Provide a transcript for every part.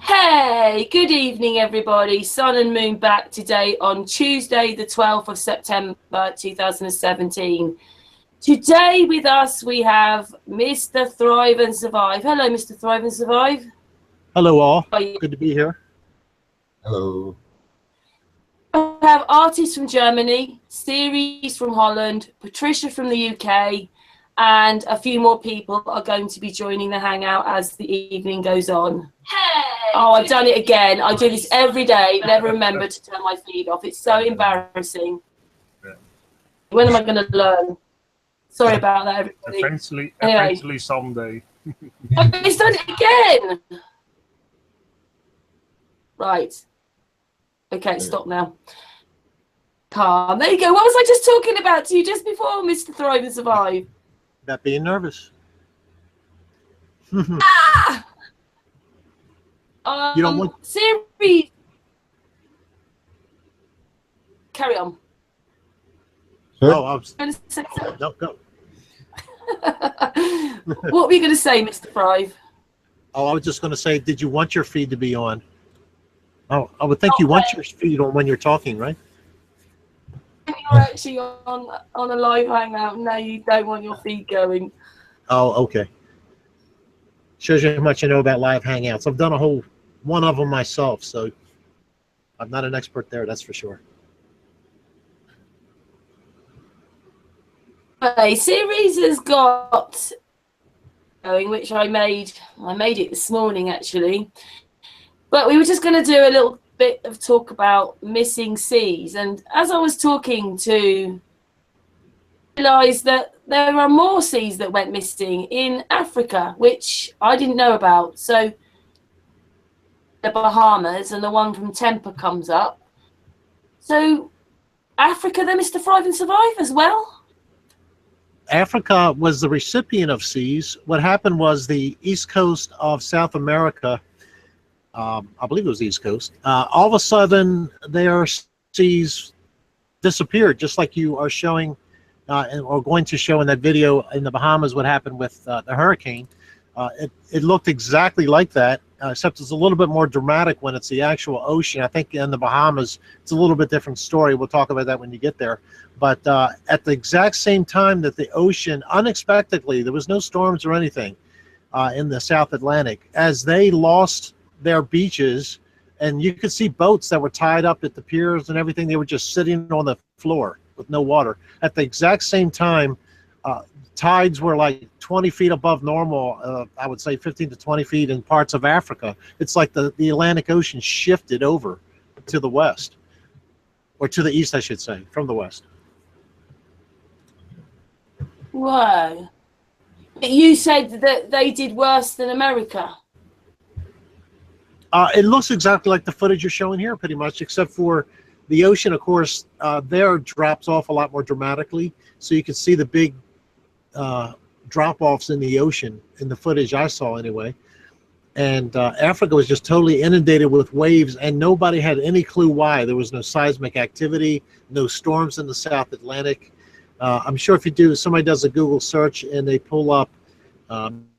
Hey, good evening, everybody. Sun and Moon back today on Tuesday, the 12th of September, 2017. Today with us, we have Mr. Thrive and Survive. Hello, Mr. Thrive and Survive. Hello, all. Good to be here. Hello. I have artists from Germany, Ceres from Holland, Patricia from the UK, and a few more people are going to be joining the hangout as the evening goes on. Hey! Oh, I've done it again. I do this every day. Never remember to turn my feed off. It's so embarrassing. When am I going to learn? Sorry about that, everybody. Eventually someday. It's done it again. Right. Okay, stop now. Calm. There you go. What was I just talking about to you just before, Mr. Thrive and Survive? About being nervous. Ah! You don't want Siri. Carry on. Oh, I was Going to say something. no, go. What were you going to say, Mr. Thrive? Oh, I was just going to say, did you want your feed to be on? Oh, I would think you want your feed on when you're talking, right? You're actually on a live hangout. No, you don't want your feed going. Oh, okay. Shows you how much I know about live hangouts. I've done a whole one of them myself, so I'm not an expert there, that's for sure. Okay, Ceres has got going, which I made it this morning actually. But we were just going to do a little bit of talk about missing seas, and as I was talking to realize that there are more seas that went missing in Africa, which I didn't know about. So the Bahamas and the one from Temper comes up. So Africa, then, Mr. Thrive and Survive as well? Africa was the recipient of seas. What happened was the east coast of South America, I believe it was the East Coast, all of a sudden their seas disappeared, just like you are showing or going to show in that video in the Bahamas what happened with the hurricane. It looked exactly like that, except it's a little bit more dramatic when it's the actual ocean. I think in the Bahamas, it's a little bit different story. We'll talk about that when you get there. But at the exact same time that the ocean, unexpectedly, there was no storms or anything in the South Atlantic, as they lost their beaches, and you could see boats that were tied up at the piers and everything. They were just sitting on the floor with no water. At the exact same time, tides were like 20 feet above normal, I would say 15 to 20 feet in parts of Africa. It's like the Atlantic Ocean shifted over to the west, or to the east, I should say, from the west. Whoa. You said that they did worse than America. It looks exactly like the footage you're showing here, pretty much, except for the ocean, of course, there drops off a lot more dramatically. So you can see the big drop-offs in the ocean in the footage I saw anyway. And Africa was just totally inundated with waves, and nobody had any clue why. There was no seismic activity, no storms in the South Atlantic. I'm sure if you do, somebody does a Google search and they pull up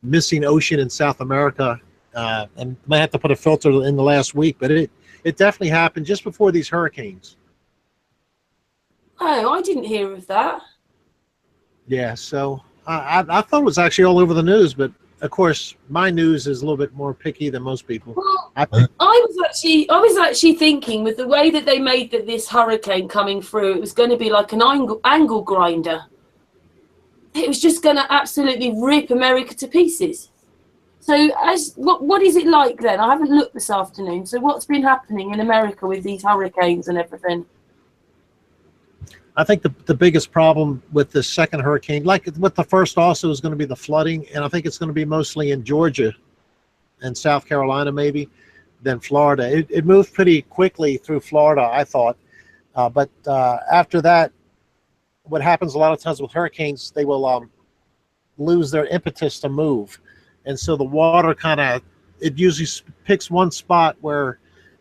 missing ocean in South America, and might have to put a filter in the last week, but it definitely happened just before these hurricanes. Oh, I didn't hear of that. Yeah, so I thought it was actually all over the news, but of course my news is a little bit more picky than most people. Well, I was actually thinking, with the way that they made this hurricane coming through, it was going to be like an angle grinder. It was just going to absolutely rip America to pieces. So what is it like then? I haven't looked this afternoon. So what's been happening in America with these hurricanes and everything? I think the biggest problem with the second hurricane, like with the first also, is going to be the flooding. And I think it's going to be mostly in Georgia and South Carolina maybe, than Florida. It moved pretty quickly through Florida, I thought. But after that, what happens a lot of times with hurricanes, they will lose their impetus to move. And so the water it usually picks one spot where,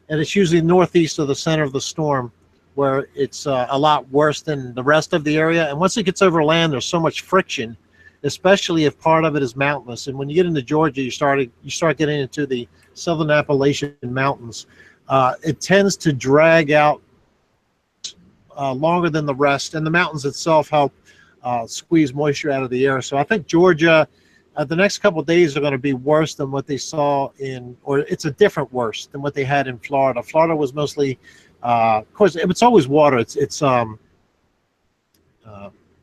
and it's usually northeast of the center of the storm, where it's a lot worse than the rest of the area. And once it gets over land, there's so much friction especially if part of it is mountainous. And when you get into Georgia, you start getting into the southern Appalachian Mountains. It tends to drag out longer than the rest, and the mountains itself help squeeze moisture out of the air. So I think Georgia, the next couple of days are going to be worse than what they saw or it's a different worse than what they had in Florida. Florida was mostly, of course, it's always water. It's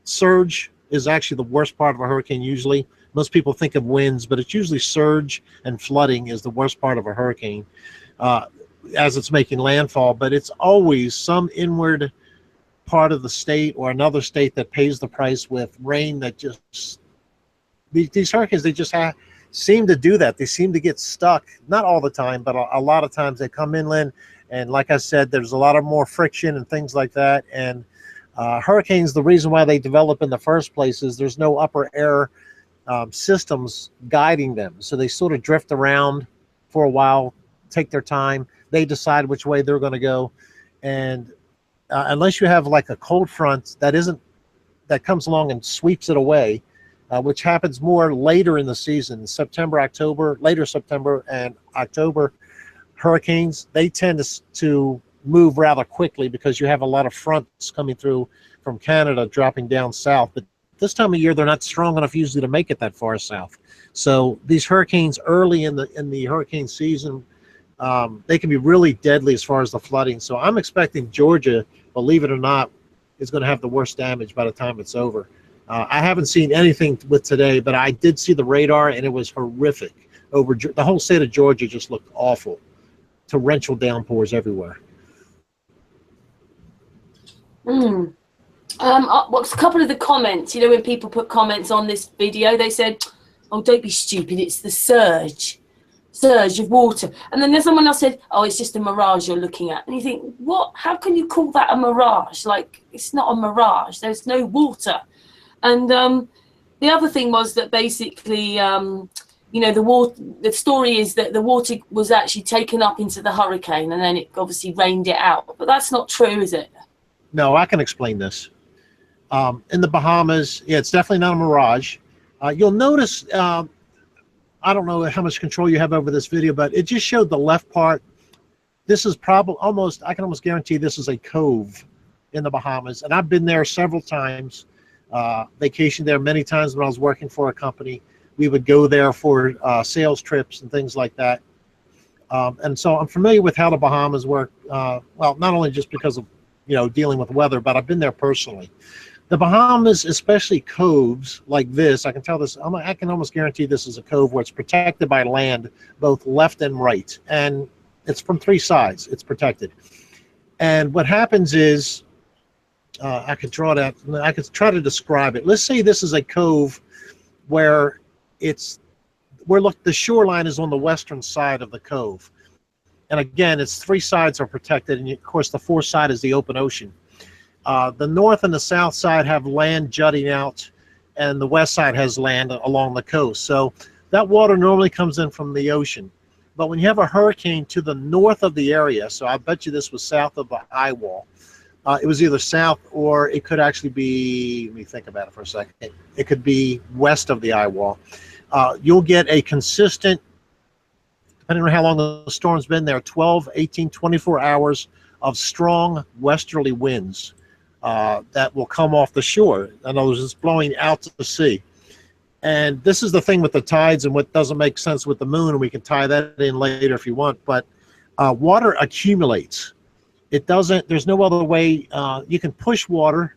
surge is actually the worst part of a hurricane usually. Most people think of winds, but it's usually surge and flooding is the worst part of a hurricane as it's making landfall. But it's always some inward part of the state or another state that pays the price with rain that just, these hurricanes, they just seem to do that. They seem to get stuck, not all the time, but a lot of times they come inland. And like I said, there's a lot of more friction and things like that. And hurricanes, the reason why they develop in the first place is there's no upper air systems guiding them. So they sort of drift around for a while, take their time. They decide which way they're going to go. And unless you have like a cold front that comes along and sweeps it away, which happens more later in the season, September, October, later September and October, hurricanes, they tend to move rather quickly because you have a lot of fronts coming through from Canada dropping down south. But this time of year, they're not strong enough usually to make it that far south. So these hurricanes early in the hurricane season, they can be really deadly as far as the flooding. So I'm expecting Georgia, believe it or not, is going to have the worst damage by the time it's over. I haven't seen anything with today, but I did see the radar, and it was horrific. The whole state of Georgia just looked awful. Torrential downpours everywhere. What's a couple of the comments? You know, when people put comments on this video, they said, "Oh, don't be stupid. It's the surge of water." And then there's someone else said, "Oh, it's just a mirage you're looking at." And you think, what? How can you call that a mirage? Like, it's not a mirage. There's no water. And the other thing was that basically, you know, the story is that the water was actually taken up into the hurricane, and then it obviously rained it out. But that's not true, is it? No, I can explain this. In the Bahamas, yeah, it's definitely not a mirage. You'll notice, I don't know how much control you have over this video, but it just showed the left part. This is probably I can almost guarantee this is a cove in the Bahamas. And I've been there several times, vacationed there many times when I was working for a company. We would go there for sales trips and things like that. And so I'm familiar with how the Bahamas work. Well, not only just because of, you know, dealing with weather, but I've been there personally. The Bahamas, especially coves like this, I can almost guarantee this is a cove where it's protected by land, both left and right. And it's from three sides, it's protected. And what happens is, I could try to describe it. Let's say this is a cove where the shoreline is on the western side of the cove. And again, it's three sides are protected, and of course the fourth side is the open ocean. The north and the south side have land jutting out, and the west side has land along the coast. So that water normally comes in from the ocean. But when you have a hurricane to the north of the area, so I bet you this was south of the eye wall. It was either south, or it could actually be, let me think about it for a second. It could be west of the eye wall. You'll get a consistent, depending on how long the storm's been there, 12, 18, 24 hours of strong westerly winds that will come off the shore. In other words, it's blowing out to the sea. And this is the thing with the tides and what doesn't make sense with the moon, and we can tie that in later if you want, but water accumulates. There's no other way. You can push water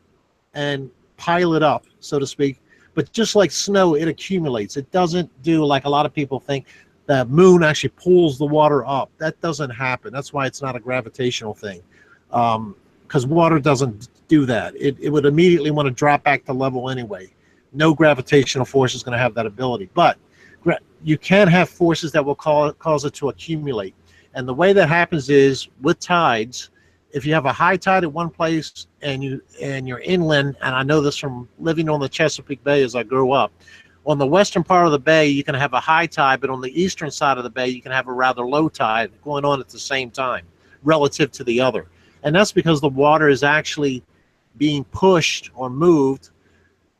and pile it up, so to speak, but just like snow, it accumulates. It doesn't do like a lot of people think. The moon actually pulls the water up. That doesn't happen. That's why it's not a gravitational thing, because water doesn't do that. It would immediately want to drop back to level anyway. No gravitational force is going to have that ability. But you can have forces that will cause it to accumulate. And the way that happens is with tides. If you have a high tide at one place and you're inland, and I know this from living on the Chesapeake Bay as I grew up, on the western part of the bay, you can have a high tide, but on the eastern side of the bay, you can have a rather low tide going on at the same time relative to the other. And that's because the water is actually being pushed or moved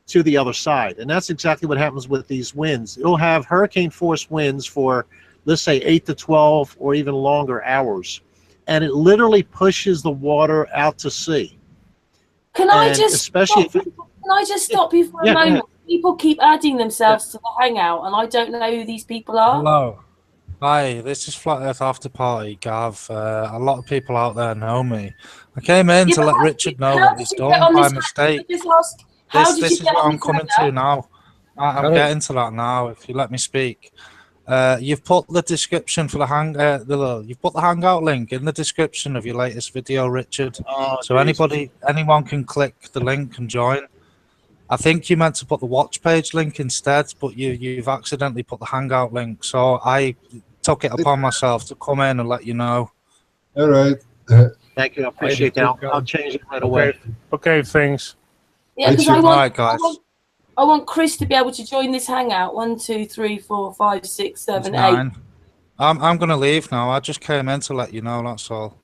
to the other side. And that's exactly what happens with these winds. It'll have hurricane force winds for, let's say, 8 to 12 or even longer hours. And it literally pushes the water out to sea. Can I just stop you for a moment? People keep adding themselves to the hangout, and I don't know who these people are. Hello. Hi, this is Flat Earth After Party, Gav. A lot of people out there know me. I came in to let Richard know that it's done by mistake. This is what I'm coming to now. I'm getting to that now, if you let me speak. You've put the description for the you've put the hangout link in the description of your latest video, Richard. Oh, so anyone can click the link and join. I think you meant to put the watch page link instead, but you've accidentally put the hangout link. So I took it upon myself to come in and let you know. All right. Thank you. I appreciate that. I'll change it right away. Okay, thanks. Yeah, because I want Chris to be able to join this hangout. 1, 2, 3, 4, 5, 6, 7, 8. I'm going to leave now. I just came in to let you know, that's all.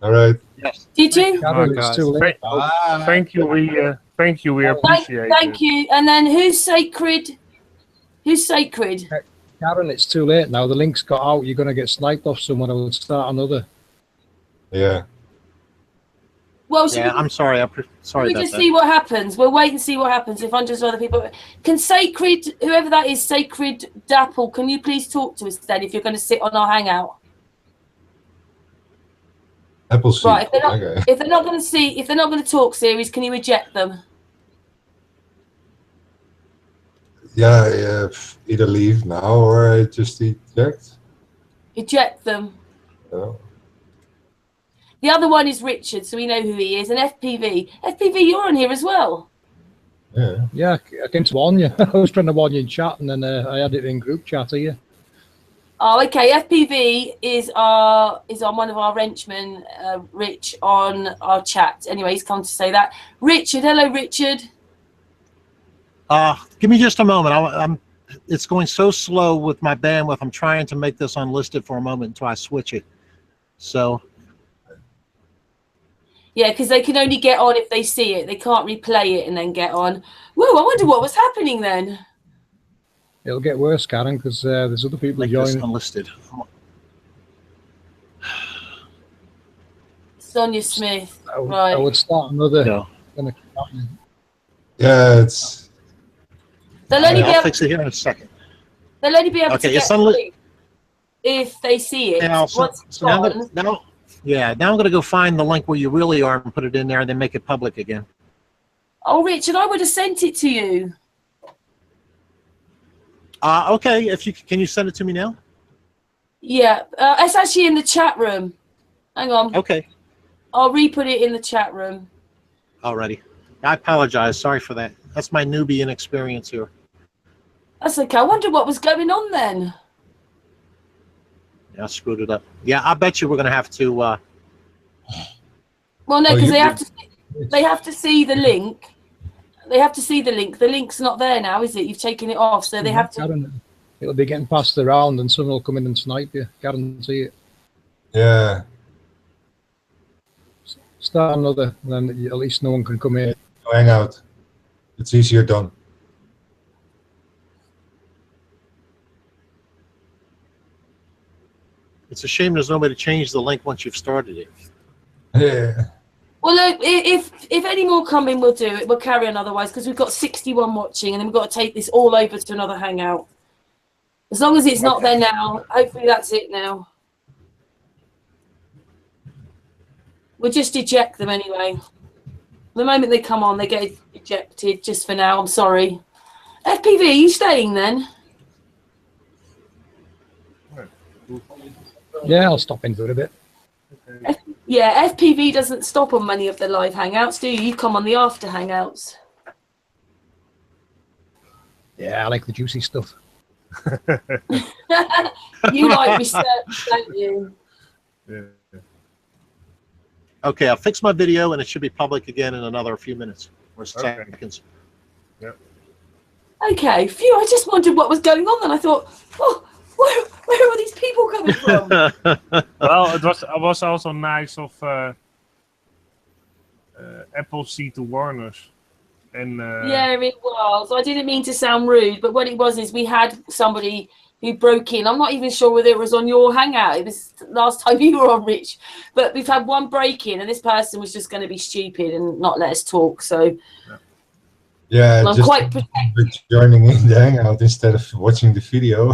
All right. Yes. Did you? It's too late. Thank you. Thank you. We appreciate it. Thank you. And then who's Sacred? Who's Sacred? Karen, it's too late now. The link's got out. You're going to get sniped off someone. I will start another. Yeah. Well, I'm sorry. Sorry we just see what happens. We'll wait and see what happens if hundreds of other people. Can Sacred, whoever that is, Sacred Dapple, can you please talk to us then if you're going to sit on our hangout? Appleseed. Right. If they're not going to talk, Ceres, can you eject them? Yeah. Either leave now or I just eject. Eject them. Oh. The other one is Richard, so we know who he is. And FPV. FPV, you're on here as well. Yeah. Yeah, I came to warn you. I was trying to warn you in chat, and then I had it in group chat here. Oh, okay. FPV is on one of our wrenchmen, Rich, on our chat. Anyway, he's come to say that. Richard, hello, Richard. Give me just a moment. It's going so slow with my bandwidth. I'm trying to make this unlisted for a moment until I switch it. So. Yeah, because they can only get on if they see it. They can't replay it and then get on. Whoa, I wonder what was happening then. It'll get worse, Karen, because there's other people joining. Unlisted. Sonia Smith. I would start another. No. Yeah, it's. I'll fix it here in a second. They'll only be able to get it if they see it. Now, now I'm going to go find the link where you really are and put it in there and then make it public again. Oh, Richard, I would have sent it to you. Okay, can you send it to me now? Yeah, it's actually in the chat room. Hang on. Okay. I'll re-put it in the chat room. Alrighty. I apologize. Sorry for that. That's my newbie inexperience here. That's okay. I wonder what was going on then. Yeah, I screwed it up. Yeah, I bet you we're going to have to... Well, no, because they have to see the link. They have to see the link. The link's not there now, is it? You've taken it off, so they have to... It'll be getting passed around and someone will come in and snipe you. Guarantee it. Yeah. Start another, and then at least no one can come in. Hang out. It's easier done. It's a shame there's nobody to change the link once you've started it. Yeah. Well, look, if any more come in, we'll do it. We'll carry on otherwise, because we've got 61 watching, and then we've got to take this all over to another hangout. As long as it's not there now, hopefully that's it now. We'll just eject them anyway. The moment they come on, they get ejected just for now. I'm sorry. FPV, are you staying then? Yeah, I'll stop in for a bit. Yeah, FPV doesn't stop on many of the live hangouts, do you? You come on the after hangouts. Yeah, I like the juicy stuff. You like research, don't you? Yeah. Okay, I'll fix my video and it should be public again in another few minutes or seconds. Yep. Okay, phew, I just wondered what was going on then. I thought, oh, where are these people coming from? Well, it was also nice of Appleseed to warn us. And yeah, it was. I didn't mean to sound rude, but what it was is we had somebody who broke in. I'm not even sure whether it was on your hangout. It was last time you were on, Rich. But we've had one break in, and this person was just going to be stupid and not let us talk. So Yeah, I'm just quite protective. joining in the hangout instead of watching the video.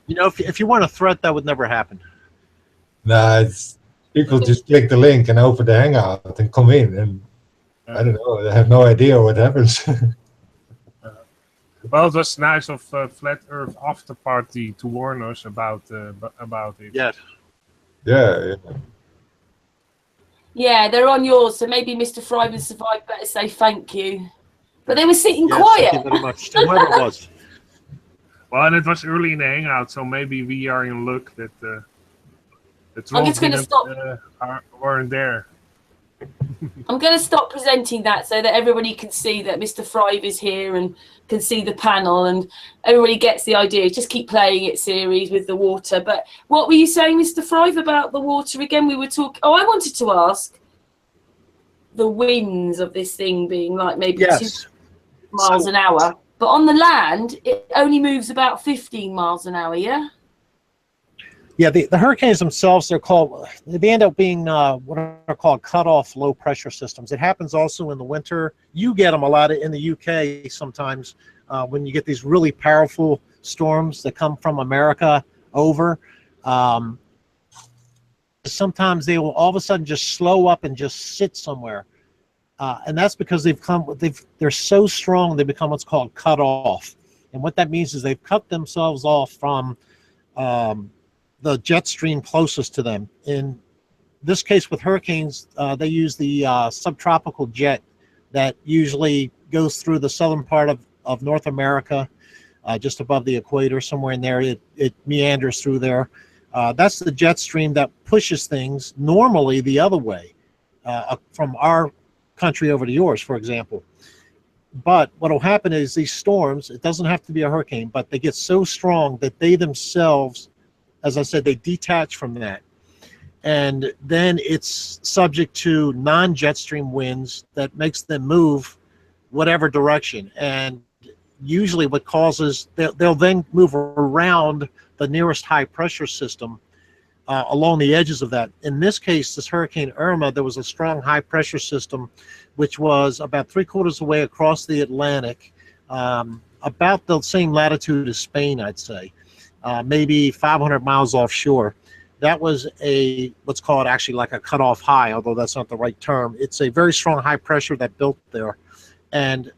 You know, if you weren't a threat, that would never happen. Nah, it's people just click the link and open the hangout and come in, and I don't know, they have no idea what happens. well, it was nice of Flat Earth After Party to warn us about it. Yes. Yeah. Yeah, they're on yours. So maybe MrThriveAndSurvive better say thank you. But they were sitting Yes, quiet. thank you very much. Whoever it was. Well, and it was early in the hangout, so maybe we are in luck that the I'm just going to stop. weren't there. I'm going to stop presenting that so that everybody can see that Mr. Thrive is here and can see the panel and everybody gets the idea. Just keep playing it, Ceres, with the water. But what were you saying, Mr. Thrive, about the water again? We were talking. Oh, I wanted to ask the winds of this thing being like maybe 2 miles an hour. But on the land, it only moves about 15 miles an hour, yeah? Yeah, the hurricanes themselves, they end up being what are called cut-off low-pressure systems. It happens also in the winter. You get them a lot in the UK sometimes when you get these really powerful storms that come from America over. Sometimes they will all of a sudden just slow up and just sit somewhere. And that's because they're so strong they become what's called cut off. And what that means is they've cut themselves off from the jet stream closest to them. In this case with hurricanes, they use the subtropical jet that usually goes through the southern part of North America, just above the equator, somewhere in there. It meanders through there. That's the jet stream that pushes things normally the other way, from our country over to yours, for example. But what will happen is these storms, it doesn't have to be a hurricane, but they get so strong that they themselves, as I said, they detach from that. And then it's subject to non-jet stream winds that makes them move whatever direction. And usually what causes, they'll then move around the nearest high pressure system along the edges of that. In this case, this Hurricane Irma, there was a strong high pressure system which was about 3/4 away across the Atlantic, about the same latitude as Spain, I'd say. Maybe 500 miles offshore. That was what's called actually like a cutoff high, although that's not the right term. It's a very strong high pressure that built there. And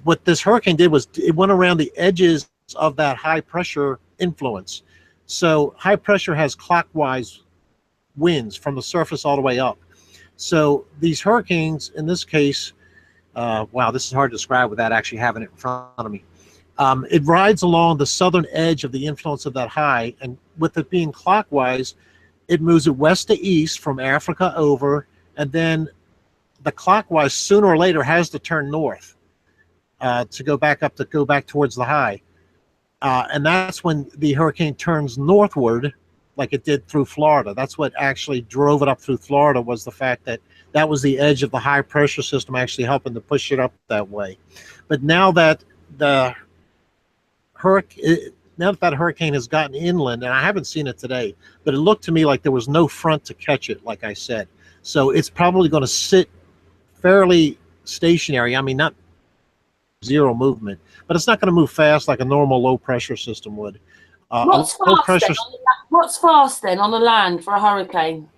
what this hurricane did was it went around the edges of that high pressure influence. So high pressure has clockwise winds from the surface all the way up. So these hurricanes, in this case, wow, this is hard to describe without actually having it in front of me. It rides along the southern edge of the influence of that high, and with it being clockwise, it moves it west to east from Africa over, and then the clockwise sooner or later has to turn north to go back towards the high. And that's when the hurricane turns northward, like it did through Florida. That's what actually drove it up through Florida, was the fact that that was the edge of the high pressure system actually helping to push it up that way. But now that the hurricane has gotten inland, and I haven't seen it today, but it looked to me like there was no front to catch it, like I said. So it's probably going to sit fairly stationary. I mean, not zero movement, but it's not going to move fast like a normal low pressure system would. What's fast then on the land for a hurricane?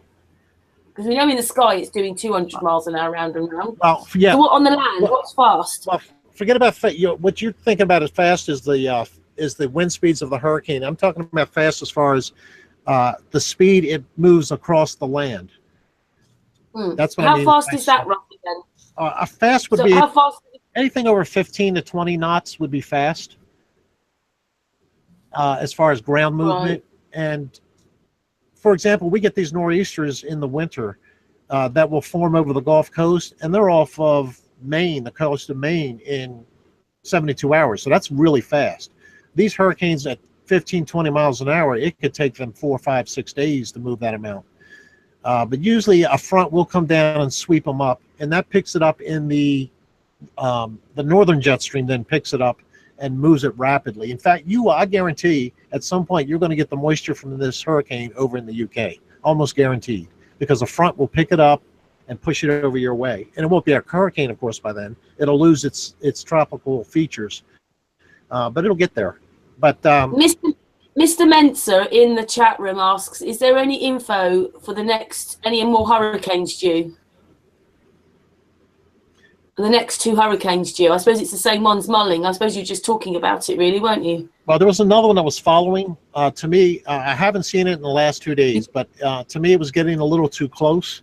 Because we know in the sky it's doing 200 miles an hour round and round. Well, yeah. So on the land, what's fast? Well, forget about what you're thinking about as fast as the wind speeds of the hurricane. I'm talking about fast as far as the speed it moves across the land. That's what I mean. How fast is that roughly then? A fast would be how fast? Anything over 15 to 20 knots would be fast. As far as ground movement. Right. And for example, we get these nor'easters in the winter that will form over the Gulf Coast, and they're off of Maine, the coast of Maine, in 72 hours. So that's really fast. These hurricanes at 15, 20 miles an hour, it could take them 4, 5, 6 days to move that amount. But usually a front will come down and sweep them up, and that picks it up in the the northern jet stream then picks it up and moves it rapidly. In fact, I guarantee at some point you're going to get the moisture from this hurricane over in the UK, almost guaranteed, because the front will pick it up and push it over your way. And it won't be a hurricane, of course, by then. It'll lose its tropical features, but it'll get there. But Mr. Mensa in the chat room asks, is there any info for any more hurricanes due? The next 2 hurricanes due. I suppose it's the same ones mulling. I suppose you're just talking about it, really, weren't you? Well, there was another one that was following. To me, I haven't seen it in the last 2 days, but to me, it was getting a little too close.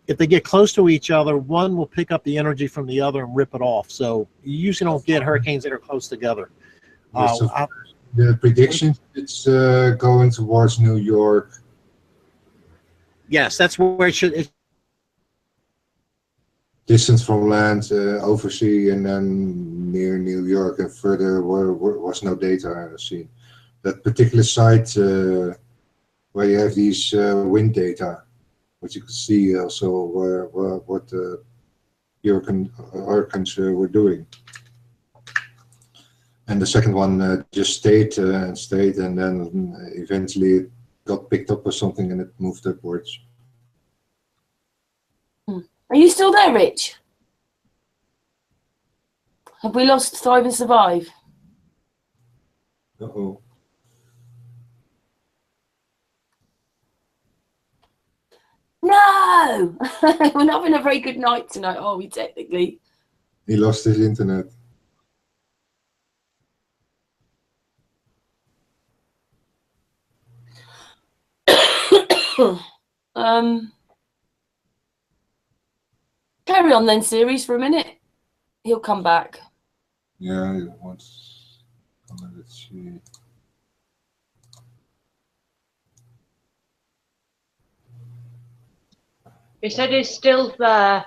If they get close to each other, one will pick up the energy from the other and rip it off. So you usually don't get hurricanes that are close together. The prediction, it's going towards New York. Yes, that's where it should. Distance from land, oversea, and then near New York, and further was no data seen. That particular site where you have these wind data, which you can see also what the hurricanes were doing. And the second one just stayed, and then eventually it got picked up or something, and it moved upwards. Are you still there, Rich? Have we lost Thrive and Survive? Uh-oh. No! We're not having a very good night tonight, are we, technically? He lost his internet. Carry on then, Ceres, for a minute. He'll come back. Yeah, let's see. He said he's still there.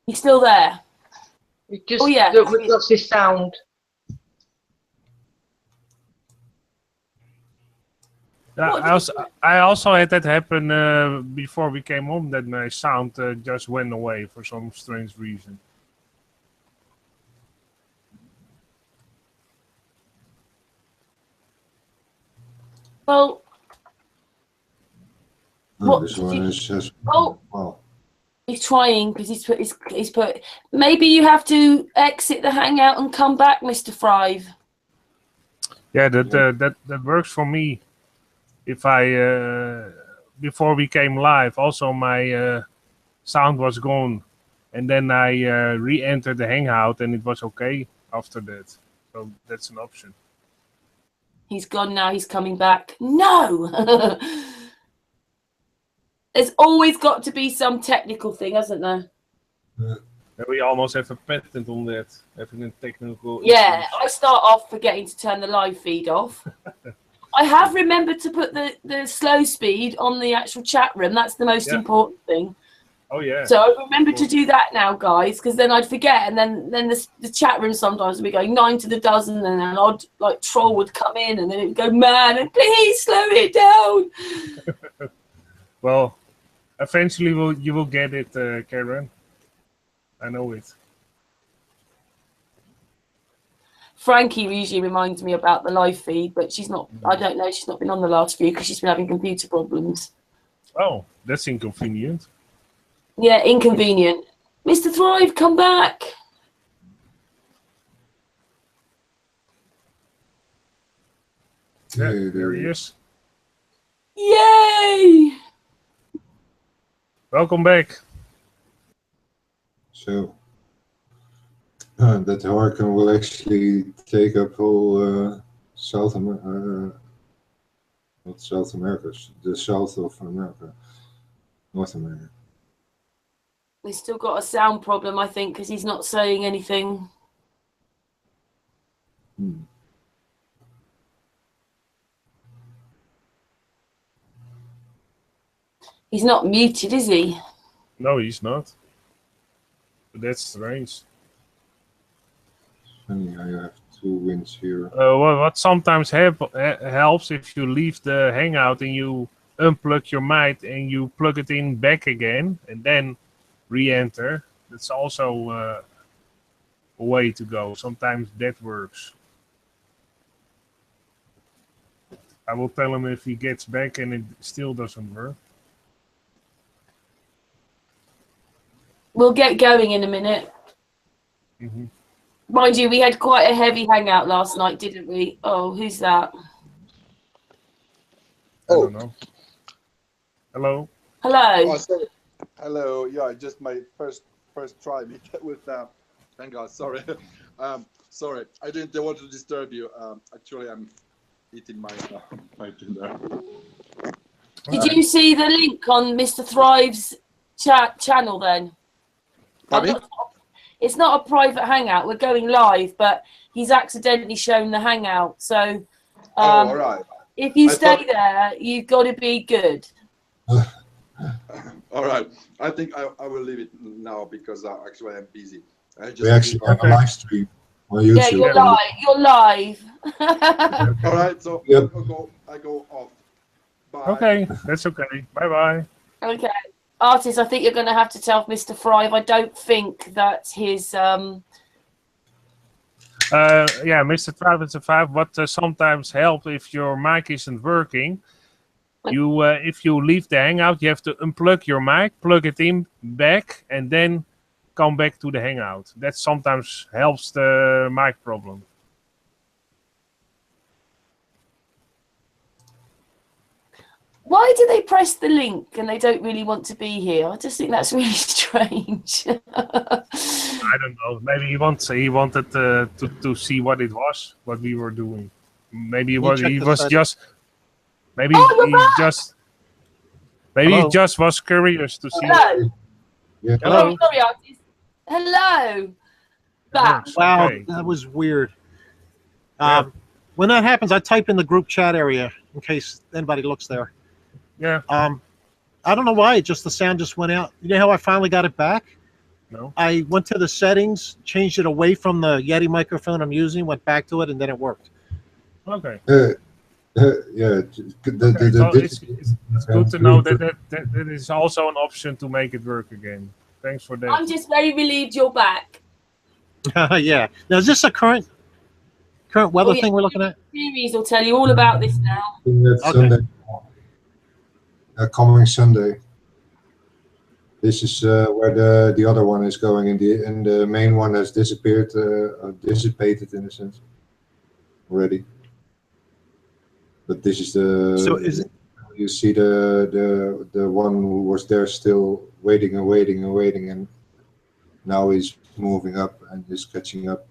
He's still there. He just we lost his sound. I also had that happen before we came home, that my sound just went away for some strange reason. Well, This one is just well. He's trying because he's put. Maybe you have to exit the hangout and come back, Mr. Thrive. Yeah, that works for me. If I before we came live, also my sound was gone, and then I re-entered the hangout, and it was okay after that. So that's an option. He's gone now. He's coming back. No. There's always got to be some technical thing, hasn't there? Yeah. We almost have a patent on that, having a technical. Yeah, issues. I start off forgetting to turn the live feed off. I have remembered to put the slow speed on the actual chat room. That's the most important thing. Oh yeah. So I remember to do that now, guys, because then I'd forget, and then the chat room sometimes would be going 9 to the dozen, and an odd like troll would come in, and then it would go mad, and please slow it down. Well, eventually you will get it, Karen. I know it. Frankie usually reminds me about the live feed, but she's not. I don't know. She's not been on the last few because she's been having computer problems. Oh, that's inconvenient. Yeah, inconvenient. Mr. Thrive, come back. Yeah, there he is. Yay! Welcome back. So that hurricane will actually take up whole South America, not South America, the south of America, North America. He's still got a sound problem, I think, because he's not saying anything. He's not muted, is he? No, he's not. But that's strange. Funny how you have two winds here. Well, what sometimes helps if you leave the hangout and you unplug your mic and you plug it in back again, and then re-enter. That's also a way to go. Sometimes that works. I will tell him if he gets back and it still doesn't work. We'll get going in a minute. Mm-hmm. Mind you, we had quite a heavy hangout last night, didn't we? Oh, who's that? I don't know. Hello. Hello. Oh, sorry. Hello. Yeah, just my first try with thank God. Sorry. Sorry. I didn't want to disturb you. Actually, I'm eating my dinner. Did you see the link on Mr. Thrive's channel then? It's not a private hangout. We're going live, but he's accidentally shown the hangout. So all right. If you stay there, you've got to be good. All right. I think I will leave it now because actually I'm busy. We actually have a live stream on YouTube. Yeah, you're live. You're live. All right. So yep. I go off. Bye. Okay, that's okay. Bye-bye. Okay. Artist, I think you're going to have to tell Mr. Thrive. I don't think that his... Yeah, MrThriveAndSurvive, what sometimes helps if your mic isn't working, if you leave the hangout, you have to unplug your mic, plug it in back, and then come back to the hangout. That sometimes helps the mic problem. Why do they press the link and they don't really want to be here? I just think that's really strange. I don't know. Maybe he wanted to see what it was, what we were doing. Maybe he just was curious to see. Hello. Yeah. Hello. Oh, sorry, artist. Hello. Back. Wow, Okay. that was weird. When that happens, I type in the group chat area in case anybody looks there. Yeah. I don't know why. The sound just went out. You know how I finally got it back? No. I went to the settings, changed it away from the Yeti microphone I'm using, went back to it, and then it worked. Okay. Yeah. It's good to know that is also an option to make it work again. Thanks for that. I'm just very relieved you're back. Yeah. Now, is this a current weather thing we're looking at? Ceres will tell you all about this now. That's Sunday. Coming Sunday. This is where the other one is going, and the main one has disappeared, dissipated in a sense already. But this is the. So is it? You see the one who was there still waiting and waiting and waiting, and now he's moving up and is catching up,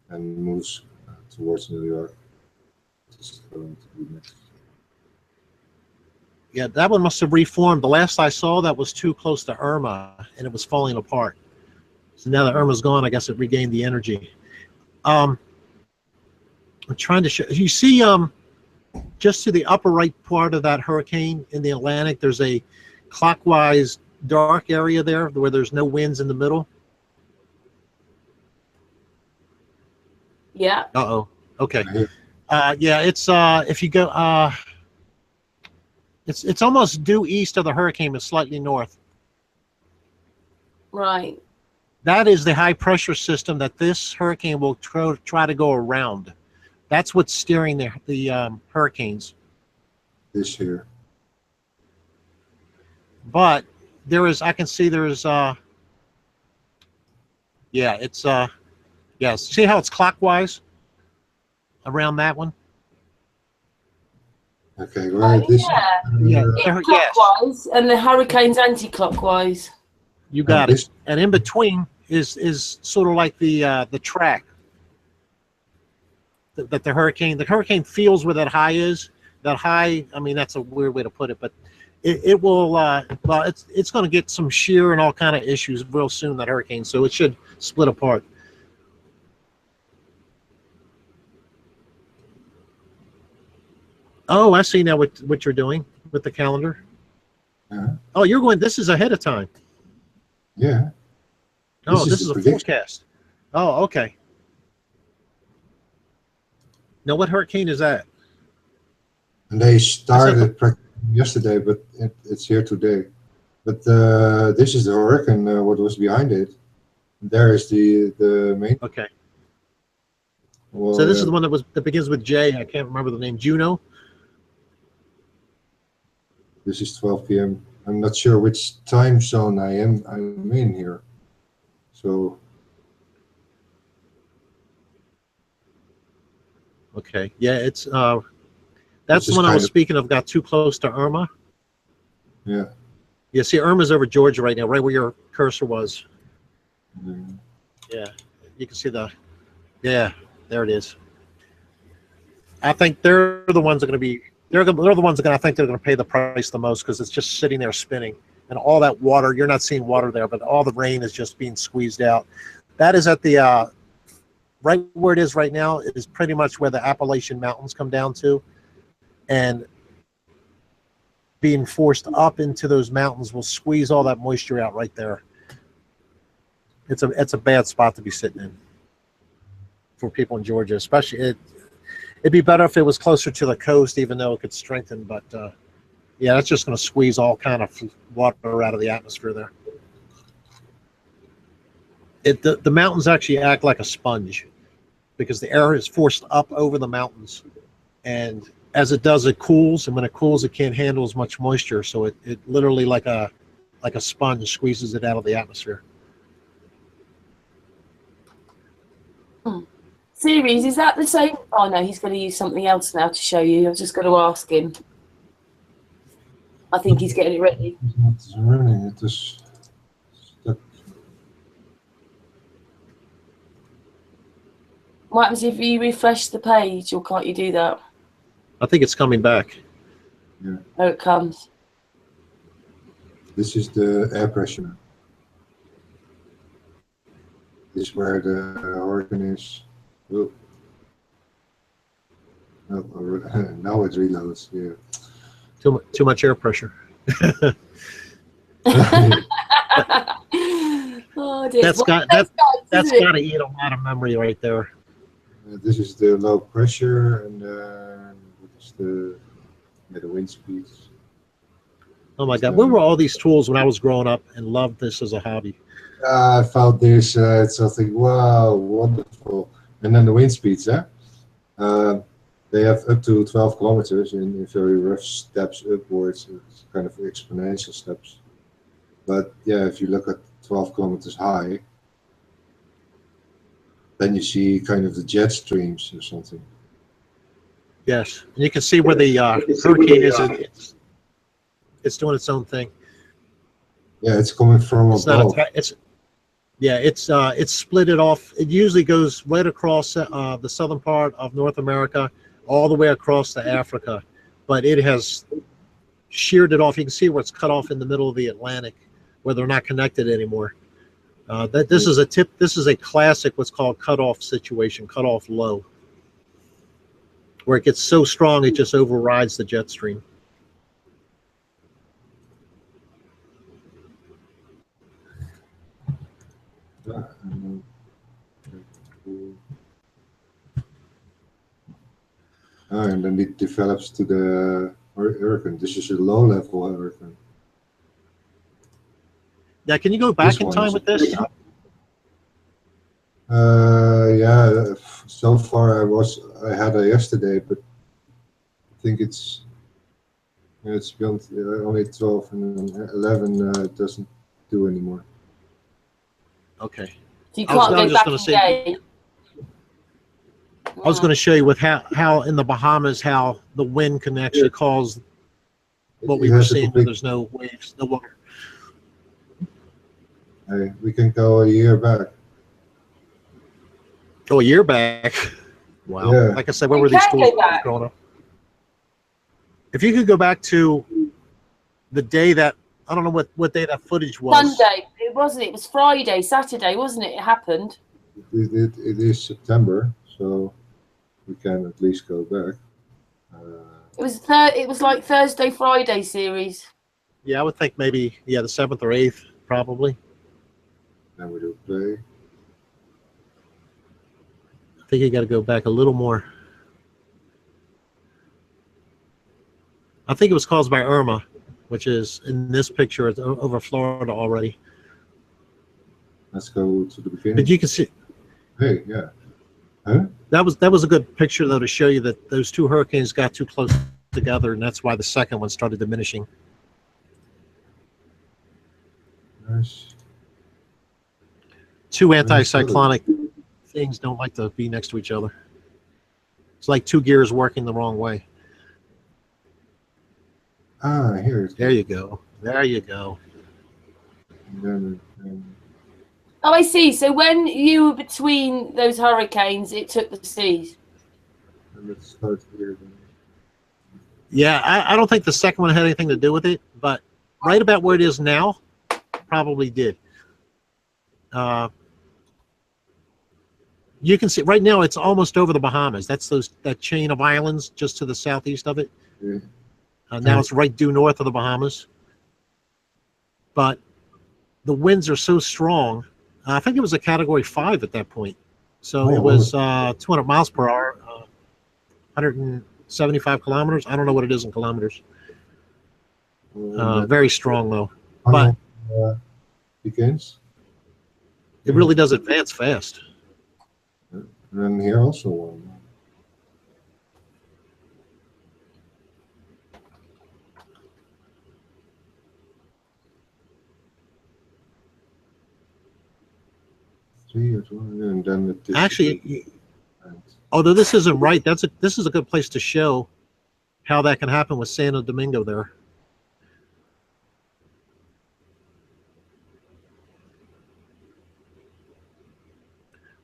and moves towards New York. This is going to be next. Yeah, that one must have reformed. The last I saw, that was too close to Irma, and it was falling apart. So now that Irma's gone, I guess it regained the energy. I'm trying to show. You see, just to the upper right part of that hurricane in the Atlantic, there's a clockwise dark area there where there's no winds in the middle. Yeah. Uh-oh. Okay. Yeah, it's if you go it's almost due east of the hurricane, but slightly north. Right. That is the high pressure system that this hurricane will try to go around. That's what's steering the hurricanes. This year. But I can see there's yeah, it's yeah, see how it's clockwise around that one? Okay, right. This yeah. It's clockwise, and the hurricane's anti-clockwise. You got it. And in between is sort of like the track that the hurricane feels where that high is. That high, I mean, that's a weird way to put it, but it will well, it's going to get some shear and all kind of issues real soon, that hurricane, so it should split apart. Oh, I see now what you're doing with the calendar. Oh, you're going, this is ahead of time. Yeah. Oh, this is a forecast. Oh, okay. Now, what hurricane is that? And they started yesterday, but it's here today. But this is the hurricane. What was behind it? There is the main. Okay. Well, So this is the one that begins with J. I can't remember the name. Juno. This is 12 p.m. I'm not sure which time zone I'm in here. So. Okay. Yeah, it's that's the one I was speaking of. Got too close to Irma. Yeah. Yeah. See, Irma's over Georgia right now, right where your cursor was. Mm. Yeah. You can see the. Yeah. There it is. I think they're the ones that are going to be. They're the ones that I think they're going to pay the price the most because it's just sitting there spinning, and all that water. You're not seeing water there, but all the rain is just being squeezed out. That is at the right where it is right now. Is pretty much where the Appalachian Mountains come down to, and being forced up into those mountains will squeeze all that moisture out right there. It's a bad spot to be sitting in for people in Georgia, especially. It'd be better if it was closer to the coast, even though it could strengthen. But yeah, that's just going to squeeze all kind of water out of the atmosphere there. The mountains actually act like a sponge because the air is forced up over the mountains, and as it does, it cools, and when it cools, it can't handle as much moisture. So it literally like a sponge squeezes it out of the atmosphere. Ceres, is that the same? Oh no, he's going to use something else now to show you. I've just got to ask him. I think he's getting it ready. It's running. It is stuck. What happens if you refresh the page, or can't you do that? I think it's coming back. Yeah. Oh, it comes. This is the air pressure. This is where the hurricane is. Oh. Oh, now it reloads. Yeah. Too much air pressure. Oh dear. That's got to eat a lot of memory right there. This is the low pressure, and what's the wind speeds. Oh my God, where were all these tools when I was growing up and loved this as a hobby? I found this. It's something. Wow, wonderful. And then the wind speeds. They have up to 12 kilometers in very rough steps upwards. It's kind of exponential steps. But yeah, if you look at 12 kilometers high, then you see kind of the jet streams or something. Yes, and you can see where the hurricane is. It's doing its own thing. Yeah, it's coming from above. It's split it off. It usually goes right across the southern part of North America, all the way across to Africa, but it has sheared it off. You can see where it's cut off in the middle of the Atlantic, where they're not connected anymore. This is a classic what's called cut-off situation, cut-off low, where it gets so strong it just overrides the jet stream. And then it develops to the hurricane. This is a low-level hurricane. Yeah, can you go back in time with this? Yeah. So far, I had it yesterday, but I think it's beyond only 12 and 11 doesn't do anymore. Okay. So you can't go back in day. I was going to show you with how in the Bahamas how the wind can actually cause what we were seeing when there's no waves, no water. Hey, we can go a year back. Oh, a year back. Wow. Yeah. Like I said, where were these tools growing up? If you could go back to the day that, I don't know what day that footage was. Sunday. It wasn't. It was Friday, Saturday, wasn't it? It happened. It is September, so we can at least go back. It was like Thursday, Friday series. Yeah, I would think maybe the 7th or 8th, probably. Then we do play. I think you got to go back a little more. I think it was caused by Irma. which is in this picture. It's over Florida already. Let's go to the beginning. But you can see. Hey, yeah. Huh? That was a good picture though to show you that those two hurricanes got too close together, and that's why the second one started diminishing. Nice. Two anticyclonic things don't like to be next to each other. It's like two gears working the wrong way. Ah, here it is. There you go. There you go. Oh, I see. So when you were between those hurricanes, it took the seas. Let's start here. Yeah, I don't think the second one had anything to do with it, but right about where it is now, probably did. You can see right now it's almost over the Bahamas. That's that chain of islands just to the southeast of it. Yeah. Now it's right due north of the Bahamas. But the winds are so strong. I think it was a Category 5 at that point. So it was 200 miles per hour, 175 kilometers. I don't know what it is in kilometers. Very strong though. But begins. It really does advance fast. And then here also one. And then it actually, although this isn't right, this is a good place to show how that can happen with Santo Domingo there.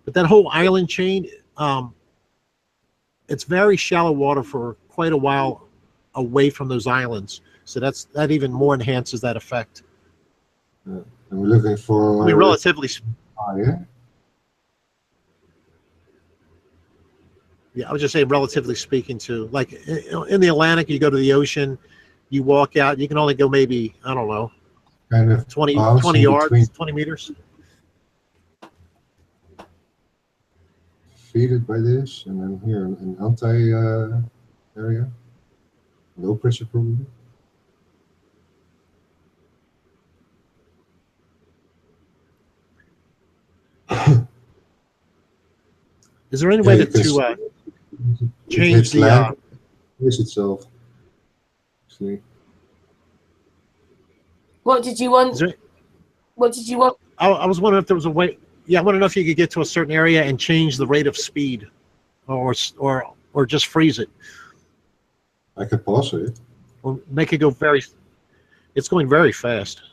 But that whole island chain, it's very shallow water for quite a while away from those islands. So that even more enhances that effect. Yeah. And we're looking for. I mean, relatively. Yeah. Yeah, I was just saying, relatively speaking, to like in the Atlantic, you go to the ocean, you walk out, you can only go maybe, I don't know, kind of 20 yards, 20 meters. Feeded by this, and then here an area, low pressure probably. Is there any way to change the land itself? See. What did you want? What did you want? I was wondering if there was a way. Yeah, I want to know if you could get to a certain area and change the rate of speed, or just freeze it. I could pause it. Or make it go very. It's going very fast.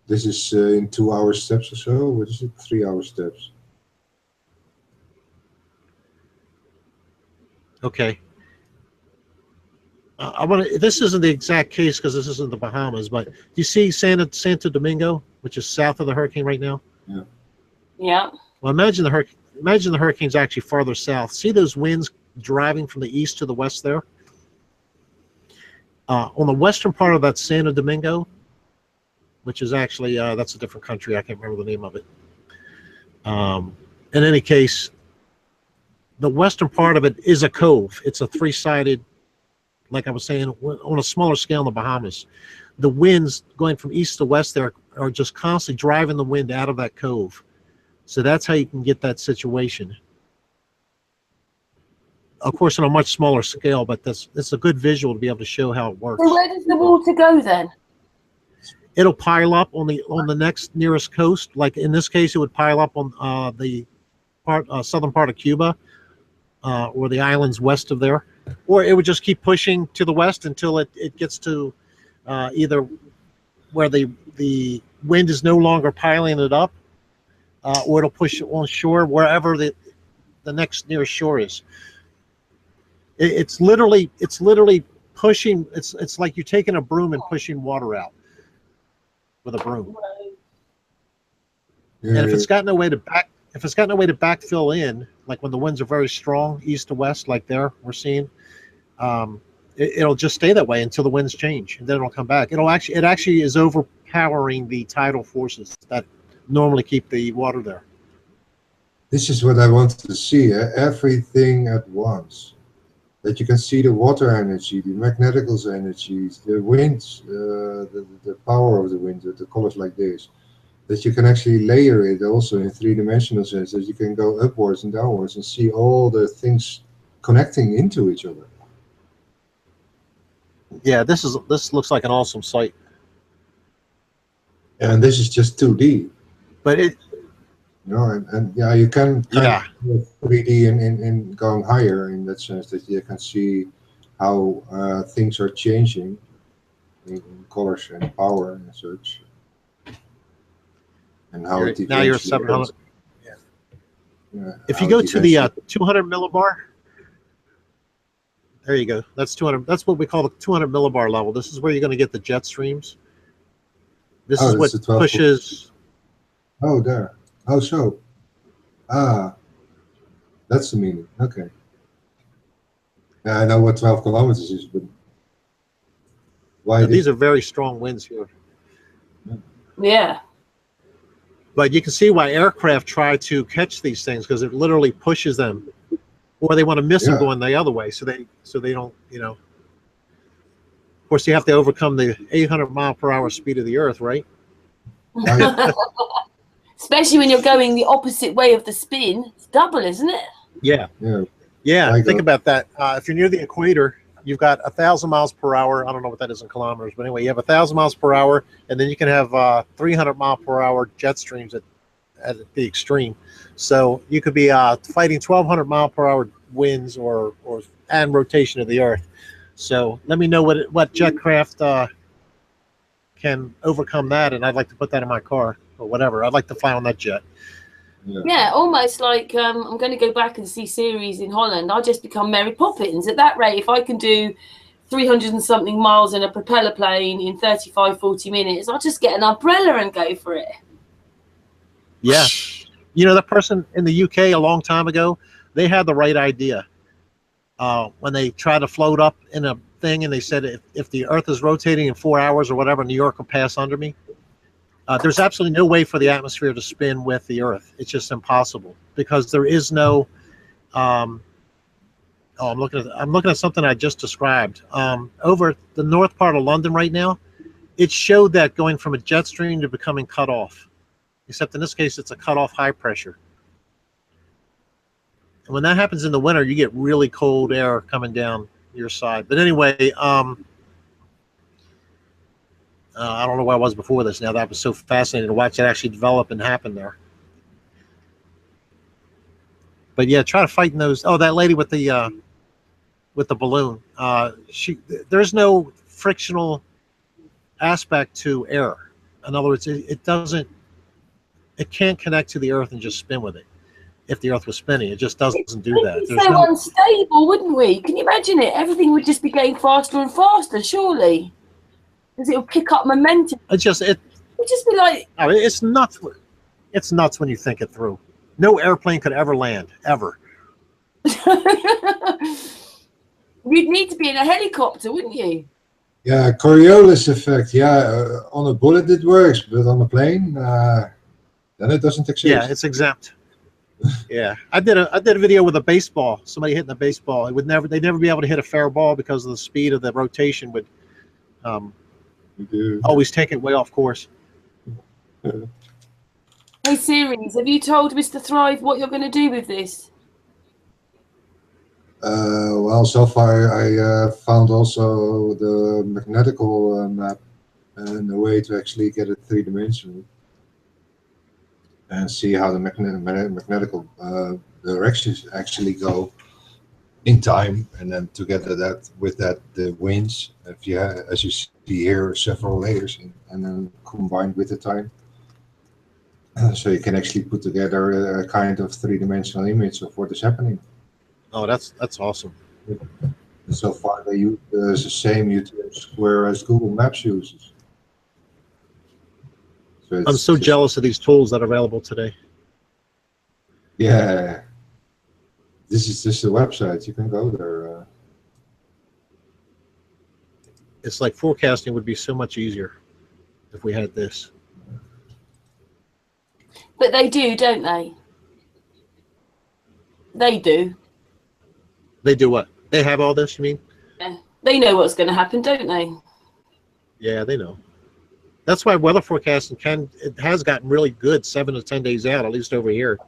This is in 2 hour steps or so. What is it? 3 hour steps. Okay. I want to. This isn't the exact case because this isn't the Bahamas, but do you see Santo Domingo, which is south of the hurricane right now? Yeah. Yeah. Well, imagine the hurricane's actually farther south. See those winds driving from the east to the west there? On the western part of that Santo Domingo, which is actually that's a different country. I can't remember the name of it. In any case, the western part of it is a cove. It's a three-sided, like I was saying, on a smaller scale in the Bahamas. The winds going from east to west there are just constantly driving the wind out of that cove. So that's how you can get that situation. Of course, on a much smaller scale, but that's a good visual to be able to show how it works. So where does the water go then? It'll pile up on the next nearest coast. Like in this case, it would pile up on the southern part of Cuba, or the islands west of there, or it would just keep pushing to the west until it gets to either where the wind is no longer piling it up, or it'll push it on shore wherever the next nearest shore is. It's literally pushing. It's like you're taking a broom and pushing water out with a broom. Yeah, and if it's got no way to backfill in, like when the winds are very strong east to west, like there we're seeing, it'll just stay that way until the winds change, and then it'll come back. It actually is overpowering the tidal forces that normally keep the water there. This is what I wanted to see. Everything at once. that you can see the water energy, the magnetical energies, the winds, the power of the wind, the colors like this. That you can actually layer it also in three-dimensional sense, that you can go upwards and downwards and see all the things connecting into each other. Yeah, this looks like an awesome site. And this is just 2D. But it, you know, and yeah, you can kind of 3D in going higher in that sense, that you can see how things are changing in colors and power and such. And how it now you're 700. Yeah, if you go to the 200 millibar, there you go. That's 200. That's what we call the 200 millibar level. This is where you're going to get the jet streams. This is what pushes. Oh, there. Oh, so. Ah, that's the meaning. Okay. Yeah, I know what 12 kilometers is, but why? Now, these are very strong winds here. Yeah. But you can see why aircraft try to catch these things, because it literally pushes them, or they want to miss them going the other way, so they don't, you know. Of course, you have to overcome the 800-mile-per-hour speed of the Earth, right? Especially when you're going the opposite way of the spin. It's double, isn't it? Yeah. Yeah. Think about that. If you're near the equator, you've got 1,000 miles per hour. I don't know what that is in kilometers, but anyway, you have 1,000 miles per hour, and then you can have 300-mile-per-hour jet streams at the extreme. So you could be fighting 1,200-mile-per-hour winds and rotation of the Earth. So let me know what jet craft can overcome that, and I'd like to put that in my car or whatever. I'd like to fly on that jet. Yeah, almost like I'm going to go back and see Ceres in Holland. I'll just become Mary Poppins. At that rate, if I can do 300 and something miles in a propeller plane in 35, 40 minutes, I'll just get an umbrella and go for it. Yeah. You know, that person in the UK a long time ago, they had the right idea. When they tried to float up in a thing and they said, if the Earth is rotating in 4 hours or whatever, New York will pass under me. There's absolutely no way for the atmosphere to spin with the Earth. It's just impossible, because there is no. I'm looking at something I just described. Over the north part of London right now, it showed that going from a jet stream to becoming cut off. Except in this case, it's a cut off high pressure. And when that happens in the winter, you get really cold air coming down your side. But anyway, I don't know where I was before this. Now that was so fascinating to watch it actually develop and happen there. But yeah, try to fight in those. Oh, that lady with the balloon. There's no frictional aspect to air. In other words, it can't connect to the Earth and just spin with it. If the Earth was spinning, it just doesn't do that. It's so unstable, wouldn't we? Can you imagine it? Everything would just be going faster and faster, surely. Because it will pick up momentum. It would just be like. I mean, it's nuts. It's nuts when you think it through. No airplane could ever land, ever. You'd need to be in a helicopter, wouldn't you? Yeah, Coriolis effect. Yeah, on a bullet it works, but on a plane, then it doesn't exist. Yeah, it's exempt. Yeah, I did a video with a baseball. Somebody hitting a baseball. They'd never be able to hit a fair ball because of the speed of the rotation would always take it way off course. Hey Ceres, have you told Mr. Thrive what you're going to do with this? Well, so far I found also the magnetical map and a way to actually get it three-dimensional and see how the magnetical directions actually go in time, and then together with that the winds, as you see here, several layers, and then combined with the time, so you can actually put together a kind of three-dimensional image of what is happening. Oh, that's awesome. So far they use the same UTM square as Google Maps uses. So I'm so jealous of these tools that are available today. Yeah. This is just a website. You can go there. It's like forecasting would be so much easier if we had this. But they do, don't they? They do. They do what? They have all this, you mean? Yeah. They know what's going to happen, don't they? Yeah, they know. That's why weather forecasting has gotten really good 7 to 10 days out, at least over here.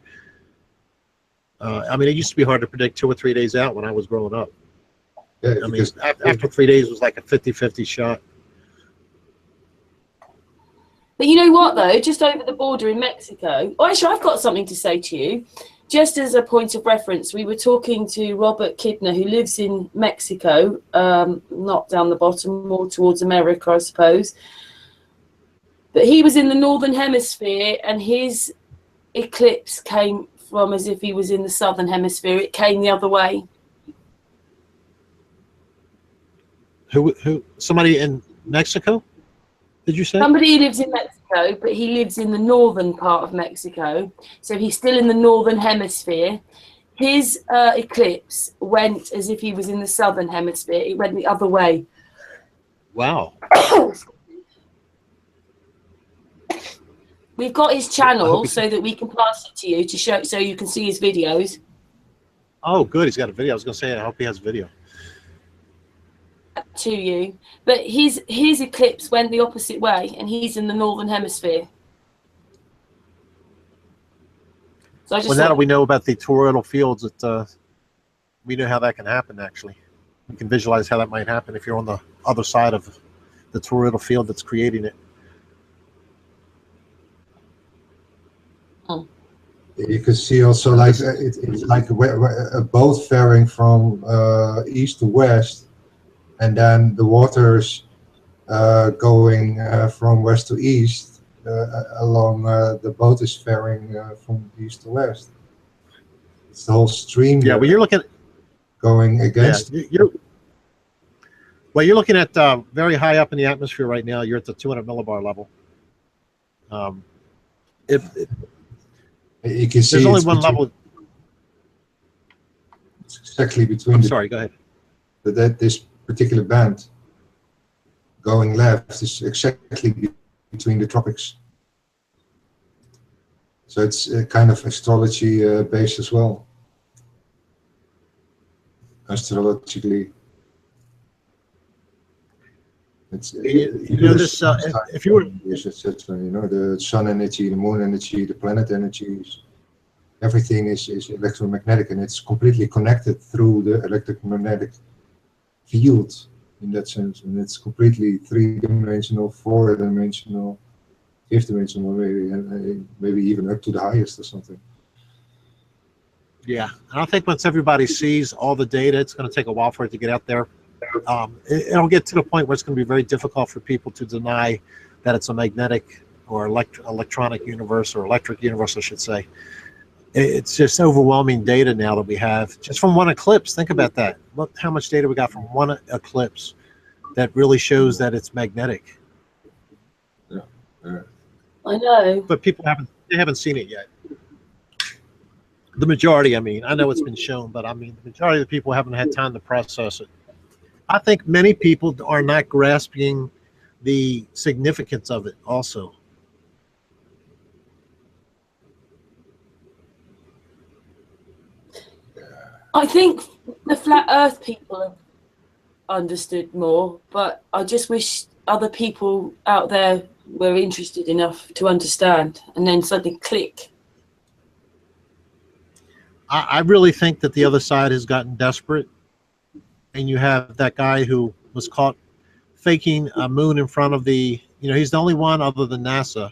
I mean, it used to be hard to predict 2 or 3 days out when I was growing up. Yeah, I mean, after 3 days, it was like a 50-50 shot. But you know what, though? Just over the border in Mexico. Oh, actually, I've got something to say to you. Just as a point of reference, we were talking to Robert Kidner, who lives in Mexico, not down the bottom, more towards America, I suppose. But he was in the northern hemisphere, and his eclipse came from as if he was in the southern hemisphere. It came the other way. Who? Somebody in Mexico? Did you say? Somebody who lives in Mexico, but he lives in the northern part of Mexico. So he's still in the northern hemisphere. His eclipse went as if he was in the southern hemisphere. It went the other way. Wow. We've got his channel so that we can pass it to you to show, so you can see his videos. Oh, good. He's got a video. I was going to say, I hope he has a video. To you, but his eclipse went the opposite way, and he's in the northern hemisphere. So I just well, now that we know about the toroidal fields, we know how that can happen. Actually, you can visualize how that might happen if you're on the other side of the toroidal field that's creating it. You can see also like it's like a boat faring from east to west. And then the waters going from west to east along the boat is faring from east to west. It's the whole stream. Yeah, well, you're looking going against. Yeah, you're looking at very high up in the atmosphere right now. You're at the 200 millibar level. You can see there's only one level. It's exactly between. I'm sorry. Go ahead. This particular band going left is exactly between the tropics. So it's a kind of astrology based as well. Astrologically. It's you know this if you were etc. You know, the sun energy, the moon energy, the planet energies, everything is electromagnetic, and it's completely connected through the electromagnetic field in that sense, and it's completely 3-dimensional, 4-dimensional, 5th-dimensional, maybe even up to the highest or something. Yeah, and I think once everybody sees all the data, it's going to take a while for it to get out there. It'll get to the point where it's going to be very difficult for people to deny that it's a magnetic or electronic universe, or electric universe, I should say. It's just overwhelming data now that we have just from one eclipse. Think about that. Look how much data we got from one eclipse that really shows that it's magnetic. Yeah. I know. But people haven't seen it yet. The majority, I mean, I know it's been shown, but I mean, the majority of the people haven't had time to process it. I think many people are not grasping the significance of it also. I think the flat earth people have understood more, but I just wish other people out there were interested enough to understand, and then suddenly click. I really think that the other side has gotten desperate, and you have that guy who was caught faking a moon in front of the, he's the only one other than NASA.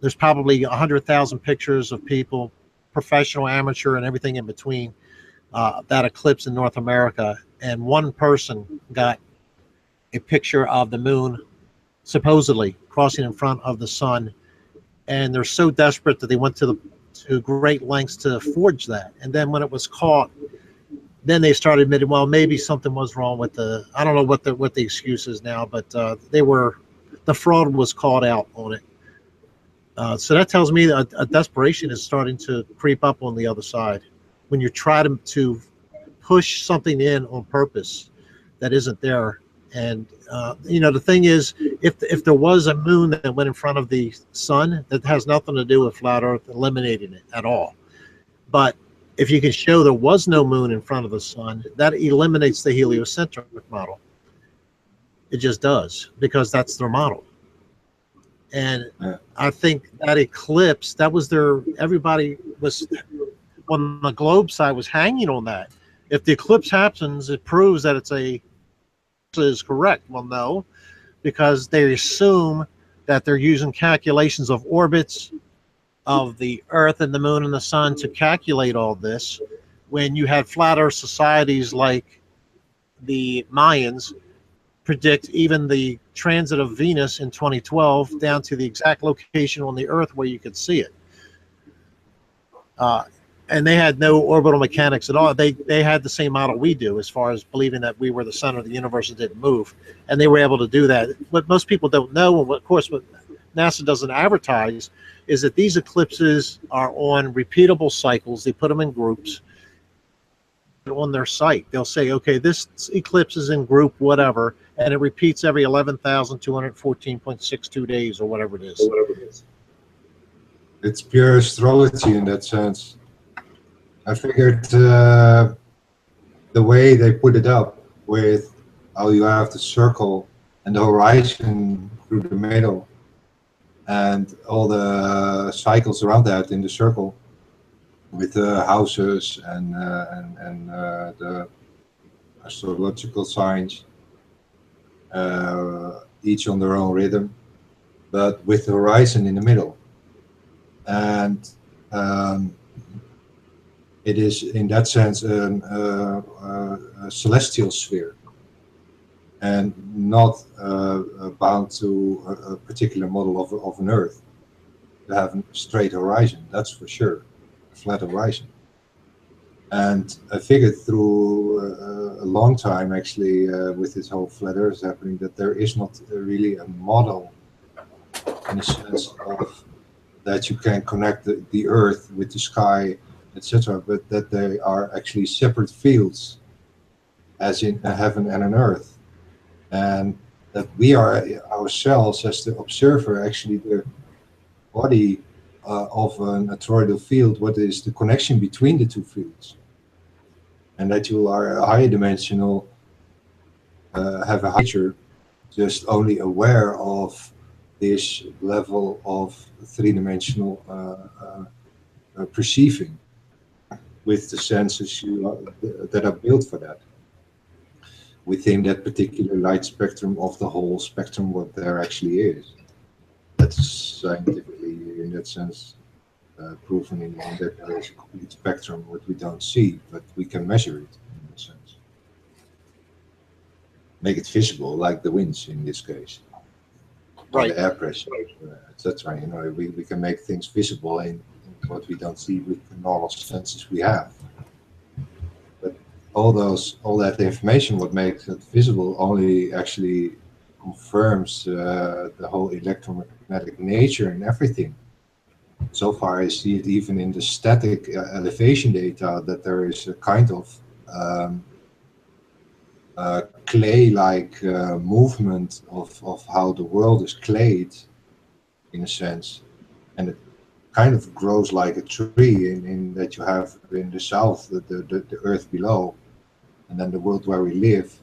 There's probably 100,000 pictures of people, professional, amateur, and everything in between, that eclipse in North America, and one person got a picture of the moon supposedly crossing in front of the sun, and they're so desperate that they went to great lengths to forge that. And then when it was caught, then they started admitting, well, maybe something was wrong with I don't know what the excuse is now, but the fraud was caught out on it. So that tells me that a desperation is starting to creep up on the other side when you try to push something in on purpose that isn't there. And the thing is, if there was a moon that went in front of the sun, that has nothing to do with flat Earth eliminating it at all. But if you can show there was no moon in front of the sun, that eliminates the heliocentric model. It just does, because that's their model. And I think that eclipse, that was everybody was, on the globe side, was hanging on that. If the eclipse happens, it proves that is correct. Well, no, because they assume that they're using calculations of orbits of the Earth and the Moon and the Sun to calculate all this, when you had flat Earth societies like the Mayans predict even the transit of Venus in 2012 down to the exact location on the Earth where you could see it. And they had no orbital mechanics at all. They had the same model we do, as far as believing that we were the center of the universe and didn't move. And they were able to do that. What most people don't know, and of course what NASA doesn't advertise, is that these eclipses are on repeatable cycles. They put them in groups on their site. They'll say, okay, this eclipse is in group whatever, and it repeats every 11,214.62 days or whatever it is. It's pure astrology in that sense. I figured the way they put it up with how you have the circle and the horizon through the middle and all the cycles around that in the circle with the houses and the astrological signs, each on their own rhythm, but with the horizon in the middle. And it is, in that sense, a celestial sphere, and not bound to a particular model of an Earth. To have a straight horizon, that's for sure, a flat horizon. And I figured through a long time, actually, with this whole flat Earth happening, that there is not really a model in the sense of that you can connect the Earth with the sky, etc., but that they are actually separate fields, as in a heaven and an earth, and that we are ourselves, as the observer, actually the body of an toroidal field. What is the connection between the two fields? And that you are a higher dimensional, have a nature, just only aware of this level of three-dimensional perceiving, with the senses that are built for that, within that particular light spectrum of the whole spectrum, what there actually is. That's scientifically, in that sense, proven in that there is a complete spectrum, what we don't see, but we can measure it in that sense. Make it visible, like the winds in this case, right. Or the air pressure, etc. You know, we can make things visible in what we don't see with the normal senses we have. But all that information, what makes it visible, only actually confirms the whole electromagnetic nature and everything. So far, I see it even in the static elevation data, that there is a kind of clay-like movement of how the world is clayed, in a sense, and it kind of grows like a tree, in that you have in the south the earth below, and then the world where we live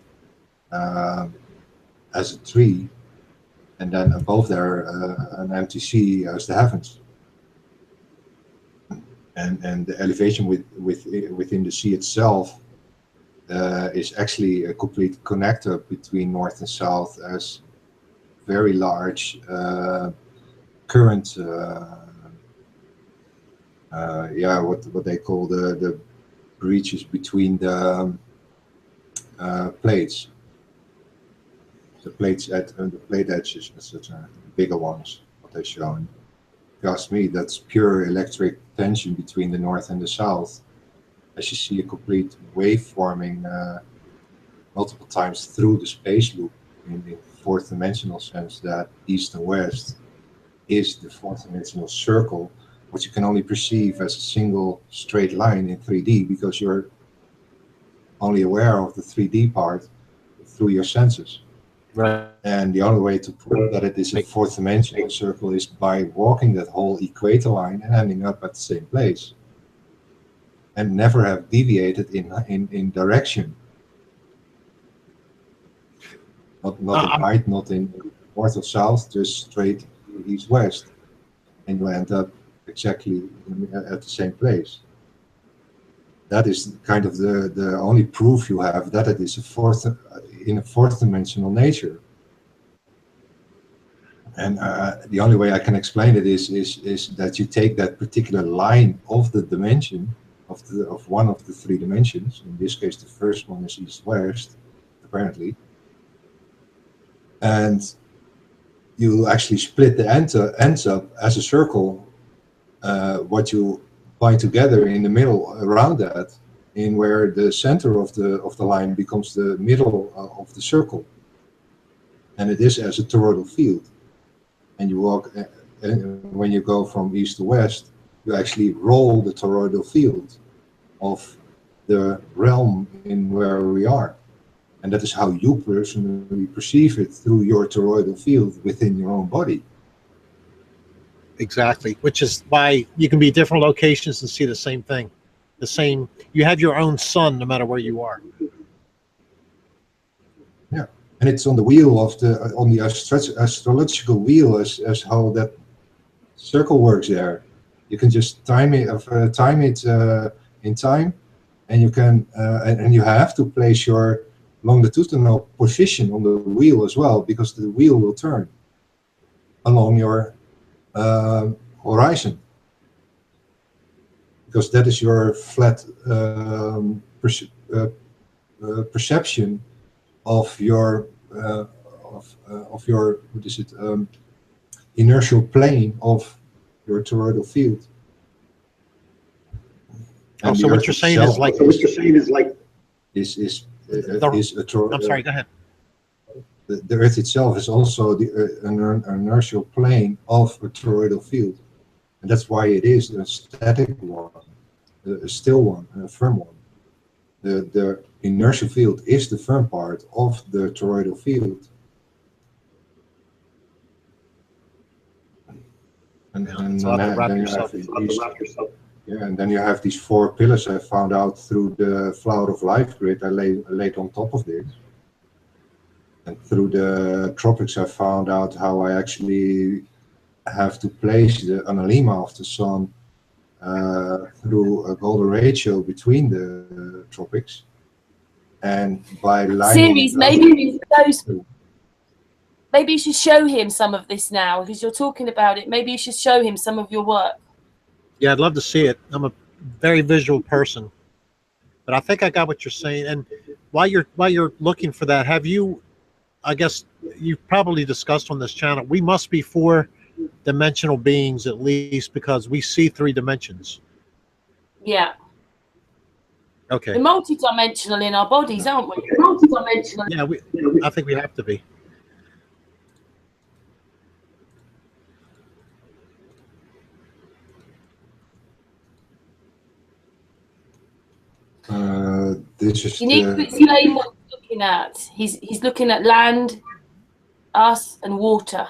as a tree, and then above there an empty sea as the heavens, and the elevation within the sea itself is actually a complete connector between north and south, as very large current. What they call the breaches between the plates, the plates at the plate edges, etc. Bigger ones, what they show. And if you ask me, that's pure electric tension between the north and the south, as you see a complete wave forming multiple times through the space loop, in the fourth dimensional sense, that east and west is the fourth dimensional circle, which you can only perceive as a single straight line in 3D, because you're only aware of the 3D part through your senses. Right. And the only way to prove that it is a fourth dimensional circle is by walking that whole equator line and ending up at the same place. and never have deviated in direction. Not in height, not in north or south, just straight east-west. And you end up exactly at the same place. That is kind of the only proof you have that it is in a fourth dimensional nature. And the only way I can explain it is that you take that particular line of the dimension of one of the three dimensions. In this case, the first one is east-west, apparently. And you actually split the ends up as a circle. What you bind together in the middle around that, in where the center of the line becomes the middle of the circle, and it is as a toroidal field. And you walk, and when you go from east to west, you actually roll the toroidal field of the realm in where we are. And that is how you personally perceive it, through your toroidal field within your own body. Exactly, which is why you can be different locations and see the same thing. You have your own sun no matter where you are. Yeah, and it's on the wheel of on the astrological wheel as how that circle works there. You can just time it in time, and you can and you have to place your longitudinal position on the wheel as well, because the wheel will turn along your horizon, because that is your flat perception of your what is it, inertial plane of your toroidal field. And so what you're saying is like is a toroidal. I'm sorry, go ahead. The Earth itself is also an inertial plane of a toroidal field, and that's why it is a static one, a still one, and a firm one. The inertial field is the firm part of the toroidal field, and then you have these four pillars I found out through the Flower of Life grid I laid on top of this. And through the tropics, I found out how I actually have to place the analemma of the sun through a golden ratio between the tropics. And by lining Ceres, maybe you should show him some of this now, because you're talking about it. Maybe you should show him some of your work. Yeah, I'd love to see it. I'm a very visual person, but I think I got what you're saying. And while you're looking for that, have you? I guess you've probably discussed on this channel, we must be four-dimensional beings at least, because we see three dimensions. Yeah. Okay. We're multi-dimensional in our bodies, aren't we? Multi-dimensional. Yeah, I think we have to be. You need to explain what he's looking at. He's looking at land, us, and water.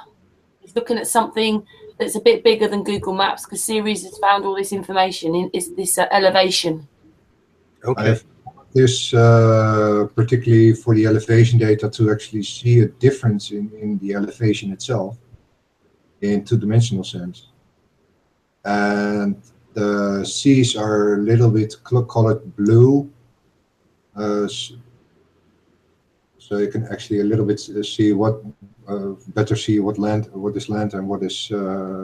He's looking at something that's a bit bigger than Google Maps, because Ceres has found all this information in this elevation. Okay. This particularly for the elevation data, to actually see a difference in the elevation itself in two-dimensional sense. And the seas are a little bit colored blue, so you can actually a little bit see better see what is land and what is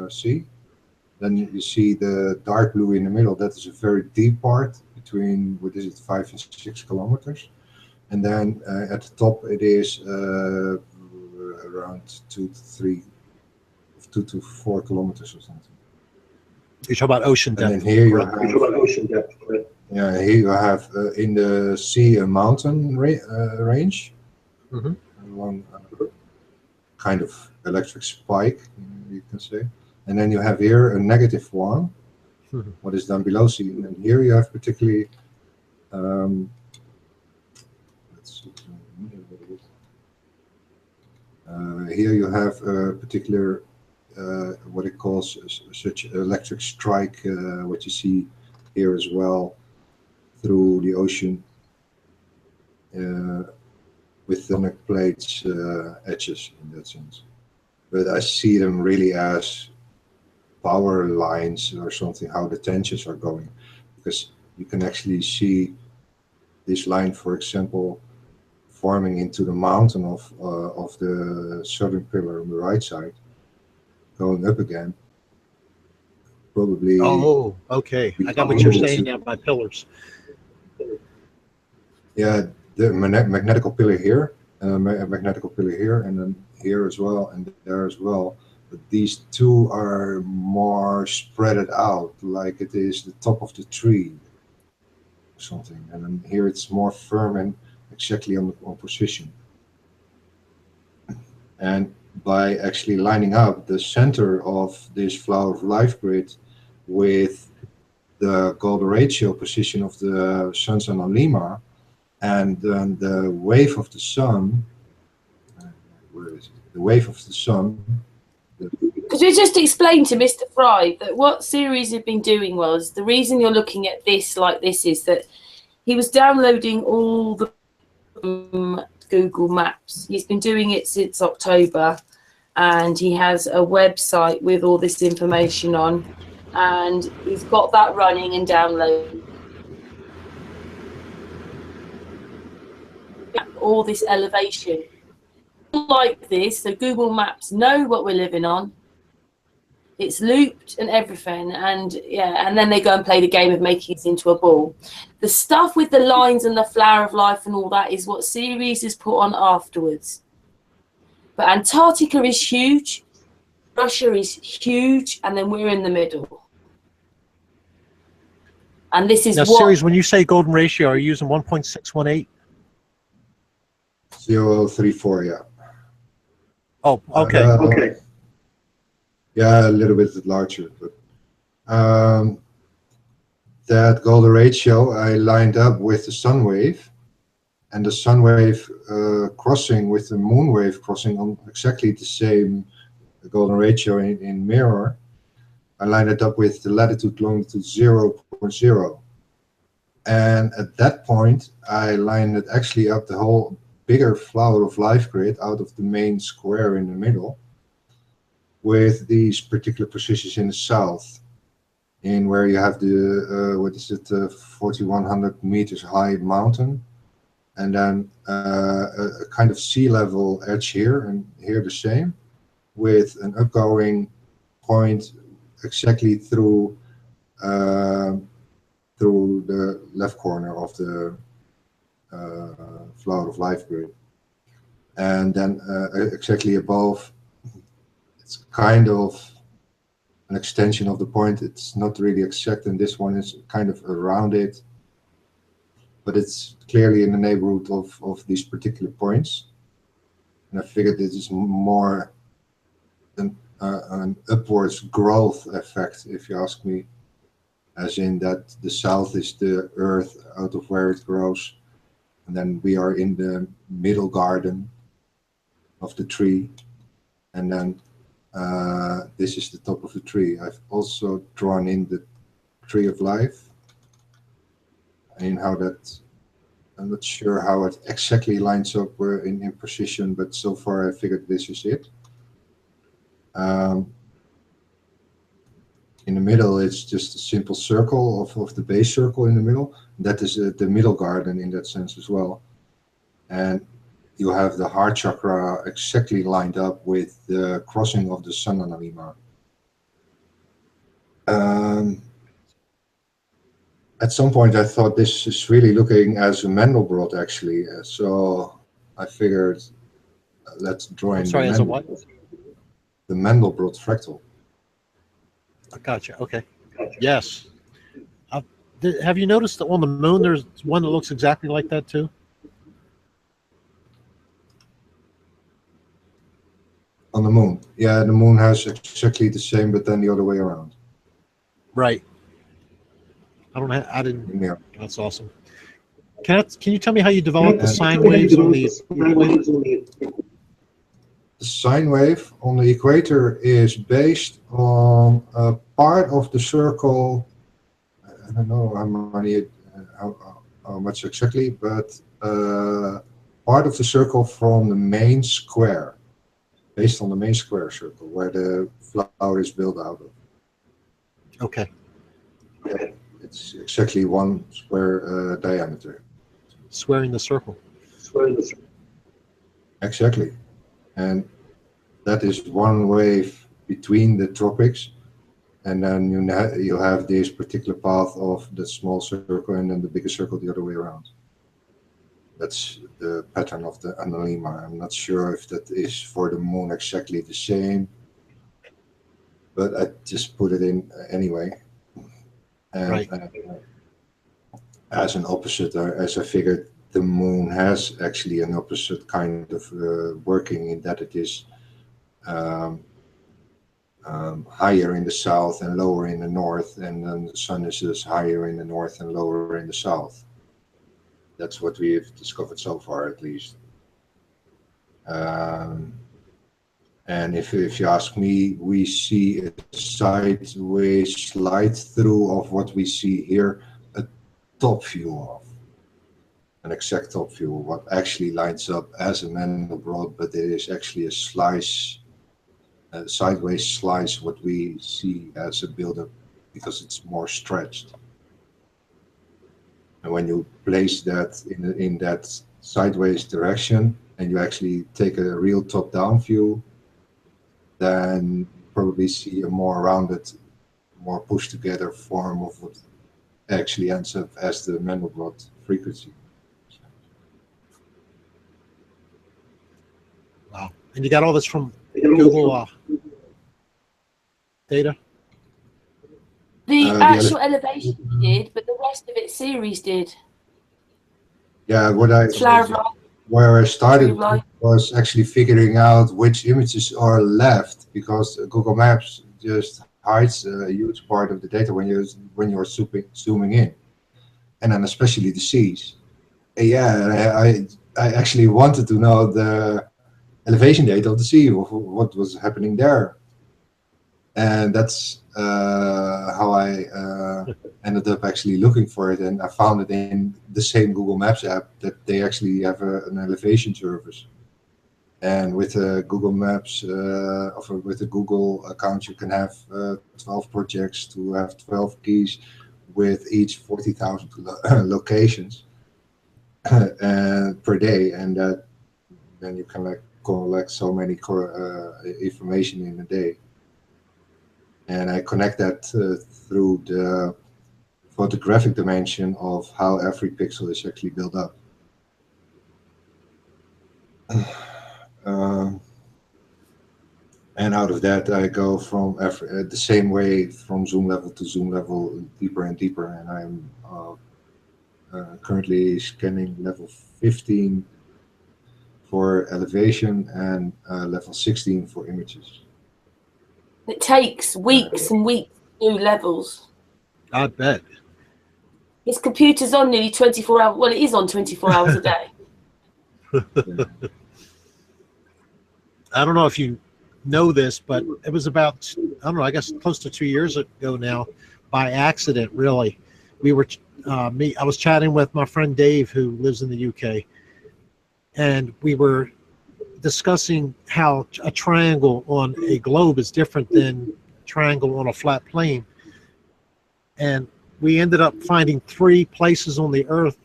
sea. Then you see the dark blue in the middle. That is a very deep part between, what is it, 5 and 6 kilometers. And then at the top it is around 2 to 4 kilometers or something. You talk about ocean depth. And then here you have, yeah, here you have in the sea a mountain range, along kind of electric spike, you can say. And then you have here a negative one, what is down below sea. And then here you have particularly, let's see, here you have a particular, what it calls such electric strike, what you see here as well. through the ocean with tectonic plates edges in that sense. But I see them really as power lines or something, how the tensions are going, because you can actually see this line, for example, forming into the mountain of the southern pillar on the right side, going up again. Probably. Oh, okay. I got what you're saying now by pillars. Yeah, the magnetical pillar here, magnetical pillar here, and then here as well, and there as well. But these two are more spread out, like it is the top of the tree or something. And then here it's more firm and exactly on position. And by actually lining up the center of this flower of life grid with the golden ratio position of the sun's analemma, and then the wave of the sun, where is it? The wave of the sun. Could you just explain to Mr. Thrive that what Ceres had been doing was, the reason you're looking at this like this is that he was downloading all the Google Maps. He's been doing it since October, and he has a website with all this information on, and he's got that running and downloading all this elevation like this. So Google Maps know what we're living on. It's looped and everything, and yeah, and then they go and play the game of making it into a ball. The stuff with the lines and the flower of life and all that is what Ceres is put on afterwards. But Antarctica is huge, Russia is huge, and then we're in the middle. And this is now, what Ceres, when you say golden ratio, are you using 1.618? 0.34, yeah. Oh, okay. Okay. Yeah, a little bit larger, but that golden ratio I lined up with the sun wave, and the sun wave crossing with the moon wave crossing on exactly the same golden ratio in mirror. I lined it up with the latitude longitude 0.0, and at that point I lined it actually up the whole bigger flower of life grid out of the main square in the middle, with these particular positions in the south, in where you have the what is it, 4,100 meters high mountain, and then a kind of sea level edge here, and here the same, with an upgoing point exactly through the left corner of the flower of life grid, and then exactly above, it's kind of an extension of the point. It's not really exact, and this one is kind of around it, but it's clearly in the neighborhood of these particular points. And I figured this is more an upwards growth effect, if you ask me, as in that the south is the earth out of where it grows, and then we are in the middle garden of the tree, and then this is the top of the tree. I've also drawn in the tree of life, and how that, I'm not sure how it exactly lines up in position, but so far I figured this is it. In the middle, it's just a simple circle of the base circle in the middle. That is the middle garden in that sense as well. And you have the heart chakra exactly lined up with the crossing of the sun analemma. At some point I thought this is really looking as a Mandelbrot actually, so I figured let's draw in sorry, as a what? The Mandelbrot fractal. I gotcha. Okay. Yes. Have you noticed that on the moon there's one that looks exactly like that too? On the moon, yeah, the moon has exactly the same, but then the other way around. Right. I didn't. Yeah. That's awesome. Can you tell me how you develop the sine waves on the equator? The sine wave on the equator is based on a part of the circle. I don't know how how much exactly, but part of the circle from the main square, based on the main square circle where the flower is built out of. Okay. It's exactly 1 square diameter. Squaring the circle. Exactly. And that is 1 wave between the tropics. And then you have this particular path of the small circle and then the bigger circle the other way around. That's the pattern of the analemma. I'm not sure if that is for the moon exactly the same, but I just put it in anyway. And Right. As an opposite, as I figured, the moon has actually an opposite kind of working in that it is higher in the south and lower in the north, and then the sun is just higher in the north and lower in the south. That's what we have discovered so far, at least. And if you ask me, we see a sideways slide through of what we see here, a top view of. An exact top view, what actually lines up as a Mandelbrot, but it is actually a slice, a sideways slice, what we see as a buildup, because it's more stretched. And when you place that in that sideways direction, and you actually take a real top-down view, then probably see a more rounded, more pushed-together form of what actually ends up as the Mandelbrot frequency. Wow. And you got all this from Google data? The actual elevation did, but the rest of it Ceres did. Yeah, where I started was actually figuring out which images are left, because Google Maps just hides a huge part of the data when you're zooming in, and then especially the seas. Yeah, I actually wanted to know the elevation data of the sea, what was happening there. And that's how I ended up actually looking for it, and I found it in the same Google Maps app that they actually have an elevation service. And with Google Maps, with the Google account, you can have 12 projects to have 12 keys with each 40,000 locations per day, and then you can collect so many information in a day. And I connect that through the photographic dimension of how every pixel is actually built up. And out of that, I go from the same way from zoom level to zoom level, deeper and deeper. And I'm currently scanning level 15 for elevation and level 16 for images. It takes weeks and weeks to do levels. I bet. His computer's on nearly 24 hours. Well, it is on 24 hours a day. I don't know if you know this, but it was about, I don't know, I guess close to 2 years ago now, by accident, really. We were, I was chatting with my friend Dave, who lives in the UK, and we were discussing how a triangle on a globe is different than a triangle on a flat plane. And we ended up finding 3 places on the Earth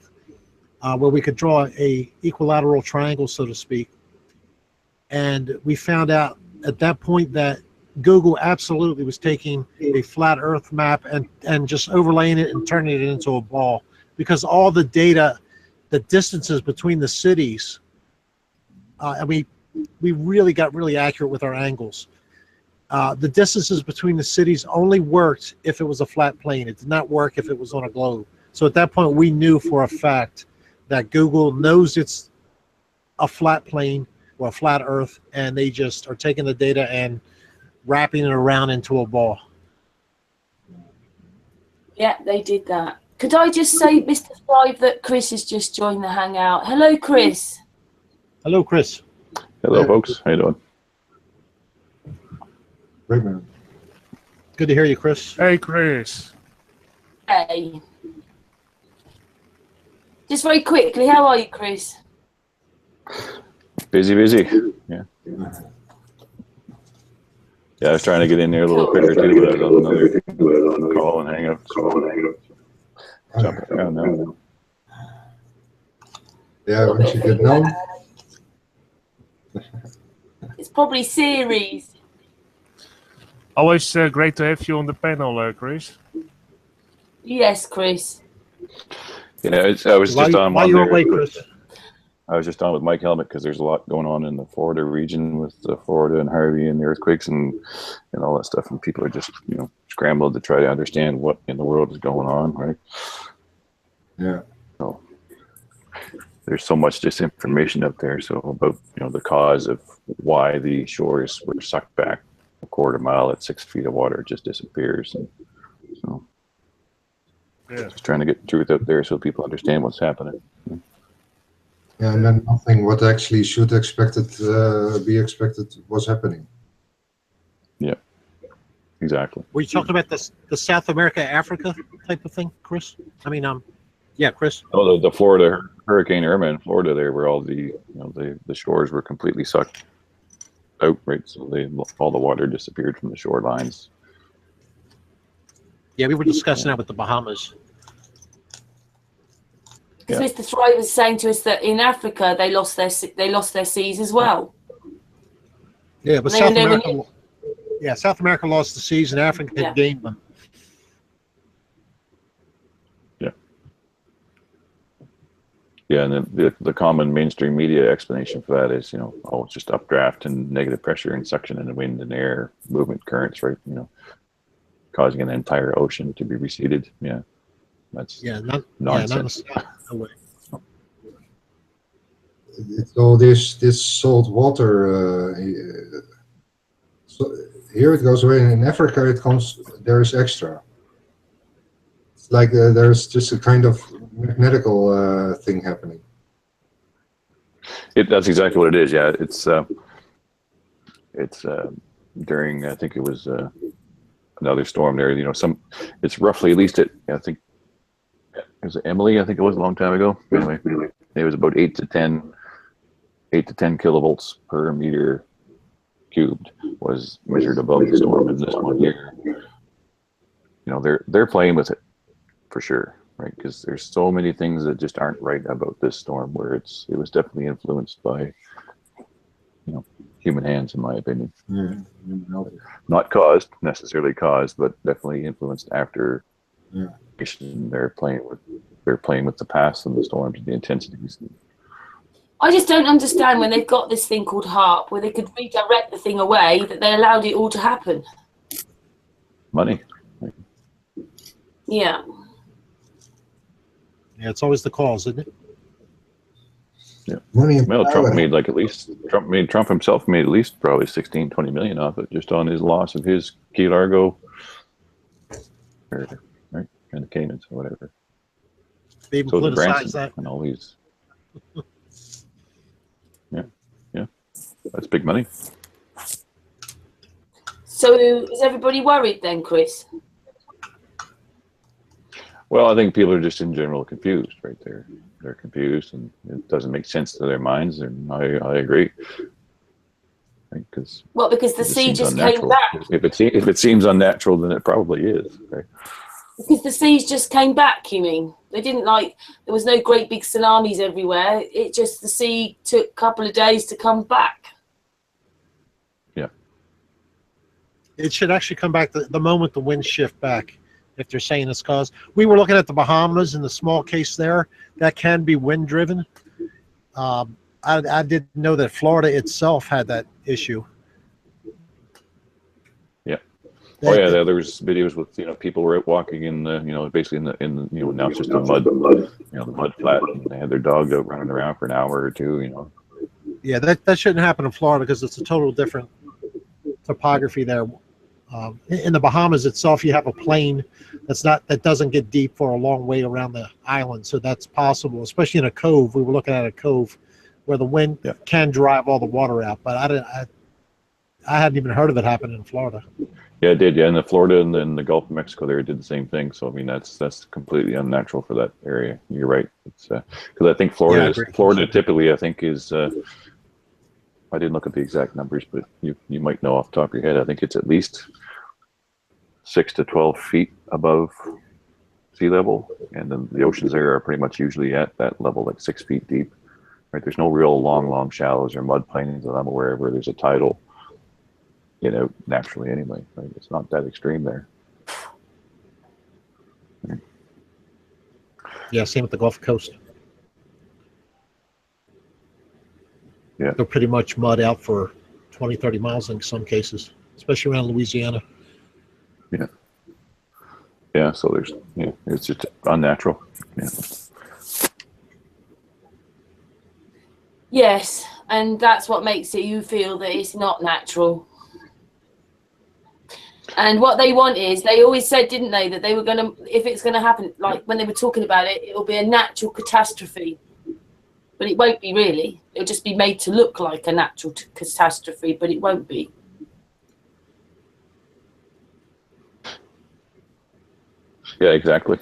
where we could draw a equilateral triangle, so to speak. And we found out at that point that Google absolutely was taking a flat Earth map and just overlaying it and turning it into a ball, because all the data, the distances between the cities, and we really got really accurate with our angles. The distances between the cities only worked if it was a flat plane. It did not work if it was on a globe. So at that point, we knew for a fact that Google knows it's a flat plane or a flat Earth, and they just are taking the data and wrapping it around into a ball. Yeah, they did that. Could I just say, Mr. Thrive, that Chris has just joined the Hangout. Hello, Chris. Hello, Chris. Hello, folks. How you doing? Great, man. Good to hear you, Chris. Hey, Chris. Hey. Just very quickly, how are you, Chris? Busy. Yeah. Yeah, I was trying to get in there a little quicker too, but I was on another call and hang up. Jump around now. Yeah, once you get known. It's probably Ceres. Always great to have you on the panel, Chris. Yes, Chris. Yeah, I was just on while one you're there. away, Chris. I was just on with Mike Helmet because there's a lot going on in the Florida region with Florida and Harvey and the earthquakes and all that stuff, and people are just scrambled to try to understand what in the world is going on, right? Yeah. So there's so much disinformation out there. So about the cause of why the shores were sucked back a quarter mile at 6 feet of water, it just disappears. And so just trying to get the truth out there so people understand what's happening. Yeah, and then nothing what actually should be expected was happening. Yeah, exactly. Were you talking about the South America, Africa type of thing, Chris? I mean, yeah, Chris. Oh, the Florida Hurricane Irma in Florida, there where all the the shores were completely sucked out, right? So all the water disappeared from the shorelines. Yeah, we were discussing that with the Bahamas. Because Mr. Thrive was saying to us that in Africa they lost their seas as well. Yeah, but South America lost the seas and Africa had gained them. Yeah, and then the common mainstream media explanation for that is, oh, it's just updraft and negative pressure and suction in the wind and air movement currents, right? Causing an entire ocean to be receded. Yeah, that's nonsense. No way. It's all this salt water. So here it goes away. In Africa, it comes. There's extra. It's like there's just a kind of magnetical thing happening. That's exactly what it is. Yeah, it's during, I think it was another storm there. It's roughly, at least I think it was Emily. I think it was a long time ago. Anyway, it was about 8 to 10 kilovolts per meter cubed was measured above the storm in this 1 year. They're playing with it for sure. Right, because there's so many things that just aren't right about this storm, where it was definitely influenced by, human hands, in my opinion. Not necessarily caused, but definitely influenced after. They're playing with the past and the storms and the intensities. I just don't understand when they've got this thing called HARP, where they could redirect the thing away, that they allowed it all to happen. Money. Yeah. Yeah, it's always the cause, isn't it? Yeah. Well, Trump himself made at least probably 16-20 million off it, just on his loss of his Key Largo, right, and the Caymans or whatever. They even politicize that. And all these. Yeah, that's big money. So is everybody worried then, Chris? Well, I think people are just in general confused, right? They're confused, and it doesn't make sense to their minds. And I agree, right? Because the sea just came back. If it seems unnatural, then it probably is, right? Because the seas just came back. You mean they didn't there was no great big tsunamis everywhere. It just the sea took a couple of days to come back. Yeah, it should actually come back the moment the winds shift back. If they're saying it's caused, we were looking at the Bahamas in the small case there that can be wind driven. I didn't know that Florida itself had that issue. Yeah. There was videos with people were out walking in the basically in the now it's just the mud the mud flat, and they had their dog out running around for an hour or two. Yeah, that shouldn't happen in Florida because it's a total different topography there. In the Bahamas itself, you have a plain that doesn't get deep for a long way around the island, so that's possible. Especially in a cove, we were looking at a cove where the wind can drive all the water out. But I hadn't even heard of it happening in Florida. Yeah, it did. Yeah, in the Florida and then the Gulf of Mexico, there it did the same thing. So I mean, that's completely unnatural for that area. You're right. It's because I think Florida typically I think is. I didn't look at the exact numbers, but you might know off the top of your head. I think it's at least 6 to 12 feet above sea level, and then the oceans there are pretty much usually at that level, like 6 feet deep. Right? There's no real long shallows or mud plains that I'm aware of where there's a tidal. You know, naturally anyway, right? It's not that extreme there. Yeah, same with the Gulf Coast. Yeah. They're pretty much mud out for 20, 30 miles in some cases, especially around Louisiana. Yeah. Yeah, so there's, yeah, it's just unnatural. Yeah. Yes, and that's what makes it you feel that it's not natural. And what they want is, they always said, didn't they, that they were going to, if it's going to happen, like when they were talking about it, it'll be a natural catastrophe. But it won't be really. It'll just be made to look like a natural catastrophe, but it won't be. Yeah, exactly.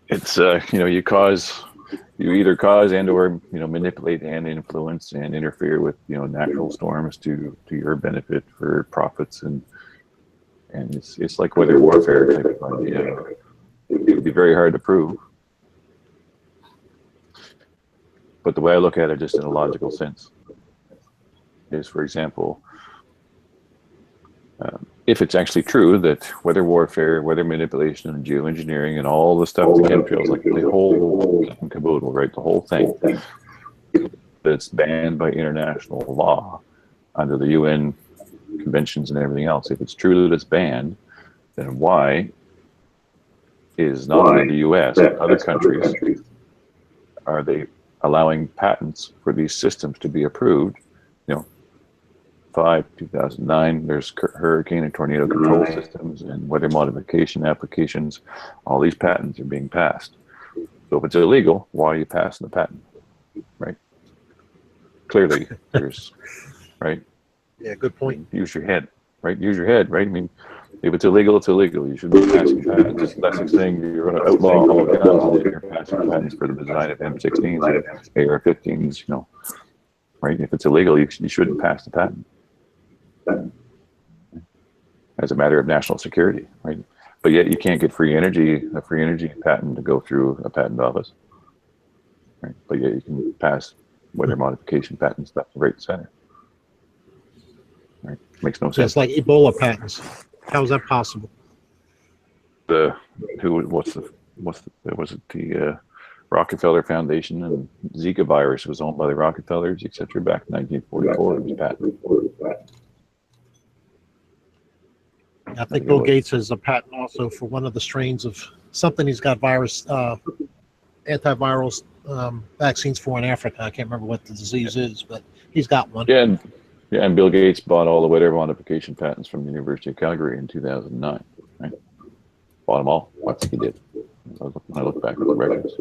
It's you know, you either cause and or, you know, manipulate and influence and interfere with, you know, natural storms to your benefit for profits, and it's like weather warfare type of idea. It would be very hard to prove. But the way I look at it, just in a logical sense, is, for example, if it's actually true that weather warfare, weather manipulation, and geoengineering, and all the stuff, the chemtrails, like the whole caboodle, right, the whole thing, that's banned by international law under the UN conventions and everything else. If it's true that it's banned, then why is not only the US, but other countries, are they allowing patents for these systems to be approved? You know, 2009, there's hurricane and tornado control systems and weather modification applications. All these patents are being passed. So if it's illegal, why are you passing the patent? Right? Clearly, there's, right? Yeah, good point. Use your head, right? Use your head, right? I mean, if it's illegal, it's illegal. You shouldn't be passing patents. It's less like saying you're going to outlaw all guns and you're passing patents for the design of M16s and AR-15s, you know, right? If it's illegal, you shouldn't pass the patent as a matter of national security, right? But yet you can't get a free energy patent to go through a patent office, right? But yet you can pass weather modification patents left, right, and center. Right? Makes no sense. It's like Ebola patents. How is that possible? The Rockefeller Foundation, and Zika virus was owned by the Rockefellers, etc. Back in 1944. It was patented. I think Bill Gates has a patent also for one of the strains of something he's got virus, antiviral vaccines for in Africa. I can't remember what the disease is, but he's got one. Yeah, and Bill Gates bought all the weather modification patents from the University of Calgary in 2009. Right? Bought them all. I think he did. When I look back at the records.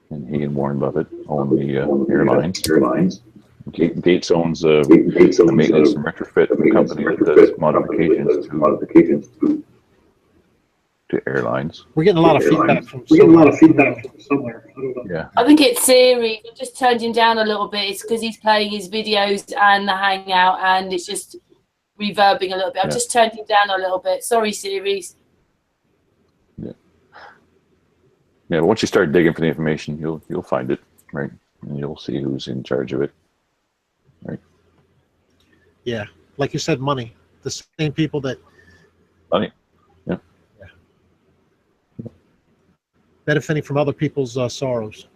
And he and Warren Buffett own the airlines. Gates owns a maintenance and retrofit company that does modifications to airlines. We're getting a lot of feedback from somewhere. Yeah. I think it's Ceres. I just turned him down a little bit. It's because he's playing his videos and the Hangout, and it's just reverbing a little bit. I've just turned him down a little bit. Sorry, Ceres. Yeah. Yeah. But once you start digging for the information, you'll find it, right? And you'll see who's in charge of it. Right. Yeah, like you said, money. The same people that money. Yeah. Benefiting from other people's sorrows.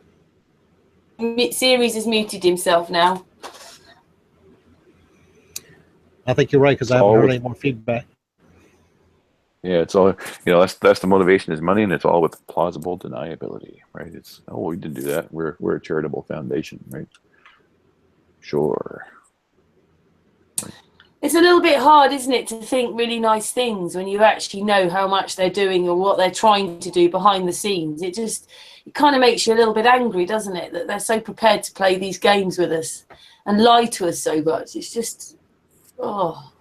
Ceres has muted himself now. I think you're right, because I haven't heard any more feedback. Yeah, it's all, you know, that's the motivation is money, and it's all with plausible deniability, right? It's, oh, we didn't do that. We're a charitable foundation, right? Sure. It's a little bit hard, isn't it, to think really nice things when you actually know how much they're doing or what they're trying to do behind the scenes. It kind of makes you a little bit angry, doesn't it, that they're so prepared to play these games with us and lie to us so much. It's just, Oh,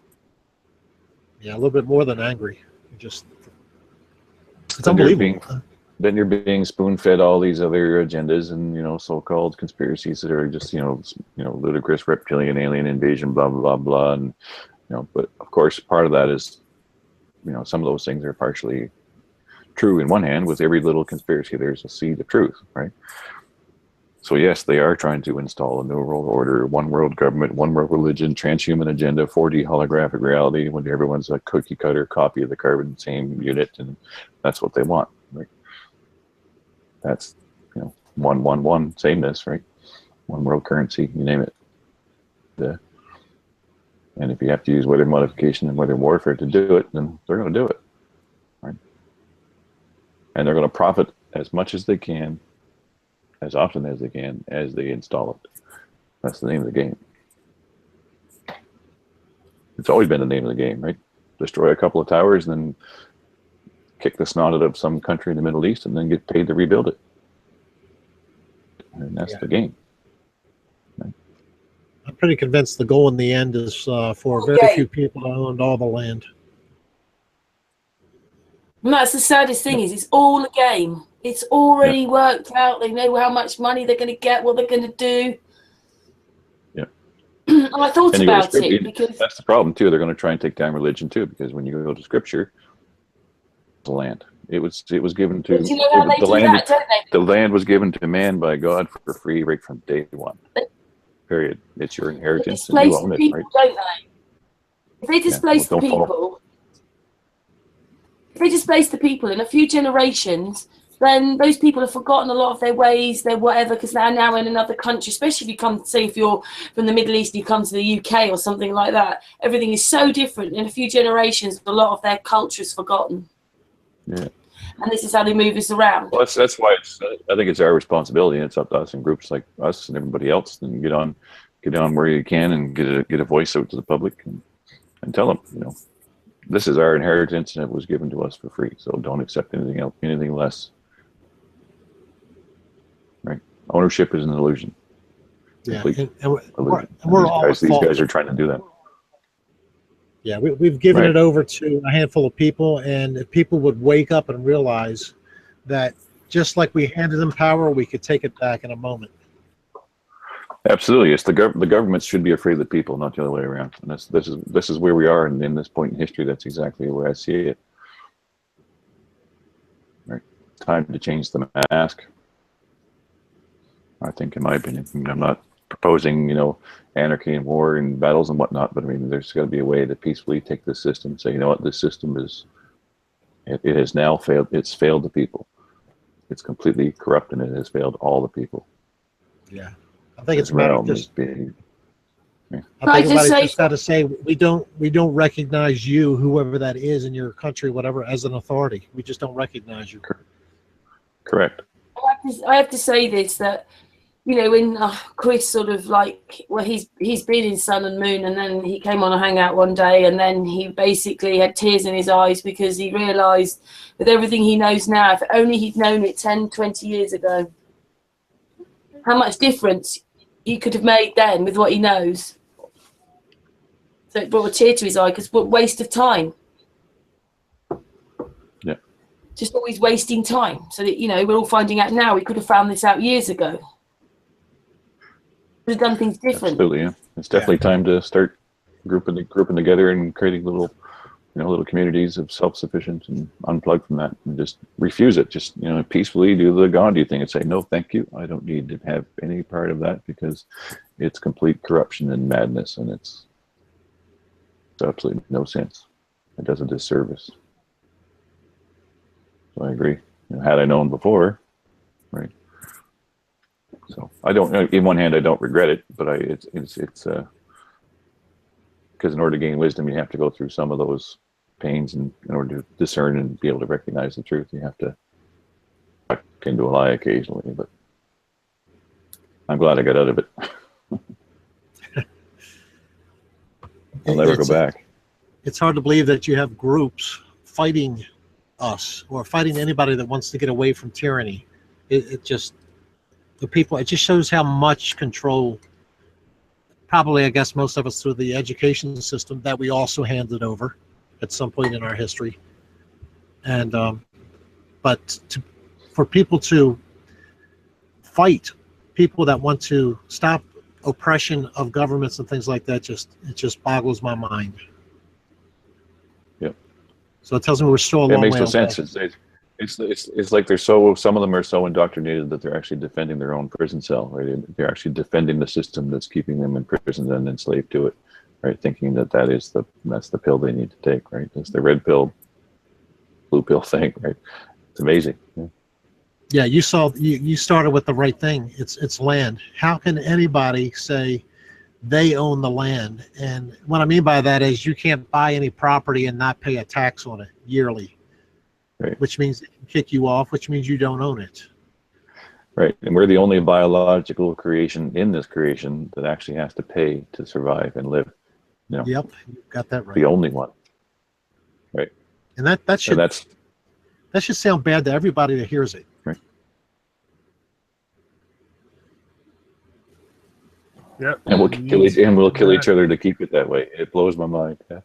Yeah, a little bit more than angry. Just it's Then you're being, unbelievable. then you're being spoon-fed all these other agendas and so-called conspiracies that are just ludicrous reptilian alien invasion, blah blah blah blah, and but of course part of that is some of those things are partially true in one hand. With every little conspiracy there's a seed of truth, right? So yes, they are trying to install a new world order, one world government, one world religion, transhuman agenda, 4D holographic reality, when everyone's a cookie cutter copy of the carbon same unit, and that's what they want, right? That's 111 sameness, right? One world currency, you name it. And if you have to use weather modification and weather warfare to do it, then they're going to do it, right? And they're going to profit as much as they can, as often as they can, as they install it. That's the name of the game. It's always been the name of the game, right? Destroy a couple of towers and then kick the snot out of some country in the Middle East and then get paid to rebuild it. And that's the game. Right? I'm pretty convinced the goal in the end is for very few people to own all the land. And that's the saddest thing is it's all a game. It's already worked out. They know how much money they're going to get, what they're going to do. Yeah. And I thought about it because that's the problem too. They're going to try and take down religion too, because when you go to Scripture, the land it was given to you know how they do that, don't they? The land was given to man by God for free right from day one. Period. It's your inheritance, and you own it, people, right? Don't they? If they displace the people, if they displace the people in a few generations, then those people have forgotten a lot of their ways, their whatever, because they're now in another country. Especially if you come, say, if you're from the Middle East, you come to the UK or something like that. Everything is so different. In a few generations, a lot of their culture is forgotten. Yeah. And this is how they move us around. Well, that's why I think it's our responsibility, and it's up to us and groups like us and everybody else, and get on where you can and get a voice out to the public and tell them, this is our inheritance and it was given to us for free. So don't accept anything else, anything less. Right? Ownership is an illusion. Yeah, illusion. And we're all these guys are trying to do that. Yeah, we've given it over to a handful of people, and if people would wake up and realize that just like we handed them power, we could take it back in a moment. Absolutely, it's the governments should be afraid of the people, not the other way around. And this is where we are, and in this point in history, that's exactly where I see it. Right, time to change the mask. I think, in my opinion, I'm not proposing, anarchy and war and battles and whatnot, but I mean, there's got to be a way to peacefully take this system and say, you know what, this system it has now failed. It's failed the people. It's completely corrupt, and it has failed all the people. Yeah, I think it's a matter of just. I think everybody's just got to say we don't recognize you, whoever that is in your country, whatever, as an authority. We just don't recognize you. Correct. I have to say this, that when Chris sort of he's been in Sun and Moon, and then he came on a hangout one day, and then he basically had tears in his eyes because he realized with everything he knows now, if only he'd known it 10, 20 years ago, how much difference he could have made then with what he knows. So it brought a tear to his eye, because what waste of time. Yeah. Just always wasting time. So that, we're all finding out now. We could have found this out years ago. We've done things different. Absolutely, yeah. It's definitely time to start grouping together and creating little communities of self-sufficient, and unplug from that and just refuse it. Just peacefully do the Gandhi thing and say, no, thank you. I don't need to have any part of that, because it's complete corruption and madness, and it's absolutely no sense. It does a disservice. So I agree. Had I known before, right? So I don't. In one hand, I don't regret it, but it's because in order to gain wisdom, you have to go through some of those pains, and in order to discern and be able to recognize the truth, you have to tuck into a lie occasionally. But I'm glad I got out of it. I'll never go back. It's hard to believe that you have groups fighting us or fighting anybody that wants to get away from tyranny. It just shows how much control probably, I guess, most of us through the education system that we also handed over at some point in our history. And but for people to fight people that want to stop oppression of governments and things like that, it just boggles my mind. Yep. So it tells me we're still a long way away. It makes no sense. It's like some of them are so indoctrinated that they're actually defending their own prison cell, right? They're actually defending the system that's keeping them imprisoned and enslaved to it, right? Thinking that's the pill they need to take, right? It's the red pill, blue pill thing, right? It's amazing. Yeah, you started with the right thing. It's land. How can anybody say they own the land? And what I mean by that is you can't buy any property and not pay a tax on it yearly, right? Which means they can kick you off, which means you don't own it. Right, and we're the only biological creation in this creation that actually has to pay to survive and live. You know, yep, you got that right. The only one, right? And that should sound bad to everybody that hears it. Right. Yeah. And we'll kill each other to keep it that way. It blows my mind. Yeah.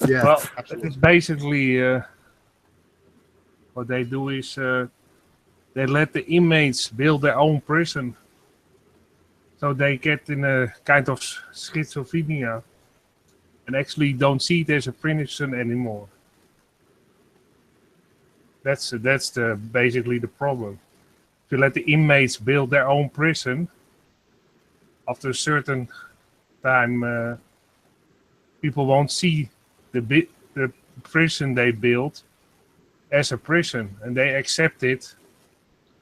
Yeah. Well, absolutely. it's basically what they do is they let the inmates build their own prison, so they get in a kind of schizophrenia and actually don't see it as a prison anymore. That's basically the problem. If you let the inmates build their own prison, after a certain time, people won't see the prison they built as a prison, and they accept it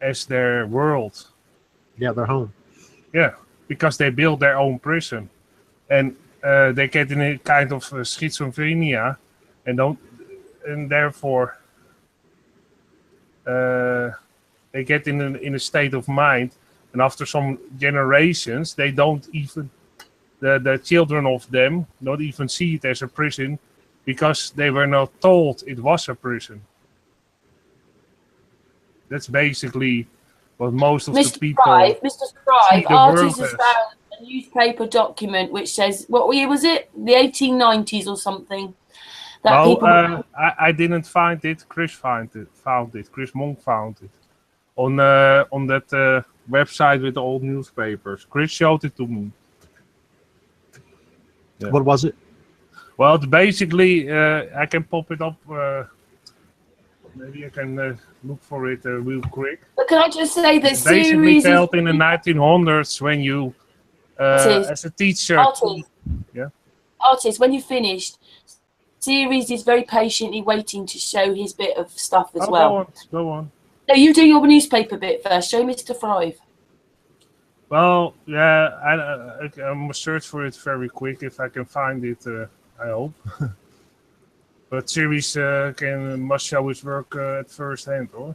as their world. Yeah, their home. Yeah, because they build their own prison, and they get in a kind of schizophrenia, and therefore they get in a state of mind. And after some generations, they don't even, the children of them, not even see it as a prison, because they were not told it was a prison. That's basically what most of the people. Mr. Thrive, Artist has found a newspaper document which says, what year was it? The 1890s or something. I didn't find it. Chris found it. Chris Monk found it on that website with the old newspapers. Chris showed it to me. Yeah. What was it? Well, basically, I can pop it up. Maybe I can look for it real quick. But can I just say that basically Ceres felt in the 1900s when you, as a teacher, Artist, when you finished, Ceres is very patiently waiting to show his bit of stuff as well. Go on. No, you do your newspaper bit first. Show Mr. Thrive. Well, yeah, I must search for it very quick if I can find it. I hope. But Ceres must show his work at first hand, or?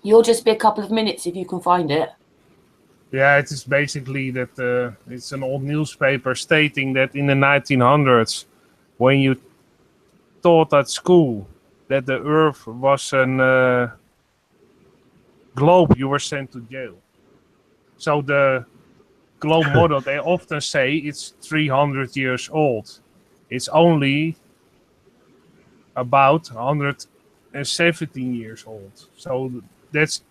You'll just be a couple of minutes if you can find it. Yeah, it is basically that it's an old newspaper stating that in the 1900s, when you taught at school that the Earth was a globe, you were sent to jail. So the globe model, they often say it's 300 years old. It's only about 117 years old. So that's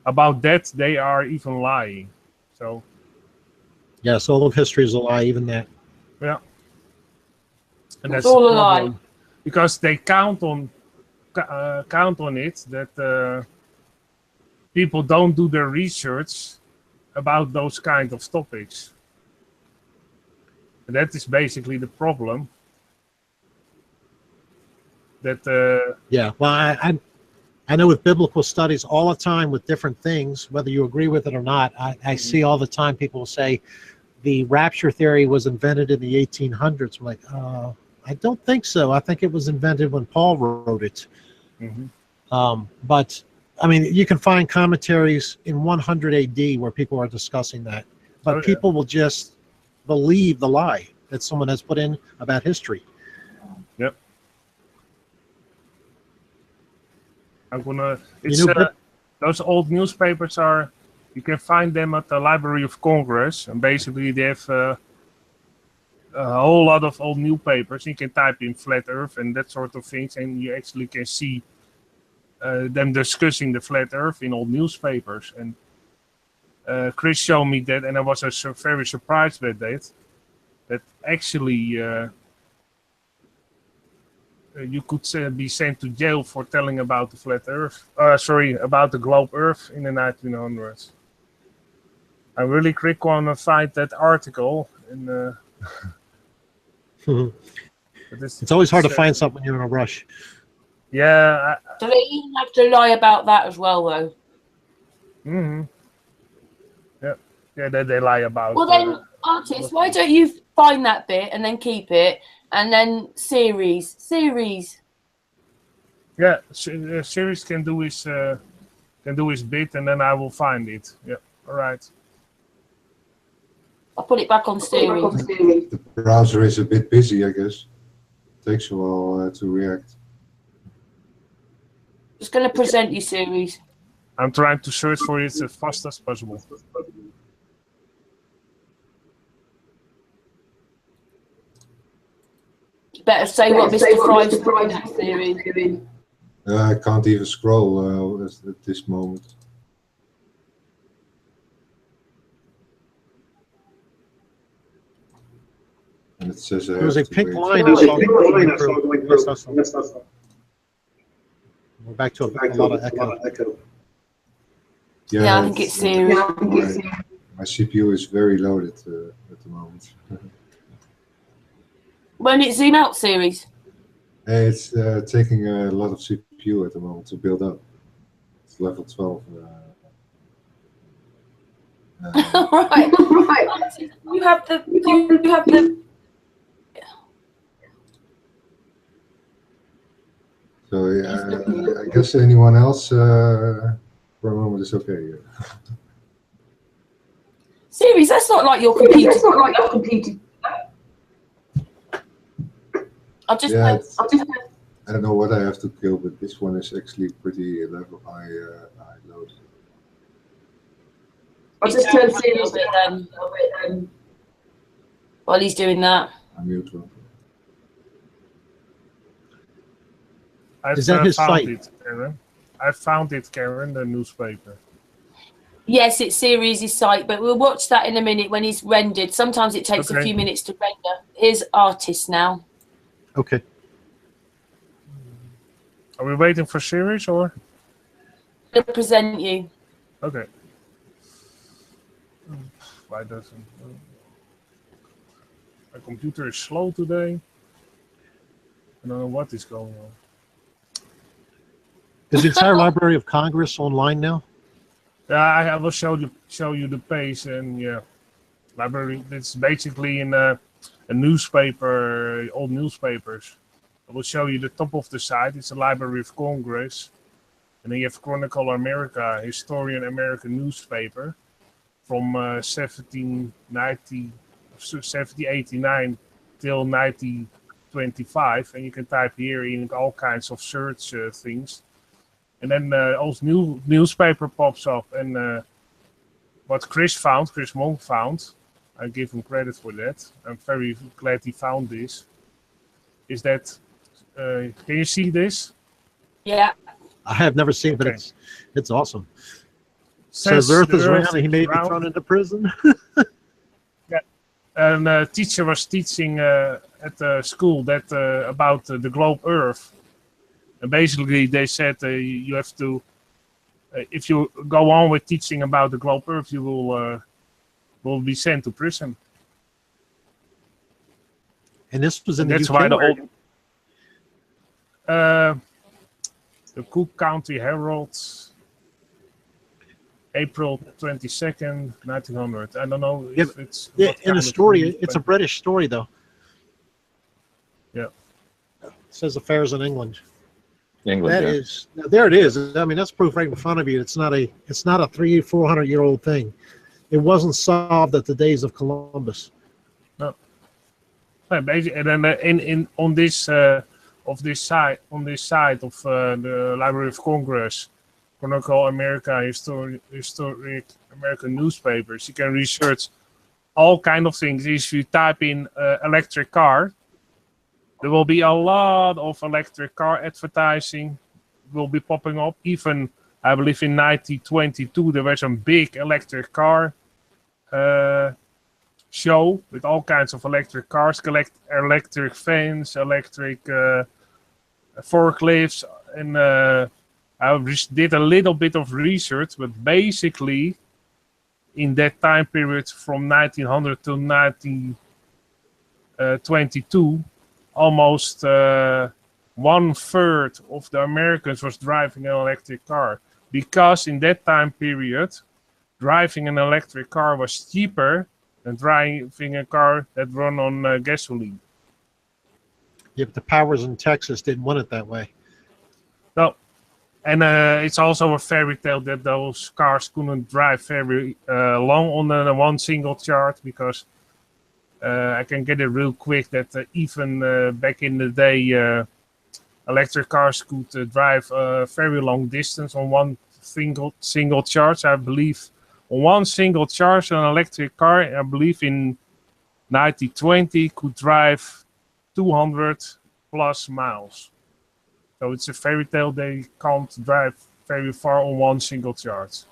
about that they are even lying. So yes, all of history is a lie, even that. Yeah, and that's all a lie because they count on it that people don't do their research about those kind of topics. And that is basically the problem. That yeah, well, I know with biblical studies all the time with different things, whether you agree with it or not, I see all the time people say the rapture theory was invented in the 1800s. I'm like, I don't think so. I think it was invented when Paul wrote it. Mm-hmm. But I mean, you can find commentaries in 100 AD where people are discussing that, but people will just believe the lie that someone has put in about history. Yep. I'm gonna. Those old newspapers are You can find them at the Library of Congress, and basically they have a whole lot of old newspapers. You can type in flat Earth and that sort of things, and you actually can see them discussing the flat Earth in old newspapers. And Chris showed me that, and I was very surprised by that. That actually you could be sent to jail for telling about the flat Earth. About the globe Earth in the 1900s. I really quick want to find that article. And it's always hard to find something when you're in a rush. Yeah. Do they even have to lie about that as well, though? Mm-hmm. Yeah, they lie about. Well, then, artists, why don't you find that bit and then keep it, and then Ceres. Yeah, Ceres can do his bit, and then I will find it. Yeah, all right. I'll put it back on Ceres. The browser is a bit busy, I guess. Takes a while to react. Just going to present you, Ceres. I'm trying to search for it as fast as possible. Better say what MrThrive's doing next, Ceres. I can't even scroll at this moment. And it says there was a pink line I saw going through. We're back to a lot of echo. Yeah, I think it's Ceres. My CPU is very loaded at the moment. Won't it zoom out, Ceres? It's taking a lot of CPU at the moment to build up. It's level 12. Right. You have the. So yeah, I guess anyone else for a moment is okay. Ceres, that's not like your computer. I don't know what I have to kill, but this one is actually pretty level high load. I'll just turn Ceres a bit then. While he's doing that. I'm mute one. Is that his site? I found it, Karen, the newspaper. Yes, it's Ceres' site, but we'll watch that in a minute when he's rendered. Sometimes it takes a few minutes to render. Here's artist now. Okay. Are we waiting for Ceres or? To present you. Okay. Why doesn't my computer is slow today? I don't know what is going on. Is the entire Library of Congress online now? Yeah, I will show you the page, and yeah, library. It's basically in a newspaper, old newspapers. I will show you the top of the site. It's a Library of Congress, and then you have Chronicle America, Historian American newspaper, from 1789 till 1925, and you can type here in all kinds of search things. And then also new newspaper pops up, and what Chris Monk found, I give him credit for that. I'm very glad he found this. Is that can you see this? Yeah. I have never seen it, but it's awesome. Says Earth is round and he may be thrown into prison. Yeah, and a teacher was teaching at the school that about the globe Earth. And basically, they said you have to, if you go on with teaching about the globe Earth, you will be sent to prison. And this was in that's the why UK? The Cook County Herald, April 22nd, 1900. I don't know if it's... in the story, it's a British story, though. Yeah. It says affairs in England. England, that is, there it is. I mean, that's proof right in front of you. It's not a 300-400-year-old thing. It wasn't solved at the days of Columbus. No. And then on this side of the Library of Congress, Chronicle America, historic American newspapers. You can research all kind of things. If you type in electric car, there will be a lot of electric car advertising will be popping up. Even, I believe in 1922, there was some big electric car show with all kinds of electric cars, electric fans, electric forklifts, and I did a little bit of research, but basically in that time period from 1900 to 1922, almost 1/3 of the Americans was driving an electric car, because in that time period, driving an electric car was cheaper than driving a car that run on gasoline. Yeah, but the powers in Texas didn't want it that way. No, and it's also a fairy tale that those cars couldn't drive very long on one single charge, because I can get it real quick that even back in the day, electric cars could drive a very long distance on one single charge. I believe on one single charge, an electric car, I believe in 1920, could drive 200 plus miles. So it's a fairy tale. They can't drive very far on one single charge.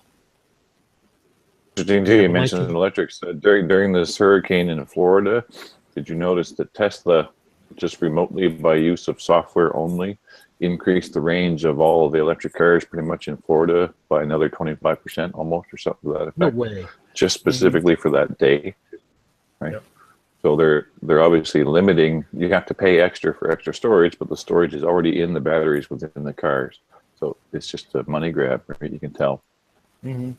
Interesting too, you mentioned electrics. During this hurricane in Florida, did you notice that Tesla, just remotely by use of software only, increased the range of all the electric cars pretty much in Florida by another 25% almost, or something to that effect? No way. Just specifically for that day, right? Yep. So they're obviously limiting. You have to pay extra for extra storage, but the storage is already in the batteries within the cars. So it's just a money grab, right? You can tell. Mm-hmm.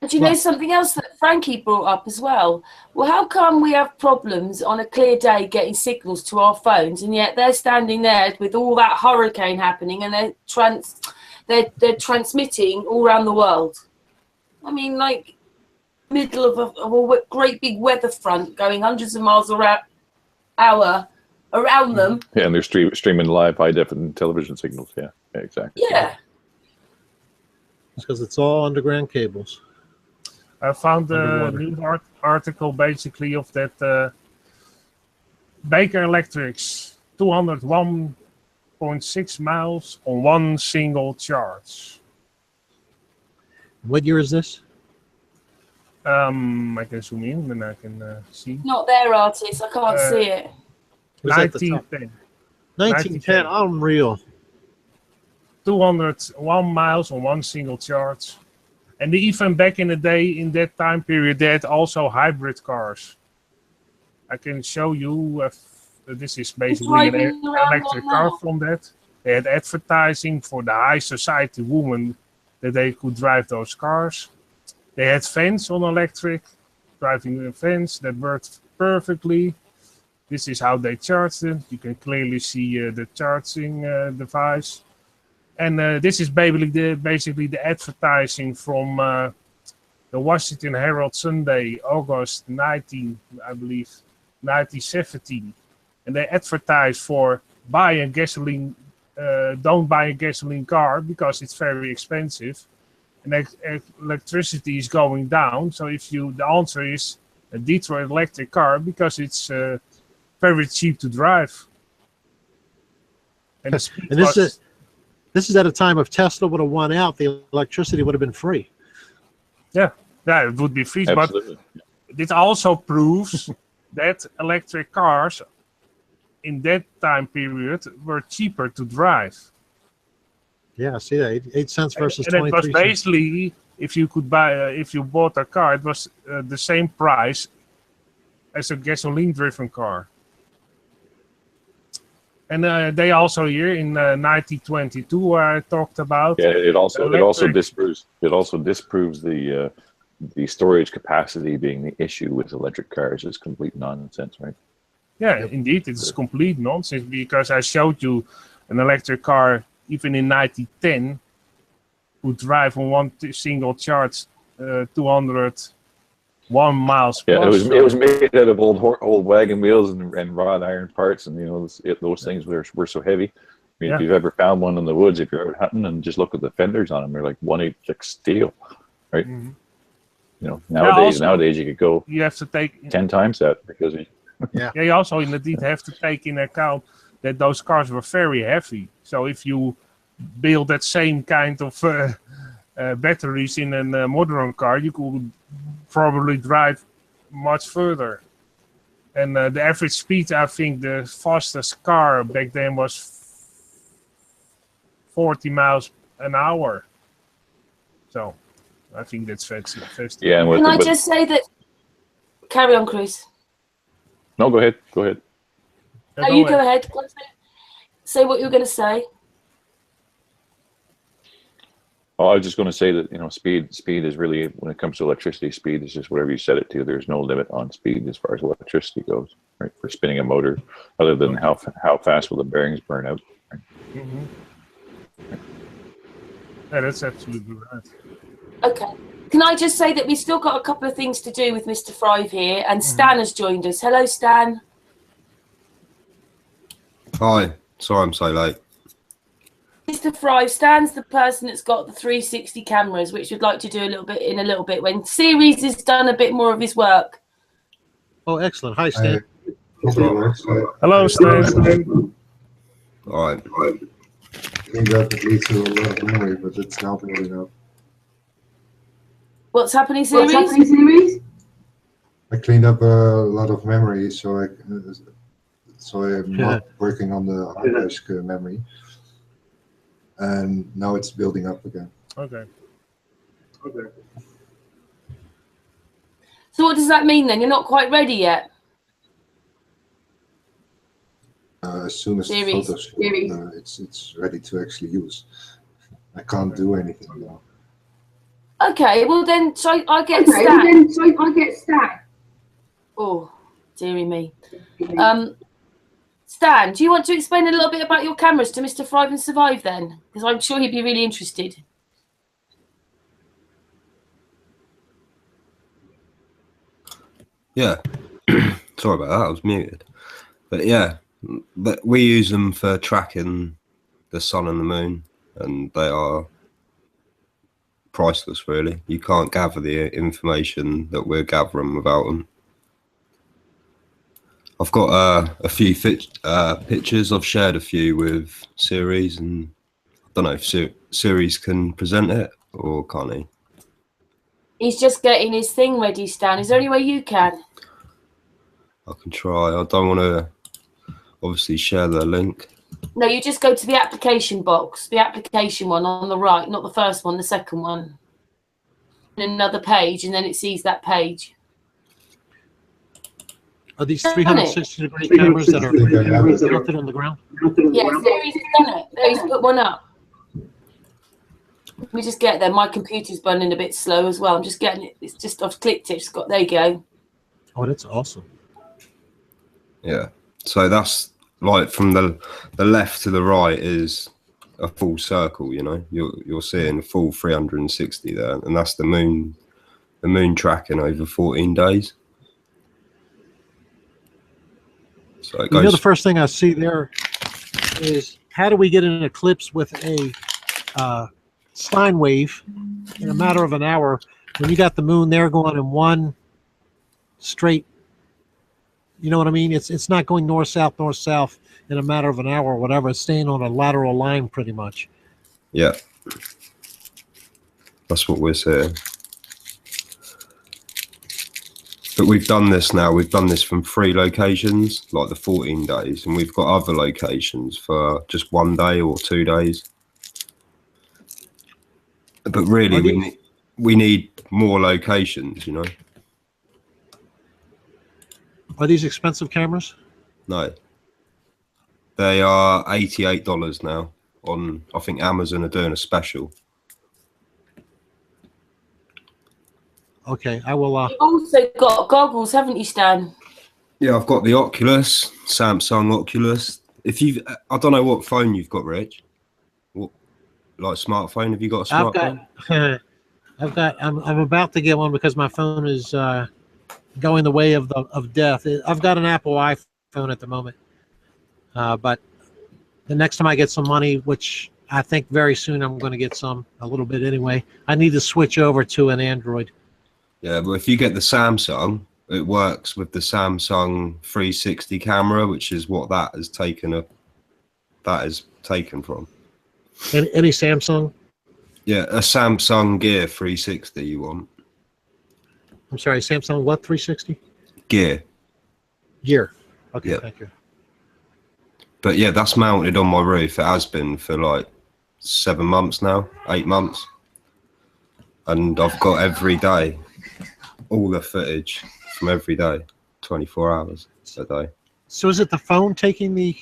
And do you know something else that Frankie brought up as well? Well, how come we have problems on a clear day getting signals to our phones, and yet they're standing there with all that hurricane happening, and they're transmitting all around the world? I mean, like, middle of a great big weather front going hundreds of miles around them. Yeah, and they're streaming live high definition television signals. Yeah, exactly. Yeah. Because it's all underground cables. I found a new article basically of that Baker Electric's 201.6 miles on one single charge. What year is this? I can zoom in and I can see. Not there, artist. I can't see it. 1910. 1910. Unreal. 201 miles on one single charge. And even back in the day, in that time period, they had also hybrid cars. I can show you. This is basically an electric car from that. They had advertising for the high society women that they could drive those cars. They had fans on electric, driving fans that worked perfectly. This is how they charged it. You can clearly see the charging device. And this is basically the advertising from the Washington Herald Sunday, August 19, I believe, 1917. And they advertise for buy a gasoline, don't buy a gasoline car because it's very expensive. And electricity is going down. So the answer is a Detroit electric car because it's very cheap to drive. And the speed This is at a time if Tesla would have won out, the electricity would have been free. Yeah, it would be free. Absolutely. But this also proves that electric cars in that time period were cheaper to drive. Yeah, I see that. 8 cents versus 23 cents. And it was cents. basically, if you bought a car, it was the same price as a gasoline-driven car. And they also here in 1922 I talked about. Yeah, it also disproves the storage capacity being the issue with electric cars is complete nonsense, right? Yeah, indeed, it's complete nonsense because I showed you an electric car even in 1910 would drive on one single charge 201 miles. Yeah, plus. it was made out of old wagon wheels and wrought iron parts, and those things were so heavy. mean, if you've ever found one in the woods, if you're out hunting and just look at the fenders on them, they're like 1/8 steel, right? Mm-hmm. You know, nowadays you could go. You have to take 10 times that because you also indeed have to take in account that those cars were very heavy. So if you build that same kind of batteries in a modern car, you could probably drive much further. And the average speed, I think the fastest car back then was 40 miles an hour. So I think that's fast. Yeah. And Can I just say that? Carry on, Chris. No, go ahead. Go ahead. No, you go ahead. Say what you were going to say. Oh, I was just going to say that, you know, speed is really, when it comes to electricity, speed is just whatever you set it to. There's no limit on speed as far as electricity goes, right? For spinning a motor, other than how fast will the bearings burn out. Right? Mm-hmm. Yeah, that's absolutely right. Okay. Can I just say that we've still got a couple of things to do with Mr. Thrive here, and Stan has joined us. Hello, Stan. Hi. Sorry I'm so late. Mr. Thrive, Stan's the person that's got the 360 cameras, which we'd like to do in a little bit when Ceres has done a bit more of his work. Oh, excellent. Hi, Stan. Hello, Stan. All right. I think that leads to a lot of memory, but it's now building up. What's happening, Ceres? I cleaned up a lot of memory, so I'm not working on the hard disk memory, and now it's building up again. Okay. So what does that mean then? You're not quite ready yet? As soon as the photos, it's ready to actually use. I can't do anything now. Okay, well then, so I get Stan. Oh, dearie me. Stan, do you want to explain a little bit about your cameras to Mr. Thrive and Survive then? Because I'm sure he'd be really interested. Yeah. Sorry about that, I was muted. But yeah, we use them for tracking the sun and the moon, and they are priceless, really. You can't gather the information that we're gathering without them. I've got a few pictures. I've shared a few with Ceres, and I don't know if Ceres can present it or can't he? He's just getting his thing ready, Stan. Is there any way you can? I can try. I don't want to obviously share the link. No, you just go to the application box, the application one on the right, not the first one, the second one. And another page, and then it sees that page. Are these 360-degree cameras that are mounted on the ground? Yeah, Ceres has done it. There, he's put one up. Let me just get there. My computer's running a bit slow as well. I'm just getting it. It's just, I've clicked it. It's got, there you go. Oh, that's awesome. Yeah. So that's like from the left to the right is a full circle, you know. You're seeing a full 360 there, and that's the moon tracking over 14 days. So it goes. You know, the first thing I see there is how do we get an eclipse with a sine wave in a matter of an hour when you got the moon there going in one straight, you know what I mean? It's not going north south in a matter of an hour or whatever. It's staying on a lateral line pretty much. Yeah, that's what we're saying. But we've done this now. We've done this from 3 locations, like the 14 days, and we've got other locations for just 1 day or 2 days. But really, we need more locations, you know. Are these expensive cameras? No. They are $88 now on, I think Amazon are doing a special. Okay, I will. You've also got goggles, haven't you, Stan? Yeah, I've got the Oculus, Samsung Oculus. I don't know what phone you've got, Rich. What, like smartphone? Have you got a smartphone? I'm about to get one because my phone is going the way of death. I've got an Apple iPhone at the moment, but the next time I get some money, which I think very soon I'm going to get a little bit anyway, I need to switch over to an Android. Yeah, but if you get the Samsung, it works with the Samsung 360 camera, which is what that is taken from. Any Samsung? Yeah, a Samsung Gear 360 you want. I'm sorry, Samsung what 360? Gear. Okay, yeah. Thank you. But yeah, that's mounted on my roof. It has been for like 7 months now, 8 months. And I've got every day, all the footage from every day, 24 hours a day. So is it the phone taking the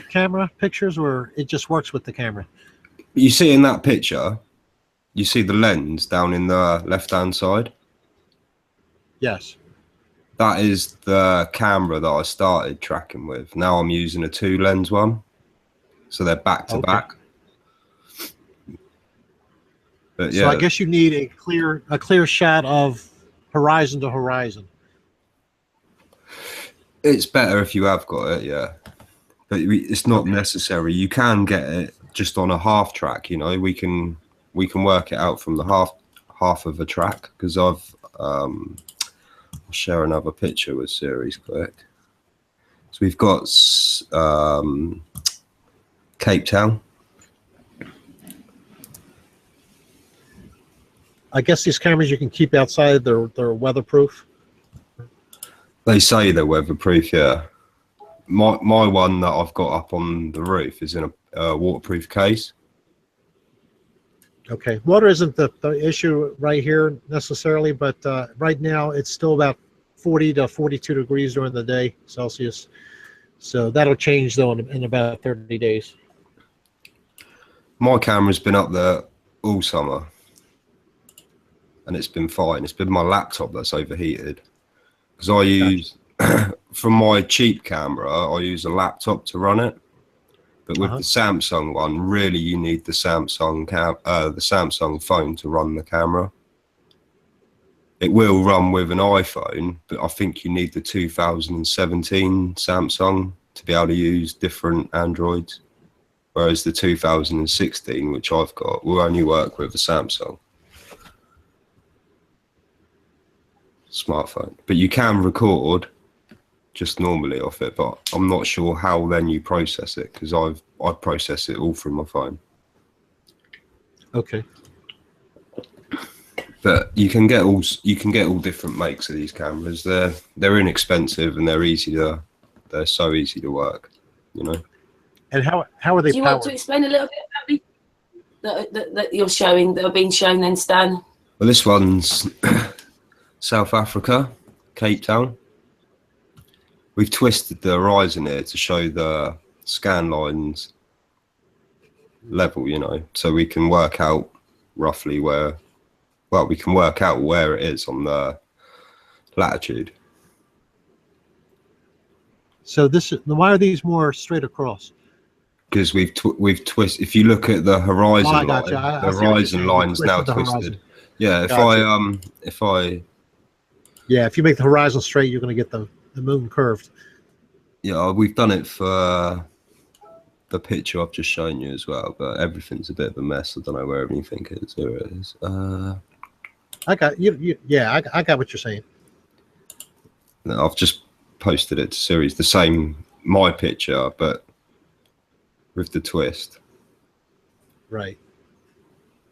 camera pictures, or it just works with the camera? You see in that picture, you see the lens down in the left-hand side? Yes. That is the camera that I started tracking with. Now I'm using a 2-lens one. So they're back to back. But yeah. So I guess you need a clear shot of horizon to horizon. It's better if you have got it, yeah. But it's not necessary. You can get it just on a half track, you know. We can work it out from the half of a track, because I'll share another picture with Ceres quick. So we've got Cape Town. I guess these cameras you can keep outside, they're weatherproof. They say they're weatherproof, yeah. My one that I've got up on the roof is in a waterproof case. Okay, water isn't the issue right here necessarily, but right now it's still about 40 to 42 degrees during the day Celsius. So that'll change though in about 30 days. My camera's been up there all summer, and it's been fine. It's been my laptop that's overheated, because I use from my cheap camera, I use a laptop to run it. But with the Samsung one, really you need the Samsung phone to run the camera. It will run with an iPhone, but I think you need the 2017 Samsung to be able to use different Androids. Whereas the 2016, which I've got, will only work with the Samsung smartphone. But you can record just normally off it, but I'm not sure how then you process it, because I process it all from my phone. Okay. But you can get all different makes of these cameras. They're inexpensive and they're so easy to work, you know. And how are they powered? Do you want to explain a little bit about that you're showing, that are being shown then, Stan? Well, this one's South Africa, Cape Town. We've twisted the horizon here to show the scan lines level, you know, so we can work out roughly where it is on the latitude. So why are these more straight across? Because we've twisted. If you look at the horizon line, the horizon line's now twisted. Yeah, if you make the horizon straight, you're going to get the moon curved. Yeah, we've done it for the picture I've just shown you as well, but everything's a bit of a mess. I don't know where everything is. Here it is. I got you. Yeah, I got what you're saying. No, I've just posted it to Ceres, the same my picture, but with the twist. Right.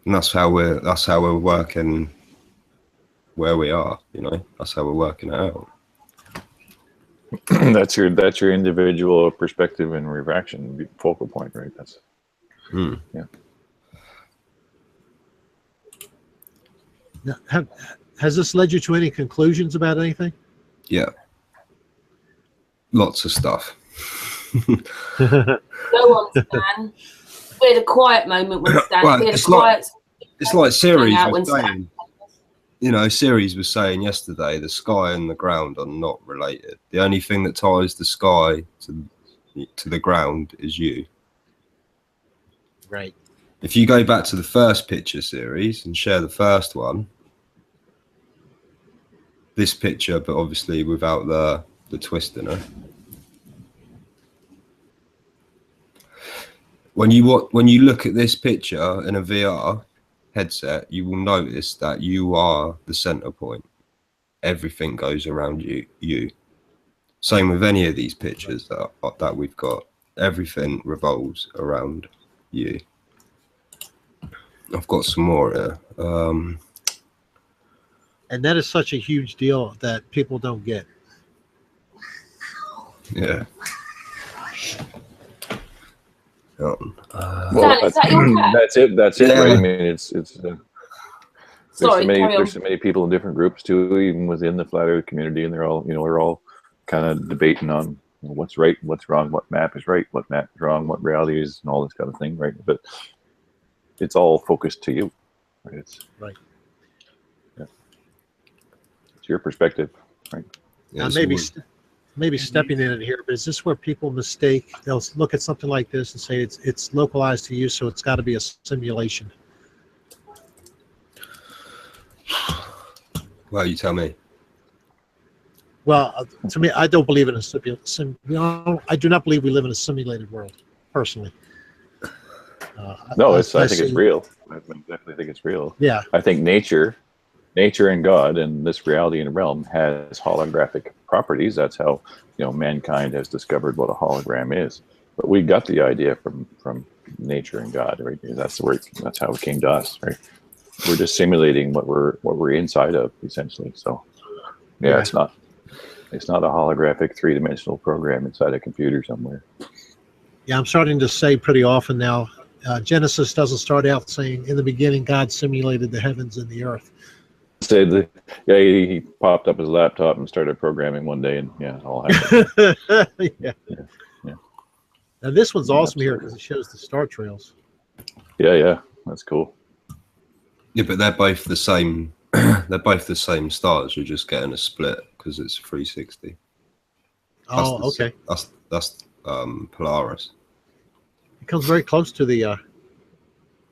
And that's how we're working where we are, you know. That's how we're working it out. That's your individual perspective and refraction focal point, right? That's yeah. Now, has this led you to any conclusions about anything? Yeah. Lots of stuff. Go on, Stan. We had a quiet moment with Stan. Well, we had a quiet. It's like Ceres was saying. You know, Ceres was saying yesterday, the sky and the ground are not related. The only thing that ties the sky to the ground is you. Right. If you go back to the first picture series and share the first one, this picture, but obviously without the twist in it. when you look at this picture in a VR headset, you will notice that you are the center point. Everything goes around you. Same with any of these pictures that we've got. Everything revolves around you. I've got some more here. And that is such a huge deal that people don't get. Yeah. Well, that's it. That's it. Right? I mean, it's. There's so many people in different groups too, even within the flat Earth community, and they're all kind of debating on what's right, what's wrong, what map is right, what map is wrong, what reality is, and all this kind of thing, right? But it's all focused to you, right? It's right. Yeah. It's your perspective, right? Yeah, maybe stepping in it here, but is this where people mistake? They'll look at something like this and say it's localized to you, so it's got to be a simulation. Well, you tell me. Well, to me, I don't believe in I do not believe we live in a simulated world, personally. No, I think it's real. I definitely think it's real. Yeah. I think nature and God and this reality and realm has holographic properties. That's how mankind has discovered what a hologram is. But we got the idea from nature and God, right? That's how it came to us, right? We're just simulating what we're inside of, essentially. So yeah. It's not a holographic 3-dimensional program inside a computer somewhere. Yeah, I'm starting to say pretty often now, Genesis doesn't start out saying, in the beginning, God simulated the heavens and the earth. He popped up his laptop and started programming one day, and it all happened. Yeah. Now this one's awesome here because it shows the star trails. Yeah, that's cool. Yeah, but they're both the same. They're both the same stars. You're just getting a split because it's 360. Okay. That's Polaris. It comes very close to the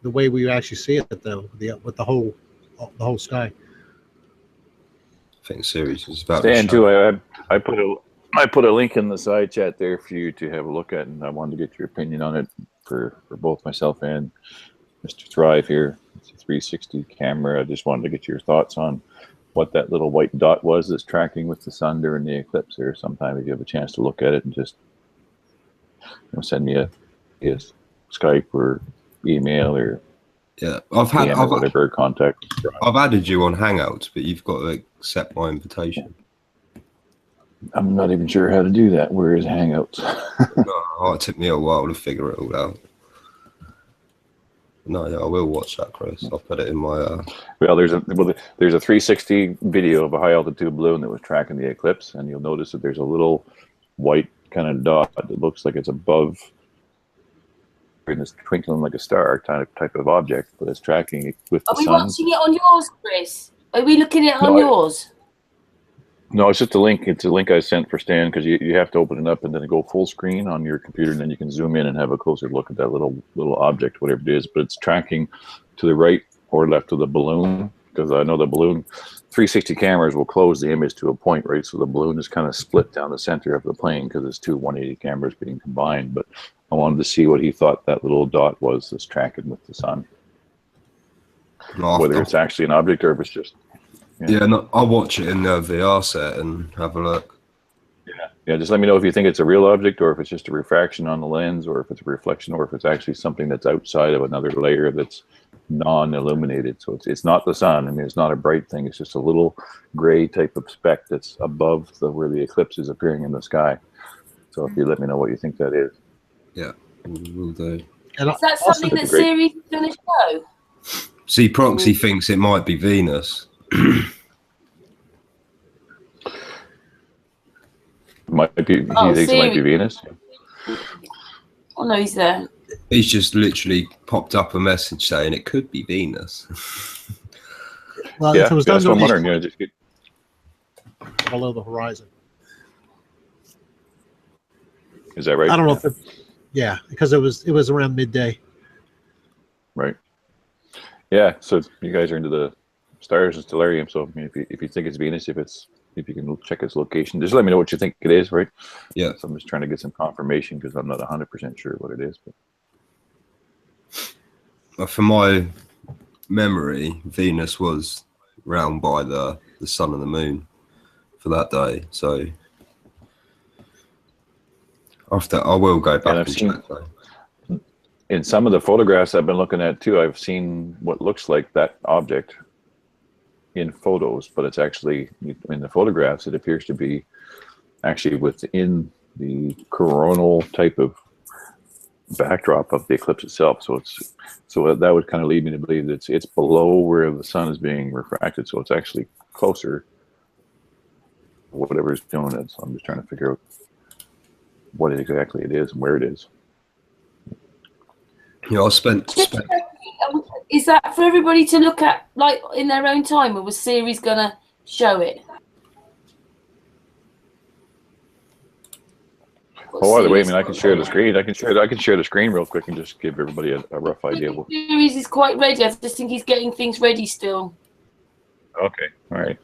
way we actually see it, though, with the whole sky. I think Ceres is about. Stan, too. I put a link in the side chat there for you to have a look at, and I wanted to get your opinion on it for both myself and Mr. Thrive here. It's a 360 camera. I just wanted to get your thoughts on what that little white dot was that's tracking with the sun during the eclipse here. Sometime if you have a chance to look at it and just send me a Skype or email or whatever contact. I've added you on Hangouts, but you've got to accept my invitation. I'm not even sure how to do that. Where is Hangouts? It took me a while to figure it all out. No, I will watch that, Chris. I'll put it in my. Well, there's a 360 video of a high altitude balloon that was tracking the eclipse, and you'll notice that there's a little white kind of dot that looks like it's above, and it's twinkling like a star type of object, but it's tracking it with the sun. Are we watching it on yours, Chris? Are we looking at it on yours? No, it's just a link. It's a link I sent for Stan because you have to open it up and then go full screen on your computer, and then you can zoom in and have a closer look at that little object, whatever it is. But it's tracking to the right or left of the balloon, because I know the balloon 360 cameras will close the image to a point, right? So the balloon is kind of split down the center of the plane because it's two 180 cameras being combined. But I wanted to see what he thought that little dot was that's tracking with the sun. Whether it's actually an object or if it's just. I'll watch it in the VR set and have a look. Yeah, just let me know if you think it's a real object or if it's just a refraction on the lens or if it's a reflection or if it's actually something that's outside of another layer that's non-illuminated. So it's not the sun. I mean, it's not a bright thing. It's just a little gray type of speck that's above where the eclipse is appearing in the sky. So if you let me know what you think that is. Yeah, we'll do. Is that something that Ceres is going to show? See, Proxy thinks it might be Venus. He thinks it might be Venus. Oh no, he's there. He's just literally popped up a message saying it could be Venus. Well, if it was done that's what I'm wondering. Just get below the horizon. Is that right? I don't know if because it was around midday. Right. Yeah. So you guys are into the stars and stellarium. So I mean, if you think it's Venus, if you can check its location, just let me know what you think it is, right? Yeah. So I'm just trying to get some confirmation because I'm not 100% sure what it is. But from my memory, Venus was round by the sun and the moon for that day. So after, I will go back and check that. In some of the photographs I've been looking at too, I've seen what looks like that object in photos, but it's actually, in the photographs, it appears to be actually within the coronal type of backdrop of the eclipse itself. So that would kind of lead me to believe that it's below where the sun is being refracted, so it's actually closer, whatever is doing it. So I'm just trying to figure out what exactly it is and where it is. Yeah, I spent. Is that for everybody to look at, like, in their own time, or was Ceres gonna show it? Oh, either way, I mean, I can share the screen. I can share the screen real quick and just give everybody a rough idea. Ceres is quite ready. I just think he's getting things ready still. Okay. All right.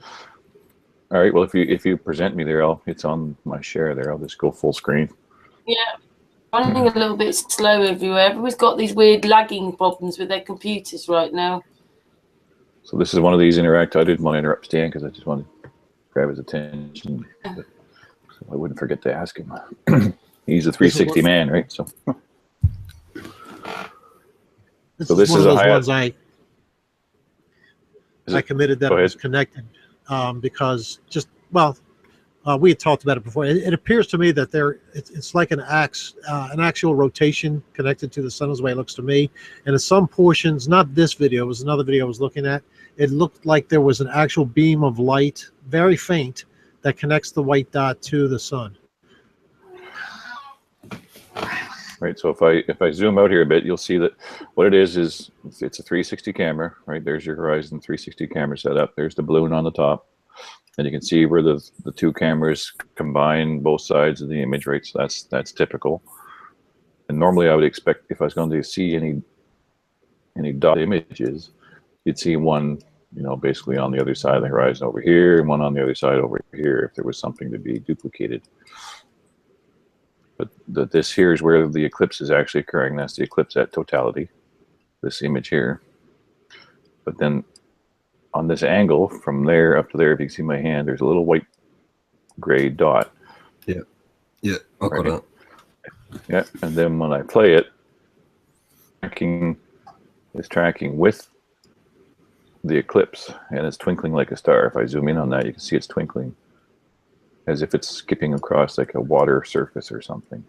All right. Well, if you present me there, it's on my share there. I'll just go full screen. Yeah. Running a little bit slow everywhere. Everyone's got these weird lagging problems with their computers right now. So this is one of these interact. I didn't want to interrupt Stan because I just wanted to grab his attention. So I wouldn't forget to ask him. He's a 360 man, right? So this is a high. Ones I committed that it was connected because we had talked about it before. It appears to me that it's like an actual rotation connected to the sun, is the way it looks to me. And in some portions, not this video, it was another video I was looking at, it looked like there was an actual beam of light, very faint, that connects the white dot to the sun. Right. So if I zoom out here a bit, you'll see that what it is it's a 360 camera. Right. There's your Horizon 360 camera setup. There's the balloon on the top. And you can see where the two cameras combine both sides of the image, right? So that's typical. And normally I would expect, if I was going to see any dot images, you'd see one, basically on the other side of the horizon over here, and one on the other side over here, if there was something to be duplicated. But this here is where the eclipse is actually occurring. That's the eclipse at totality, this image here. But then on this angle from there up to there, if you can see my hand, there's a little white gray dot. Yeah, I got it. Yeah, and then when I play it, it's tracking with the eclipse, and it's twinkling like a star. If I zoom in on that, you can see it's twinkling as if it's skipping across like a water surface or something.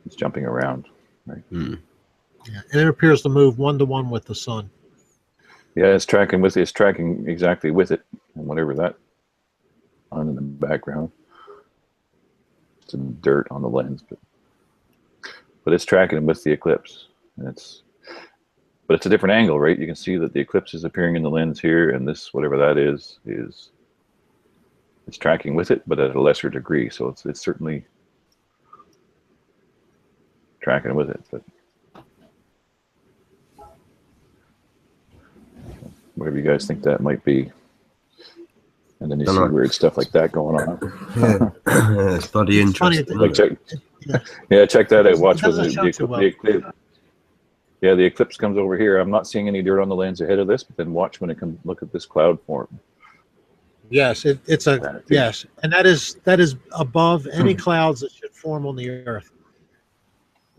It's jumping around, right? Yeah, and it appears to move 1-to-1 with the sun. Yeah, it's tracking exactly with it, and whatever that on in the background. Some dirt on the lens, but it's tracking with the eclipse, and but it's a different angle, right? You can see that the eclipse is appearing in the lens here, and this, whatever that is it's tracking with it, but at a lesser degree. So it's certainly tracking with it, but whatever you guys think that might be. And then you see weird stuff like that going on. Yeah, it's bloody interesting. Check that out. Watch with the eclipse. Yeah, the eclipse comes over here. I'm not seeing any dirt on the lens ahead of this, but then watch when it comes. Look at this cloud form. Yes, it's yes, and that is above any clouds that should form on the Earth.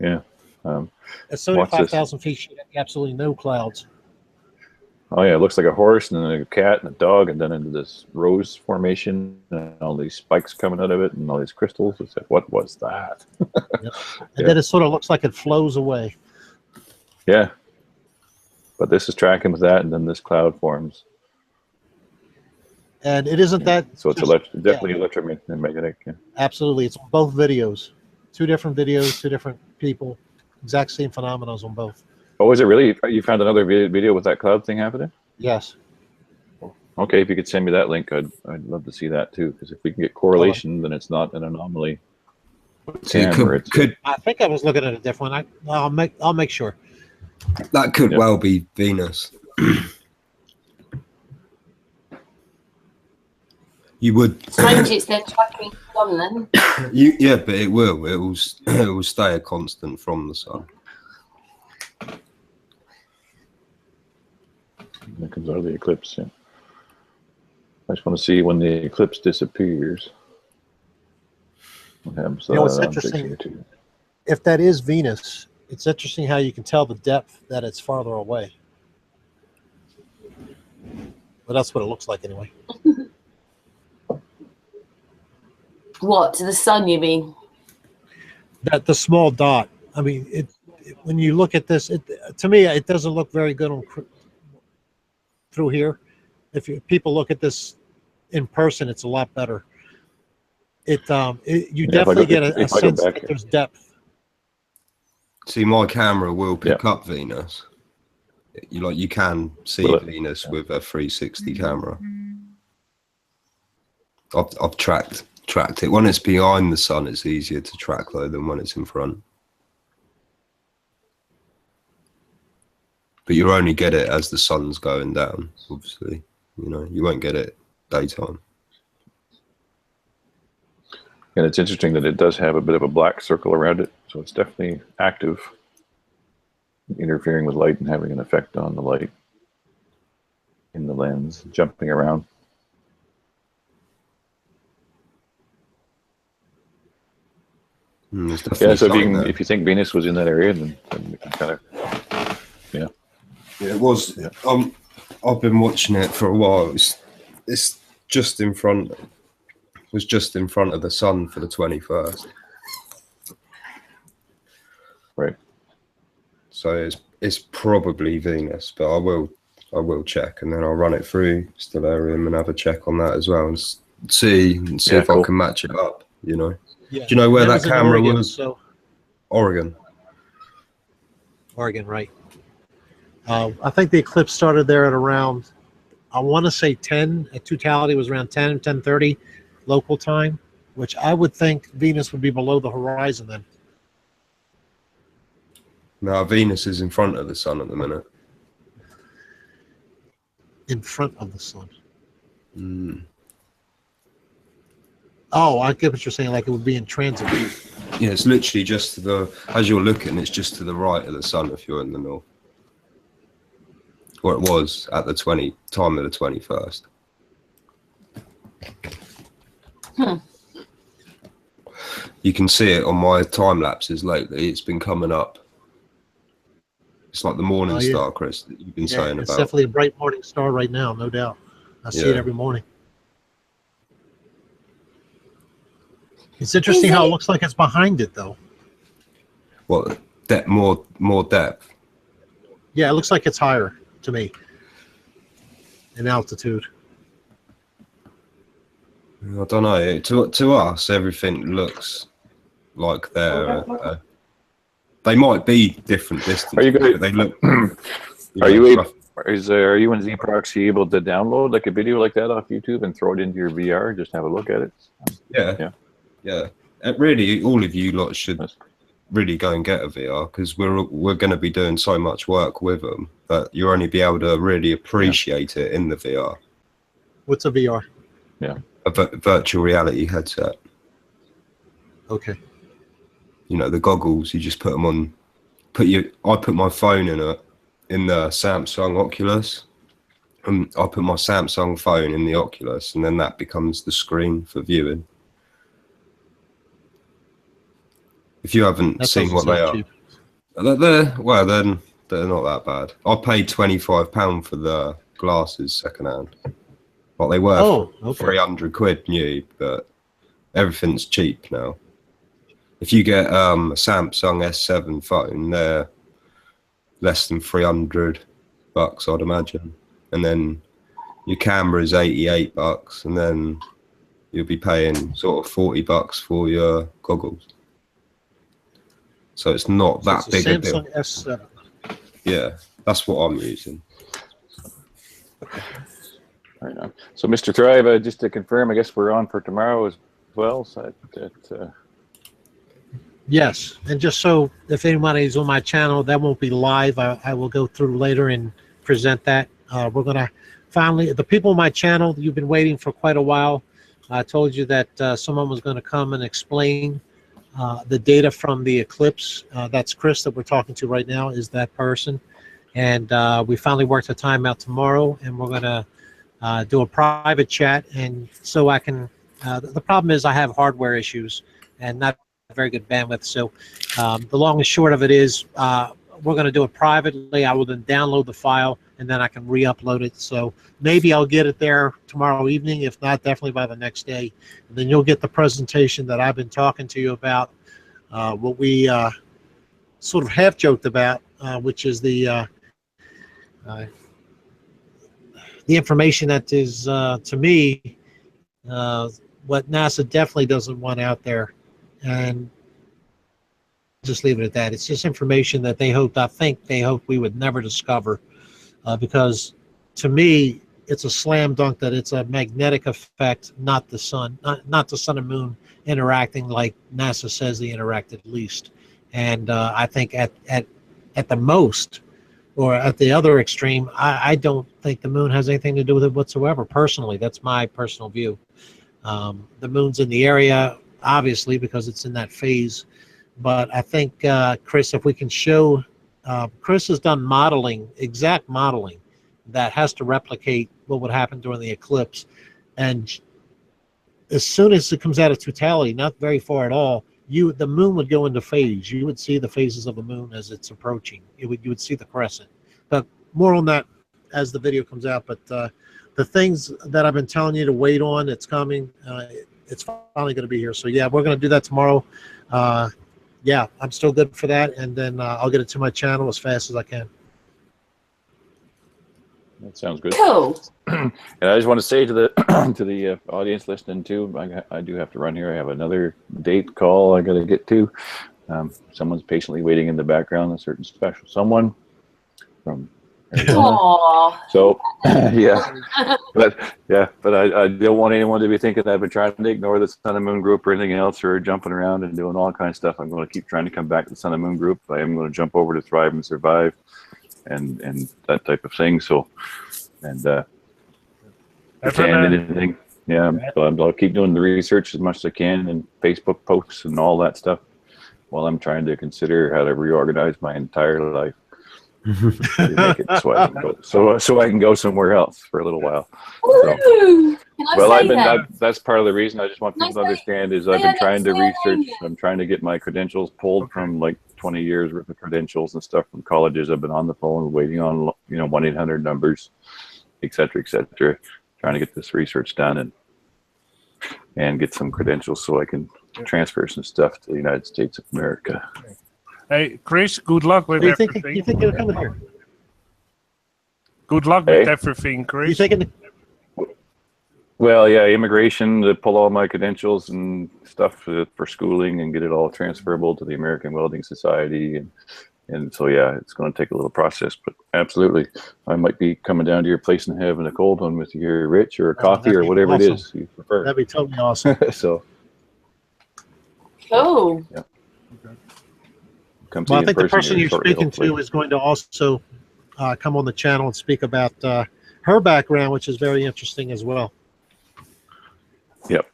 Yeah. At 75,000 feet, you have absolutely no clouds. Oh yeah, it looks like a horse and then a cat and a dog, and then into this rose formation and all these spikes coming out of it and all these crystals. It's like, what was that? Yep. And then it sort of looks like it flows away. Yeah. But this is tracking with that, and then this cloud forms. And it isn't that. So it's definitely electromagnetic. Yeah. Absolutely. It's both videos. Two different videos, two different people. Exact same phenomena on both. Oh, is it really? You found another video with that cloud thing happening? Yes. Okay, if you could send me that link, I'd love to see that too. Because if we can get correlation, then it's not an anomaly. I think I was looking at a different one. I'll make sure. That could well be Venus. You would. Strange, it's their tracking sun then. Yeah, but it will. It will stay a constant from the sun. That comes out of the eclipse. Yeah. I just want to see when the eclipse disappears. What happens to It's that interesting. If that is Venus, it's interesting how you can tell the depth that it's farther away. But that's what it looks like anyway. What, to the sun, you mean? That the small dot. I mean, when you look at this, to me, it doesn't look very good through here. If people look at this in person, it's a lot better. You definitely get a sense that there's depth. See, my camera will pick up Venus. You can see Venus with a 360 camera. I've tracked it. When it's behind the sun, it's easier to track though than when it's in front. But you only get it as the sun's going down, obviously. You won't get it daytime. And it's interesting that it does have a bit of a black circle around it, so it's definitely active, interfering with light and having an effect on the light in the lens, jumping around. Yeah, so if you think Venus was in that area, then we can kind of, yeah, it was. Yeah. I've been watching it for a while. It's just in front. Was just in front of the sun for the 21st. Right. So it's probably Venus, but I will check, and then I'll run it through Stellarium and have a check on that as well, and see if I can match it up. Yeah. Do you know where that camera was? So Oregon. Oregon, right. I think the eclipse started there at around, I want to say 10. At totality was around 10:30 local time, which I would think Venus would be below the horizon then. No, Venus is in front of the sun at the minute. In front of the sun. Oh, I get what you're saying, like it would be in transit. Yeah, it's literally just as you're looking, it's just to the right of the sun if you're in the north. Or it was at the time of the 21st. You can see it on my time lapses lately. It's been coming up. It's like the morning star, Chris, that you've been saying about. It's definitely a bright morning star right now, no doubt. I see it every morning. It's interesting how it looks like it's behind it, though. What, more depth? Yeah, it looks like it's higher to me in altitude. I don't know. To us, everything looks like they might be different distances. Are you going? But they look. Are you and ZProxy able to download like a video like that off YouTube and throw it into your VR? Just have a look at it. Yeah. Really, all of you lot should really go and get a VR, because we're going to be doing so much work with them that you'll only be able to really appreciate it in the VR. What's a VR? Yeah. A virtual reality headset. Okay. The goggles, you just put them on. I put my phone in the Samsung Oculus, and I put my Samsung phone in the Oculus, and then that becomes the screen for viewing. If you haven't seen what they are, they're not that bad. I paid £25 for the glasses secondhand. Well, they were 300 quid new, but everything's cheap now. If you get a Samsung S7 phone, they're less than $300, I'd imagine. And then your camera is $88, and then you'll be paying sort of $40 for your goggles. So it's not that big a deal. Samsung S7. Yeah, that's what I'm using. Right on. So, Mr. Thrive, just to confirm, I guess we're on for tomorrow as well. So yes, and just so if anybody's on my channel, that won't be live. I will go through later and present that. We're going to finally, the people on my channel, you've been waiting for quite a while. I told you that someone was going to come and explain the data from the eclipse. That's Chris that we're talking to right now, is that person. and we finally worked a time out tomorrow, and we're going to do a private chat. And so I can, the problem is I have hardware issues and not very good bandwidth. So the long and short of it is we're going to do it privately. I will then download the file, and then I can re-upload it. So maybe I'll get it there tomorrow evening. If not, definitely by the next day. And then you'll get the presentation that I've been talking to you about, what we sort of half joked about, which is the information that is, to me, what NASA definitely doesn't want out there. And just leave it at that. It's just information that they hoped, I think they hoped we would never discover, because to me, it's a slam dunk that it's a magnetic effect, not the sun, not the sun and moon interacting like NASA says they interact at least. And I think at the most, or at the other extreme, I don't think the moon has anything to do with it whatsoever. Personally, that's my personal view. The moon's in the area, obviously, because it's in that phase. But I think, Chris, if we can show, Chris has done modeling, exact modeling, that has to replicate what would happen during the eclipse. And as soon as it comes out of totality, not very far at all, the moon would go into phase. You would see the phases of the moon as it's approaching. You would see the crescent. But more on that as the video comes out. But the things that I've been telling you to wait on, it's coming. It's finally going to be here. So yeah, we're going to do that tomorrow. Yeah, I'm still good for that, and then I'll get it to my channel as fast as I can. That sounds good. Cool. And I just want to say to the to the audience listening too, I do have to run here. I have another date call I got to get to. Someone's patiently waiting in the background, a certain special someone from Arizona. So yeah, but I don't want anyone to be thinking that I've been trying to ignore the Sun and Moon group or anything else, or jumping around and doing all kinds of stuff. I'm going to keep trying to come back to the Sun and Moon group. I am going to jump over to Thrive and Survive and that type of thing. So, and anything, yeah. So I'll keep doing the research as much as I can, and Facebook posts and all that stuff, while I'm trying to consider how to reorganize my entire life. Make it so I can go somewhere else for a little while. So, well, that's part of the reason I just want people to understand is I've been trying to research. I'm trying to get my credentials pulled from like 20 years worth of credentials and stuff from colleges. I've been on the phone waiting on 1-800 numbers, etc., trying to get this research done and get some credentials so I can transfer some stuff to the United States of America. Hey, Chris, good luck with everything. You think you're coming here? Good luck with everything, Chris. You thinking? Well, yeah, immigration to pull all my credentials and stuff for schooling and get it all transferable to the American Welding Society, and so yeah, it's going to take a little process, but absolutely, I might be coming down to your place and having a cold one with you, Rich, or a coffee, or whatever it is you prefer. That'd be totally awesome. So cool. Yeah. Well, I think the person you're speaking to is going to also come on the channel and speak about her background, which is very interesting as well. Yep,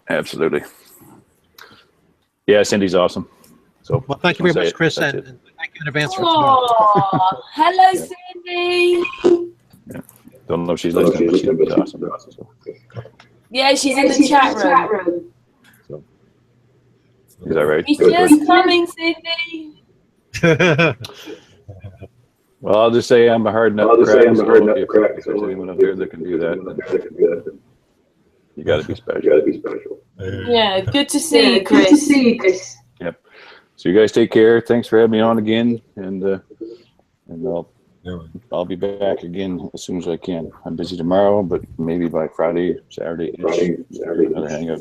absolutely. Yeah, Cindy's awesome. So, well, thank you very much, Chris, and thank you in advance for tomorrow. Hello, Cindy. Yeah. Don't know if she's listening, but she's awesome. So. Yeah, she's in the chat room. So. Is that right? He's just coming, Cindy. Well, I'll just say I'm a hard nut to crack. If there's anyone up there that can do that, you got to be special. Yeah, good to see you, Chris. Yep. So you guys take care. Thanks for having me on again, and I'll be back again as soon as I can. I'm busy tomorrow, but maybe by Friday, Saturday, another hang up.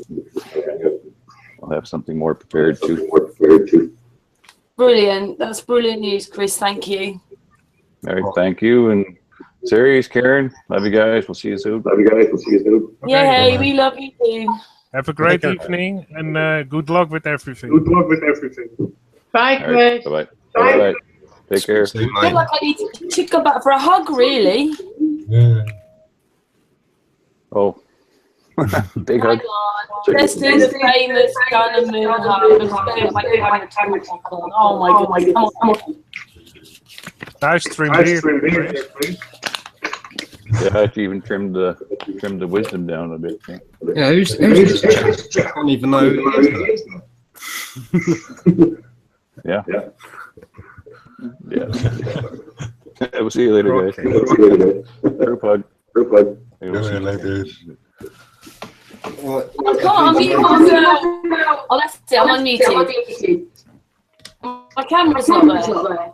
I'll have something more prepared too. Brilliant. That's brilliant news, Chris. Thank you. All right, thank you, and Ceres, Karen, love you guys. We'll see you soon. Okay. Yeah, hey, we love you too. Have a great evening, and good luck with everything. Bye, Chris. Bye. Bye. Take care. I feel like I need to go back for a hug, really. Oh. Big hug. Let's do the famous Sun and Moon hug. Oh my god. Come on. Nice trim beard. Yeah, I even trimmed the wisdom down a bit. Yeah, who's this chap? I don't even know who he is. Yeah. We'll see you later, guys. Group hug. Later. I can't unmute myself. Oh, that's it. I'm unmuted. My camera's not there.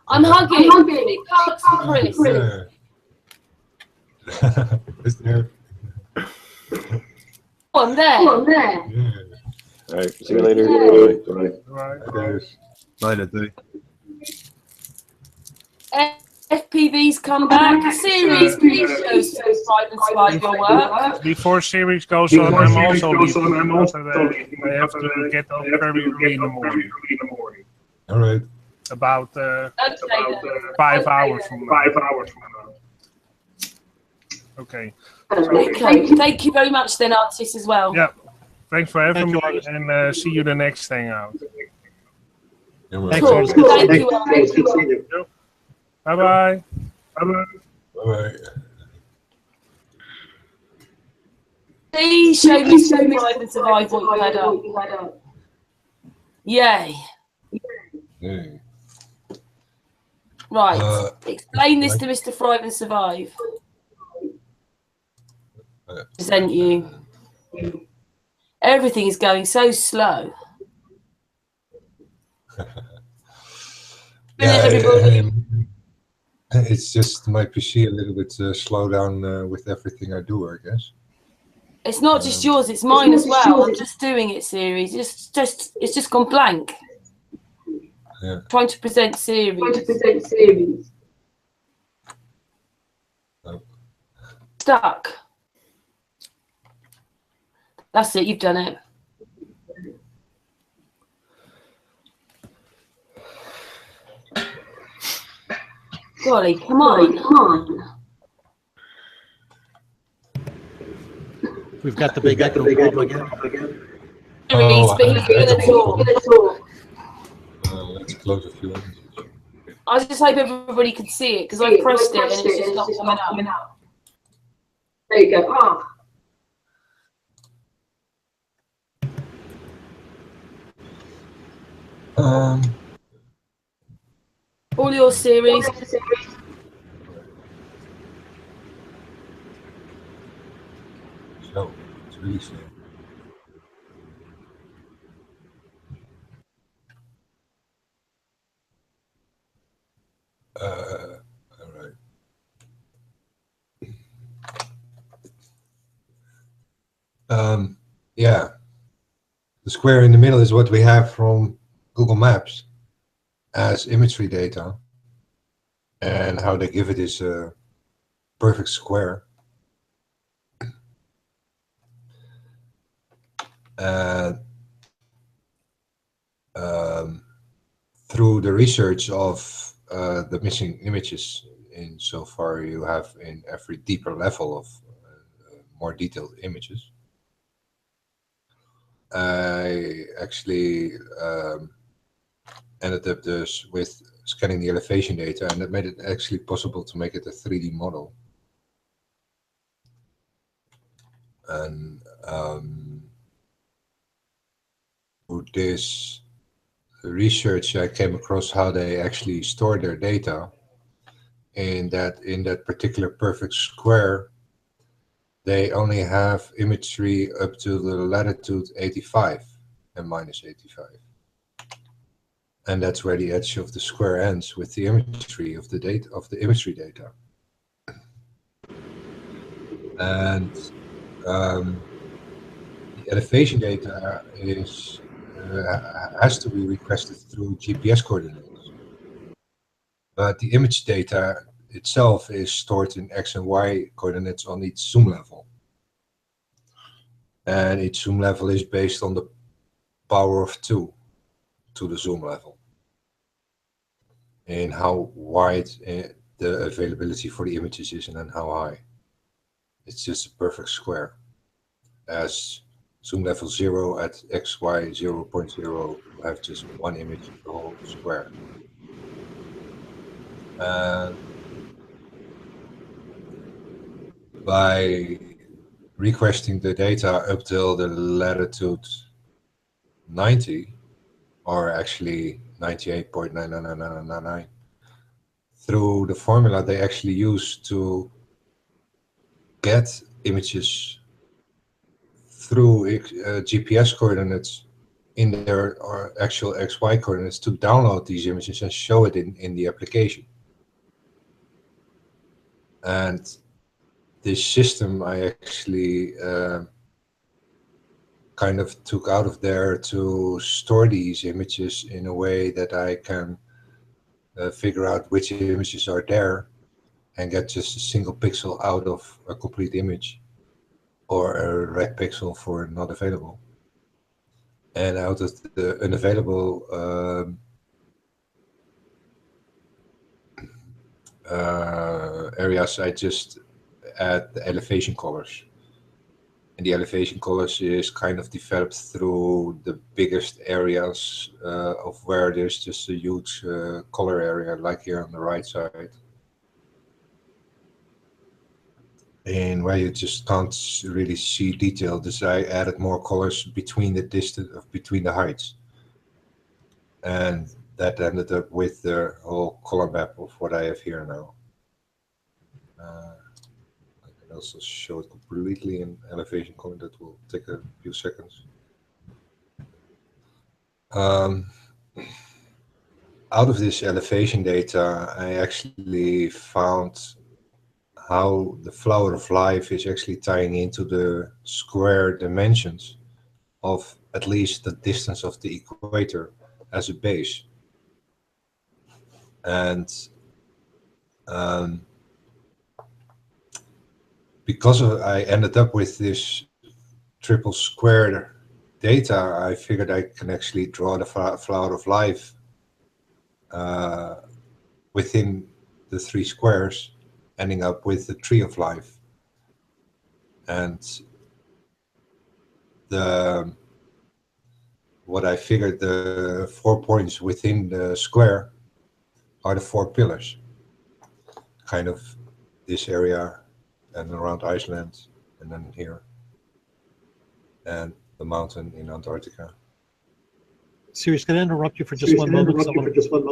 I'm hugging. Big hugs for Chris. Is there? On there. All right. See you later. Later, dude. FPV's come back. Ceres, please show Thrive and Survive your work. Before Ceres goes on, I'm also leaving. I have to get up very early in the morning. All right. About 5 hours from now. Okay. Okay. Thank you very much, then, artists, as well. Yeah. Thanks for having me, and see you the next hangout. Thanks, Cool. Artis. Thank you. Bye-bye. Bye-bye. Please show me Thrive and Survive what you had up. Yay. Hey. Right. Explain this to Mr. Thrive and Survive. Present you. Everything is going so slow. It's just my PC a little bit slow down with everything I do, I guess. It's not just yours; it's mine as well. I'm just doing it, Ceres. It's just gone blank. Yeah. Trying to present Ceres. Oh. Stuck. That's it. You've done it. Golly, come on. We've got the big echo problem again. Ceres, but he's going to talk. Let's close a few ones. I just hope everybody can see it because I pressed it and it's just not coming up. There you go. All your series. Slow. It's really slow. All right. Yeah. The square in the middle is what we have from Google Maps as imagery data, and how they give it is a perfect square. And through the research of the missing images, insofar you have in every deeper level of more detailed images, I actually ended up with scanning the elevation data, and that made it actually possible to make it a 3D model. And through this research, I came across how they actually store their data, in that particular perfect square, they only have imagery up to the latitude 85 and minus 85. And that's where the edge of the square ends with the imagery of the data of the imagery data. And the elevation data is has to be requested through GPS coordinates. But the image data itself is stored in X and Y coordinates on each zoom level. And each zoom level is based on the power of 2 to the zoom level, and how wide the availability for the images is, and then how high. It's just a perfect square. As zoom level 0 at XY 0.0, you have just one image of the whole square. By requesting the data up till the latitude 90, or actually 98.99999, through the formula they actually use to get images through GPS coordinates in their actual XY coordinates to download these images and show it in the application. And this system I actually kind of took out of there to store these images in a way that I can figure out which images are there and get just a single pixel out of a complete image, or a red pixel for not available. And out of the unavailable areas, I just add the elevation colors. And the elevation colors is kind of developed through the biggest areas of where there's just a huge color area, like here on the right side. And where you just can't really see detail, this I added more colors between the distance, between the heights. And that ended up with the whole color map of what I have here now. I can also show it completely in elevation color. That will take a few seconds. Out of this elevation data, I actually found how the flower of life is actually tying into the square dimensions of at least the distance of the equator as a base. And because I ended up with this triple square data, I figured I can actually draw the flower of life within the three squares, ending up with the tree of life. And what I figured, the 4 points within the square are the 4 pillars, kind of this area and around Iceland, and then here, and the mountain in Antarctica. Ceres, can I interrupt you for just one moment? I just want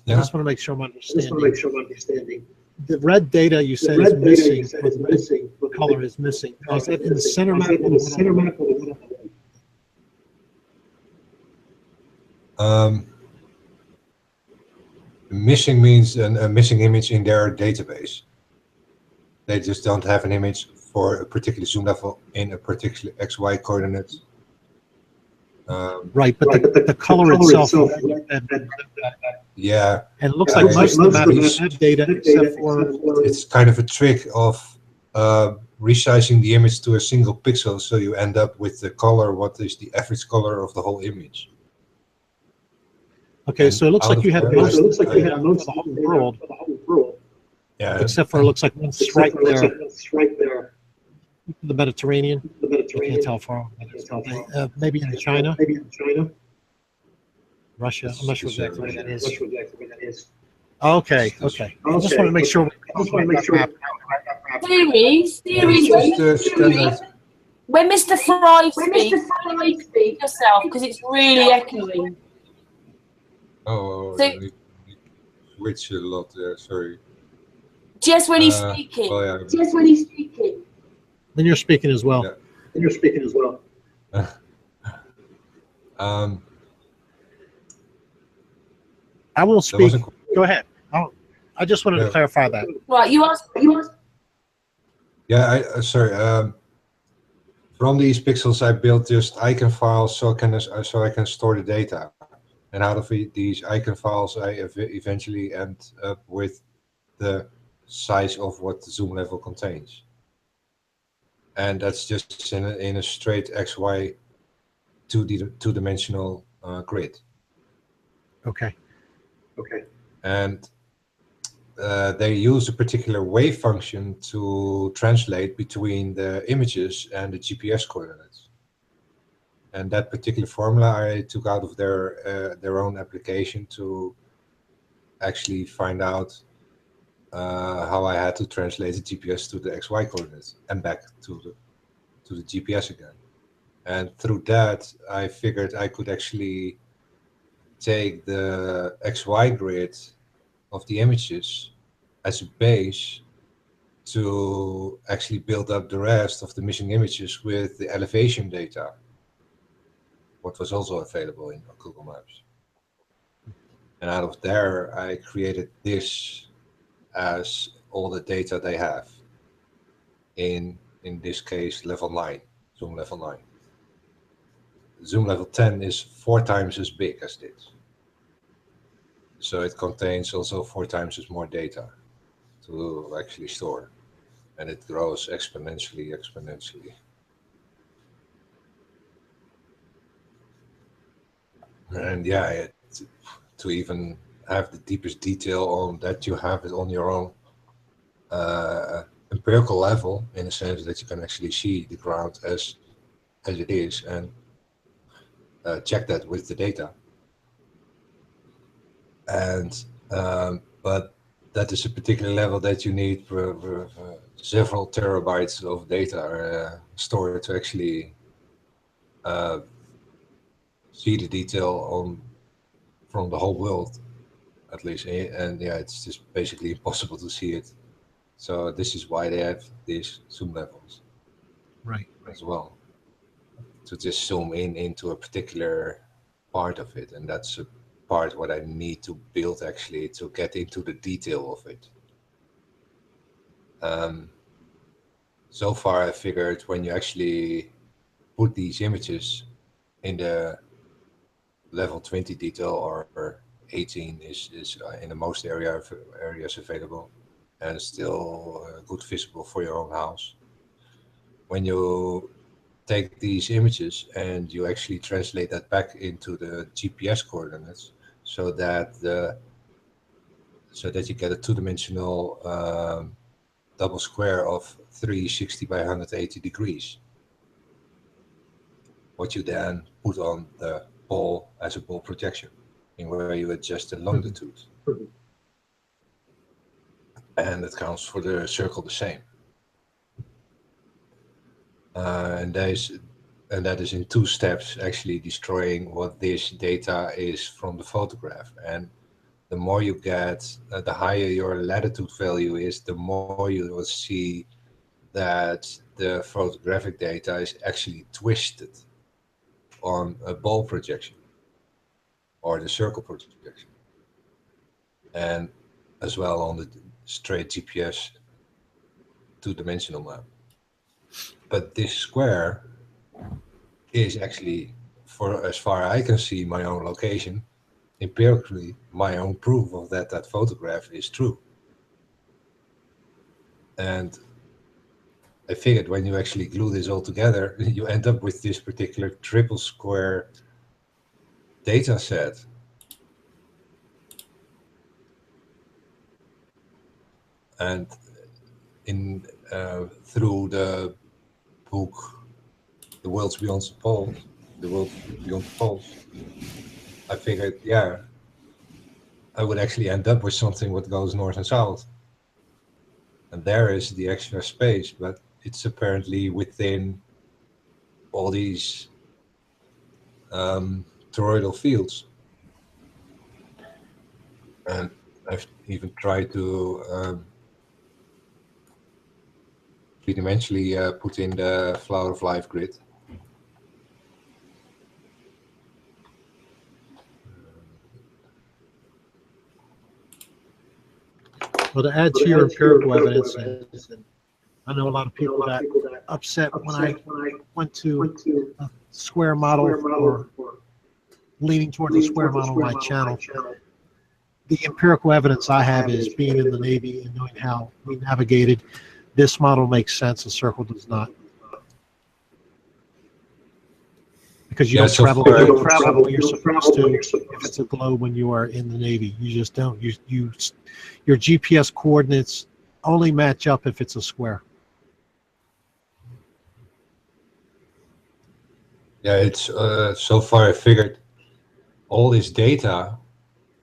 to make sure I'm understanding. The red data you said is missing, the color is missing. Is that in the center map? Missing means a missing image in their database. They just don't have an image for a particular zoom level in a particular XY coordinate. Right, but the color itself. Yeah. And it looks like most of the map is data, except for. It's kind of a trick of resizing the image to a single pixel, so you end up with the color, what is the average color of the whole image. Okay, so it looks like you have most of the whole world. Yeah. Except for it looks like one stripe there. The Mediterranean. I can't tell far. Maybe in China. Russia. I'm not sure exactly where that is. Okay. I just want to make sure. Ceres, when Mr. Thrive speaks, yourself, because it's really echoing. Oh, So, switch a lot there. Sorry. Just when he's speaking. Oh, yeah. Just when he's speaking. Then you're speaking as well. Yeah. I will speak. Go ahead. I just wanted to clarify that. Right, you asked. Yeah, sorry. From these pixels, I built just icon files so I can store the data. And out of these icon files, I eventually end up with the size of what the zoom level contains. And that's just in a straight XY two-dimensional grid. Okay. And they use a particular wave function to translate between the images and the GPS coordinates. And that particular formula I took out of their own application to actually find out how I had to translate the GPS to the XY coordinates and back to the GPS again. And through that, I figured I could actually take the XY grid of the images as a base to actually build up the rest of the missing images with the elevation data, what was also available in Google Maps. And out of there, I created this as all the data they have in this case, level 9, zoom level 9. Zoom level 10 is 4 times as big as this. So it contains also 4 times as more data to actually store. And it grows exponentially. And yeah, to even have the deepest detail on that, you have it on your own empirical level, in the sense that you can actually see the ground as it is and check that with the data. And but that is a particular level that you need for several terabytes of data stored to actually see the detail from the whole world, at least. And yeah, it's just basically impossible to see it. So this is why they have these zoom levels, right, as well, to just zoom into a particular part of it, and that's a part what I need to build actually to get into the detail of it. So far, I figured when you actually put these images in the level 20 detail, or 18 is in the most areas available, and still good visible for your own house. When you take these images and you actually translate that back into the GPS coordinates, so that you get a two-dimensional double square of 360 by 180 degrees. What you then put on the ball as a ball projection, in where you adjust the longitude. And it counts for the circle the same. And that is in 2 steps, actually destroying what this data is from the photograph. And the more you get, the higher your latitude value is, the more you will see that the photographic data is actually twisted on a ball projection or the circle projection, and as well on the straight GPS two-dimensional map. But this square is actually, for as far as I can see, my own location, empirically my own proof of that photograph is true. And I figured when you actually glue this all together, you end up with this particular triple square data set. And through the book, The World's Beyond the Poles, I figured, yeah, I would actually end up with something what goes north and south. And there is the extra space, but it's apparently within all these toroidal fields. And I've even tried to three-dimensionally put in the Flower of Life grid. Well, to add to your empirical evidence, and I know a lot of people got upset when I went to a square model, or leaning towards a square model on my channel. The empirical evidence I have is being in the Navy and knowing how we navigated. This model makes sense, a circle does not. Because you don't travel when you're supposed to if it's a globe when you are in the Navy. You just don't. Your GPS coordinates only match up if it's a square. Yeah, it's so far I figured all this data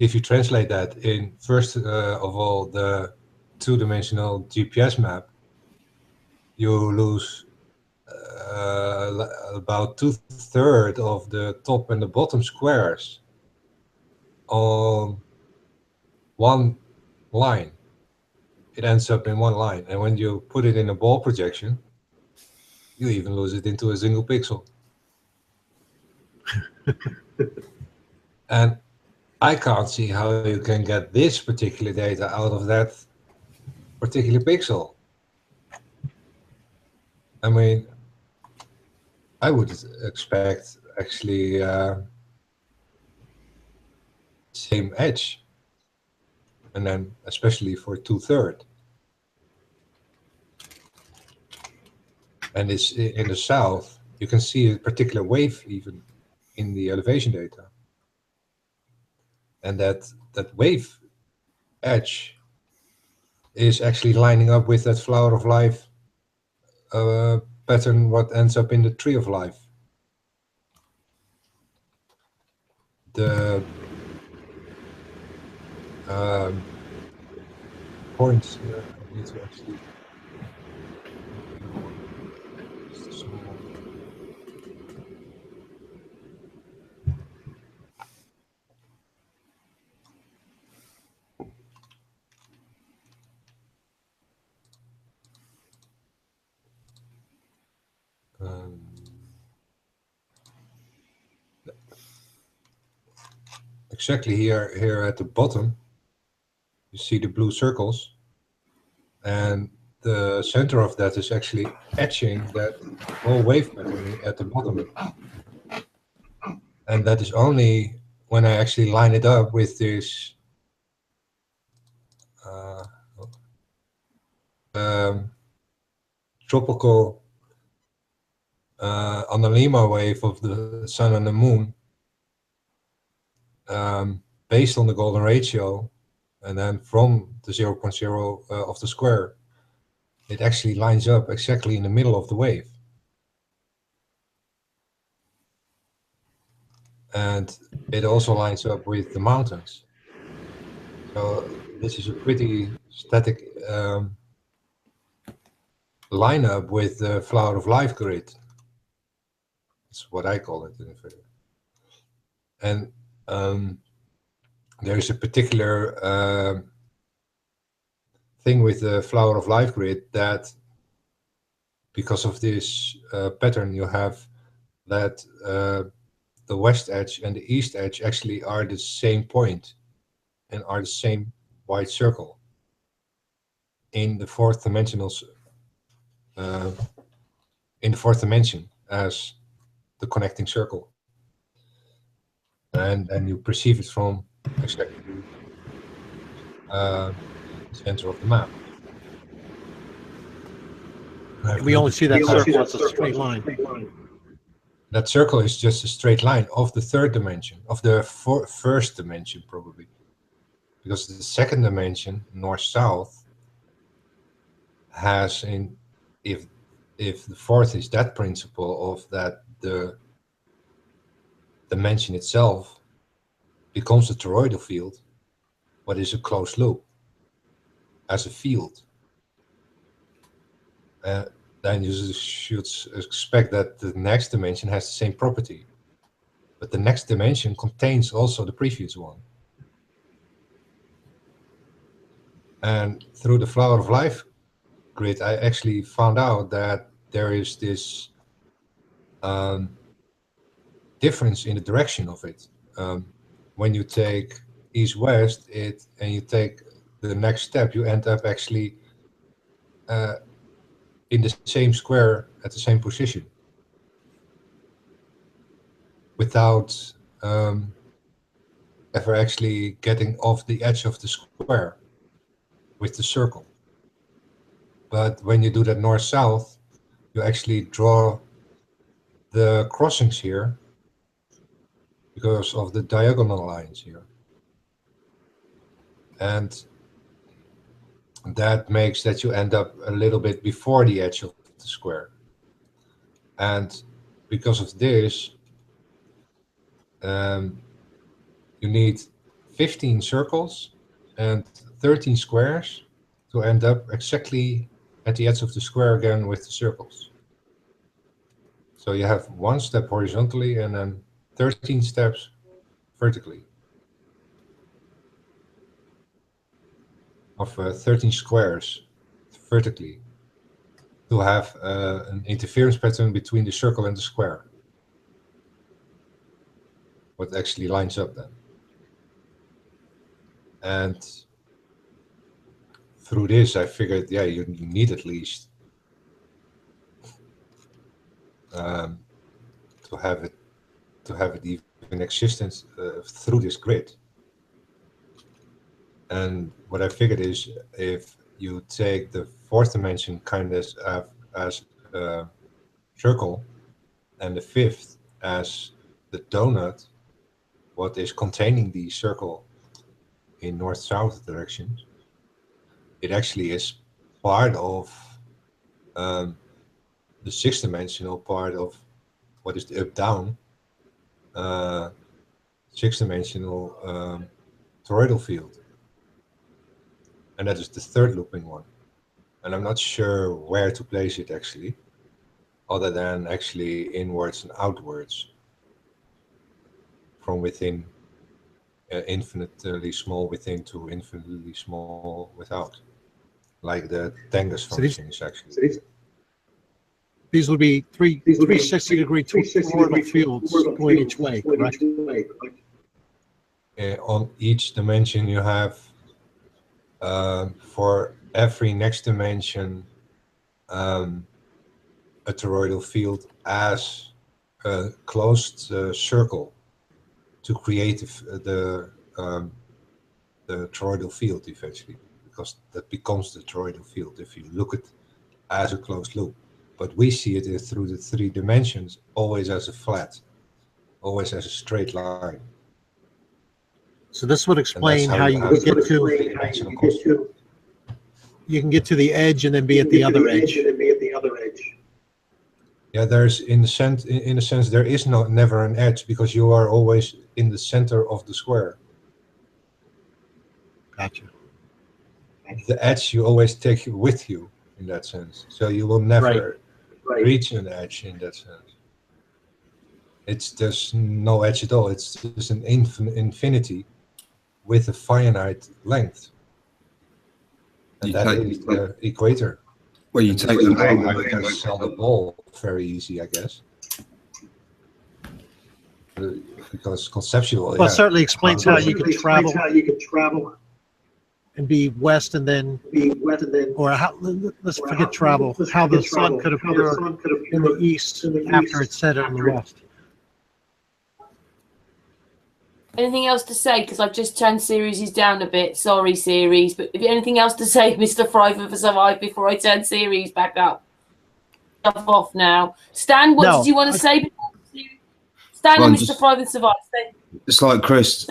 if you translate that in first of all the two-dimensional GPS map, you lose about 2/3 of the top and the bottom squares on one line. It ends up in one line, and when you put it in a ball projection, you even lose it into a single pixel. And I can't see how you can get this particular data out of that particular pixel. I mean, I would expect actually same edge, and then especially for 2/3. And it's in the south, you can see a particular wave even in the elevation data. And that wave edge is actually lining up with that flower of life pattern, what ends up in the tree of life. The points here, I need to actually exactly here at the bottom, you see the blue circles, and the center of that is actually etching that whole wave pattern at the bottom. And that is only when I actually line it up with this tropical analemma wave of the sun and the moon, based on the golden ratio, and then from the 0.0 of the square, it actually lines up exactly in the middle of the wave. And it also lines up with the mountains. So this is a pretty static lineup with the flower of life grid. That's what I call it in the video. And there is a particular thing with the flower of life grid that, because of this pattern, you have that the west edge and the east edge actually are the same point and are the same white circle in the fourth dimensional in the fourth dimension as the connecting circle, and then you perceive it from exactly the center of the map. We only see that circle as a straight line. That circle is just a straight line of the third dimension, of the first dimension probably, because the second dimension, north-south, has if the fourth is that principle of that the dimension itself becomes a toroidal field, what is a closed loop as a field. Then you should expect that the next dimension has the same property. But the next dimension contains also the previous one. And through the flower of life grid, I actually found out that there is this difference in the direction of it. When you take east-west and you take the next step, you end up actually in the same square at the same position, without ever actually getting off the edge of the square with the circle. But when you do that north-south, you actually draw the crossings here because of the diagonal lines here. And that makes that you end up a little bit before the edge of the square. And because of this, you need 15 circles and 13 squares to end up exactly at the edge of the square again with the circles. So you have 1 step horizontally and then 13 steps vertically. Of 13 squares vertically to have an interference pattern between the circle and the square. What actually lines up then. And through this, I figured, yeah, you need at least to have it even existence through this grid. And what I figured is, if you take the 4th dimension kind of as a circle, and the 5th as the donut, what is containing the circle in north-south directions, it actually is part of the 6th dimensional part of what is the up-down 6th dimensional toroidal field. And that is the 3rd looping one. And I'm not sure where to place it actually, other than actually inwards and outwards from within, infinitely small within to infinitely small without, like the Tangus functions actually. These will be 360-degree toroidal fields going each way, correct? On each dimension you have, for every next dimension, a toroidal field as a closed circle to create the toroidal field eventually, because that becomes the toroidal field if you look at it as a closed loop. But we see it through the 3 dimensions always as a flat, always as a straight line. So this would explain how you can get to, you can get to the edge and then be at the other edge. Yeah, there's in a sense there is never an edge, because you are always in the center of the square. Gotcha. The edge you always take with you in that sense, so you will never reach an edge in that sense. It's just no edge at all. It's just an infinity with a finite length, and that is the equator. Well, you take them out, I can sell the ball very easy, I guess. Because conceptually, well, it certainly explains how you can travel and be west and then, or how, let's forget travel, how the sun could appear in the east after it set in the west. Anything else to say? Because I've just turned Ceres down a bit. Sorry, Ceres. But if you anything else to say, Mr. MrThriveAndSurvive, before I turn Ceres back up? Stuff off now. Stan, what did you want to say? Stan and MrThriveAndSurvive. It's like Chris,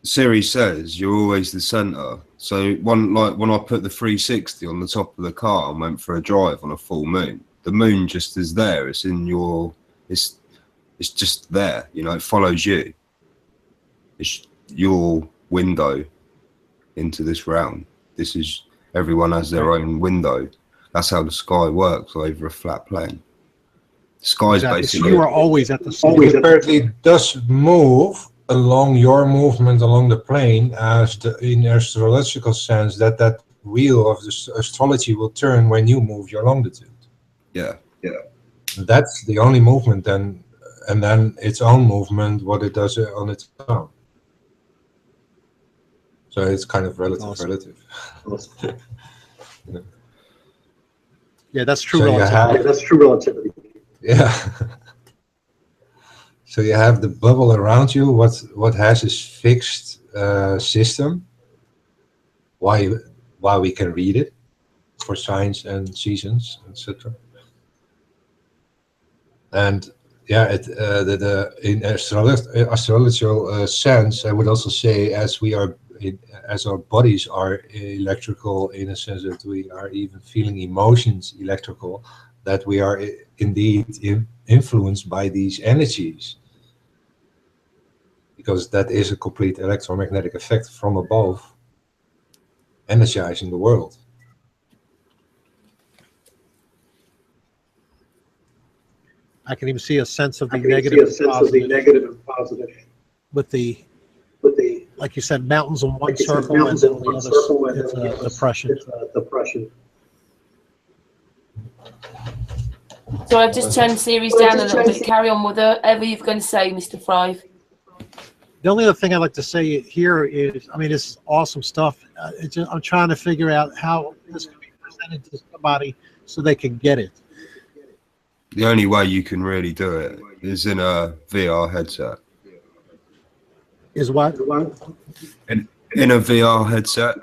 Ceres says, you're always the center. So like when I put the 360 on the top of the car and went for a drive on a full moon, the moon just is there. It's in your, it's just there. You know, it follows you. It's your window into this realm. This is, everyone has their own window. That's how the sky works over a flat plane. The sky's basically. You are always at the sun. It apparently does move along your movement along the plane, as in astrological sense, that wheel of the astrology will turn when you move your longitude. Yeah. That's the only movement then, and then its own movement, what it does on its own. So it's kind of relative. Awesome. Yeah, that's true. So that's true relativity. Yeah. So you have the bubble around you. What has this fixed system? Why we can read it for signs and seasons, etc. And yeah, in astrological sense, I would also say, as our bodies are electrical in a sense that we are even feeling emotions electrical, that we are indeed influenced by these energies. because that is a complete electromagnetic effect from above, energizing the world. I can even see a sense of the negative and positive. With the, like you said, mountains in one circle, and then the other, it's a depression. So I've just turned Ceres down a little bit. Carry on with whatever you're going to say, Mr. Thrive. The only other thing I'd like to say here is, I mean, it's awesome stuff. I'm trying to figure out how this can be presented to somebody so they can get it. The only way you can really do it is in a VR headset. Is what? In a VR headset.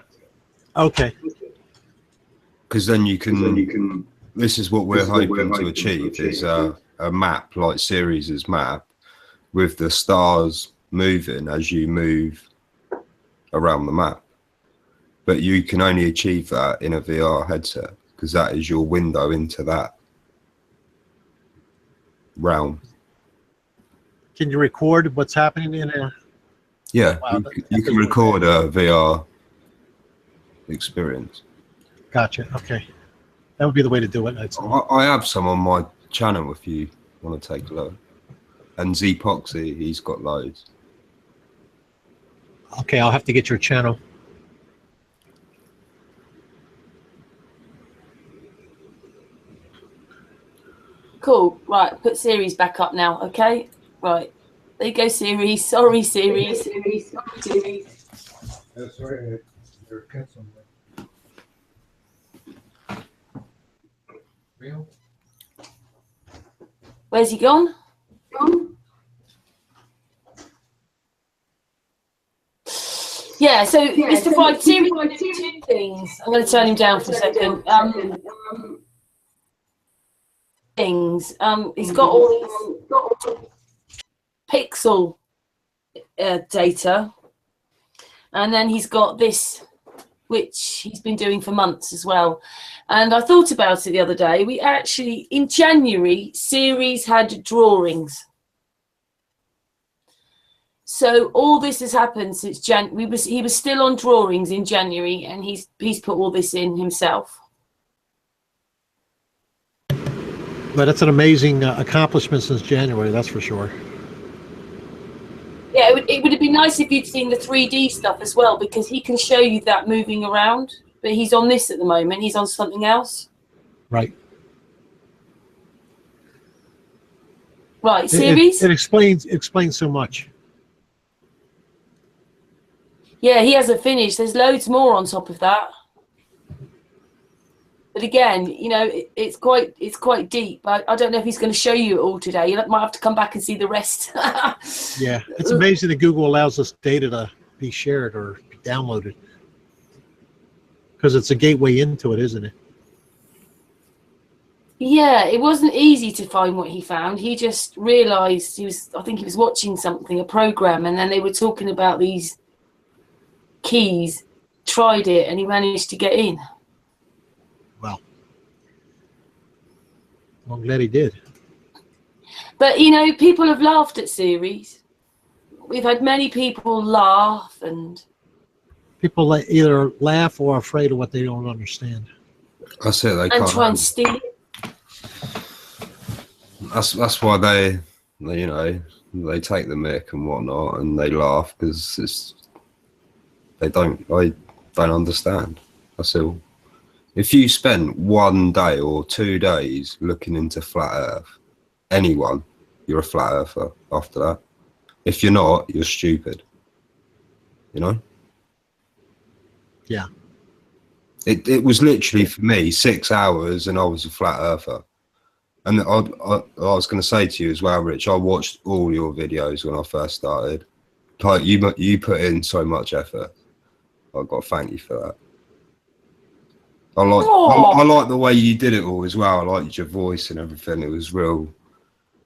Okay. Because then you can. This is what we're hoping to achieve: is a map like Ceres' map, with the stars moving as you move around the map. But you can only achieve that in a VR headset, because that is your window into that realm. Can you record what's happening in a? Yeah, Wow, you can record a VR experience. Gotcha. Okay, that would be the way to do it. I have some on my channel if you want to take a look. And Zpoxy, he's got loads. Okay, I'll have to get your channel. Cool. Right, put Ceres back up now, okay? Right. There you go, Ceres. Sorry, Ceres. Sorry, there are cats on there. Real? Where's he gone? Yeah, so Mr. Thrive, Ceres, two things. I'm going to turn him down for a second. He's got all these pixel data, and then he's got this, which he's been doing for months as well. And I thought about it the other day. We actually, in January, Ceres had drawings. So all this has happened since he was still on drawings in January, and he's put all this in himself. But it's an amazing accomplishment since January, that's for sure. Yeah, it would have been nice if you'd seen the 3D stuff as well, because he can show you that moving around. But he's on this at the moment. He's on something else. Right. Right, Ceres? It explains so much. Yeah, he hasn't finished. There's loads more on top of that. But again, you know, it's quite deep. I don't know if he's going to show you it all today. You might have to come back and see the rest. Yeah, it's amazing that Google allows us data to be shared or be downloaded, because it's a gateway into it, isn't it? Yeah, it wasn't easy to find what he found. He just realised I think he was watching something, a program, and then they were talking about these keys, tried it, and he managed to get in. Well, I'm glad he did. But, you know, people have laughed at Ceres. We've had many people laugh, and people either laugh or are afraid of what they don't understand. That's it. They and can't try and steal it. That's why they you know, they take the mick and whatnot, and they laugh because they don't understand. That's all. If you spent 1 day or 2 days looking into flat Earth, anyone, you're a flat earther after that. If you're not, you're stupid. You know? Yeah. It was literally, for me, 6 hours and I was a flat earther. And I was going to say to you as well, Rich, I watched all your videos when I first started. Like, you put in so much effort. I've got to thank you for that. I like the way you did it all as well. I liked your voice and everything. It was real,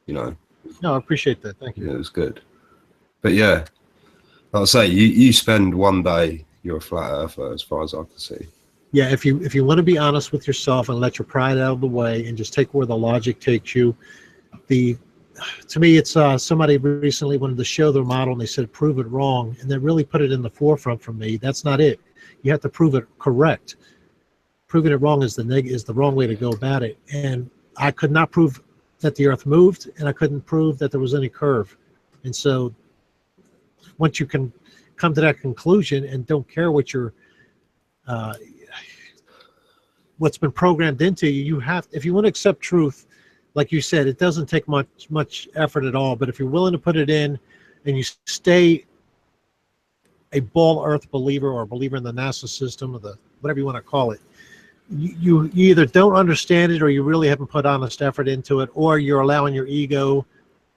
you know. No, I appreciate that. Thank you. Yeah, it was good. But yeah, like I say, you spend 1 day, you're a flat earther as far as I can see. Yeah, if you want to be honest with yourself and let your pride out of the way and just take where the logic takes you, the to me, it's somebody recently wanted to show their model and they said prove it wrong, and they really put it in the forefront for me. That's not it. You have to prove it correct. Proving it wrong is the wrong way to go about it. And I could not prove that the Earth moved, and I couldn't prove that there was any curve. And so, once you can come to that conclusion and don't care what your what's been programmed into you, you have, if you want to accept truth, like you said, it doesn't take much effort at all. But if you're willing to put it in, and you stay a ball Earth believer or a believer in the NASA system or the whatever you want to call it, you either don't understand it or you really haven't put honest effort into it, or you're allowing your ego,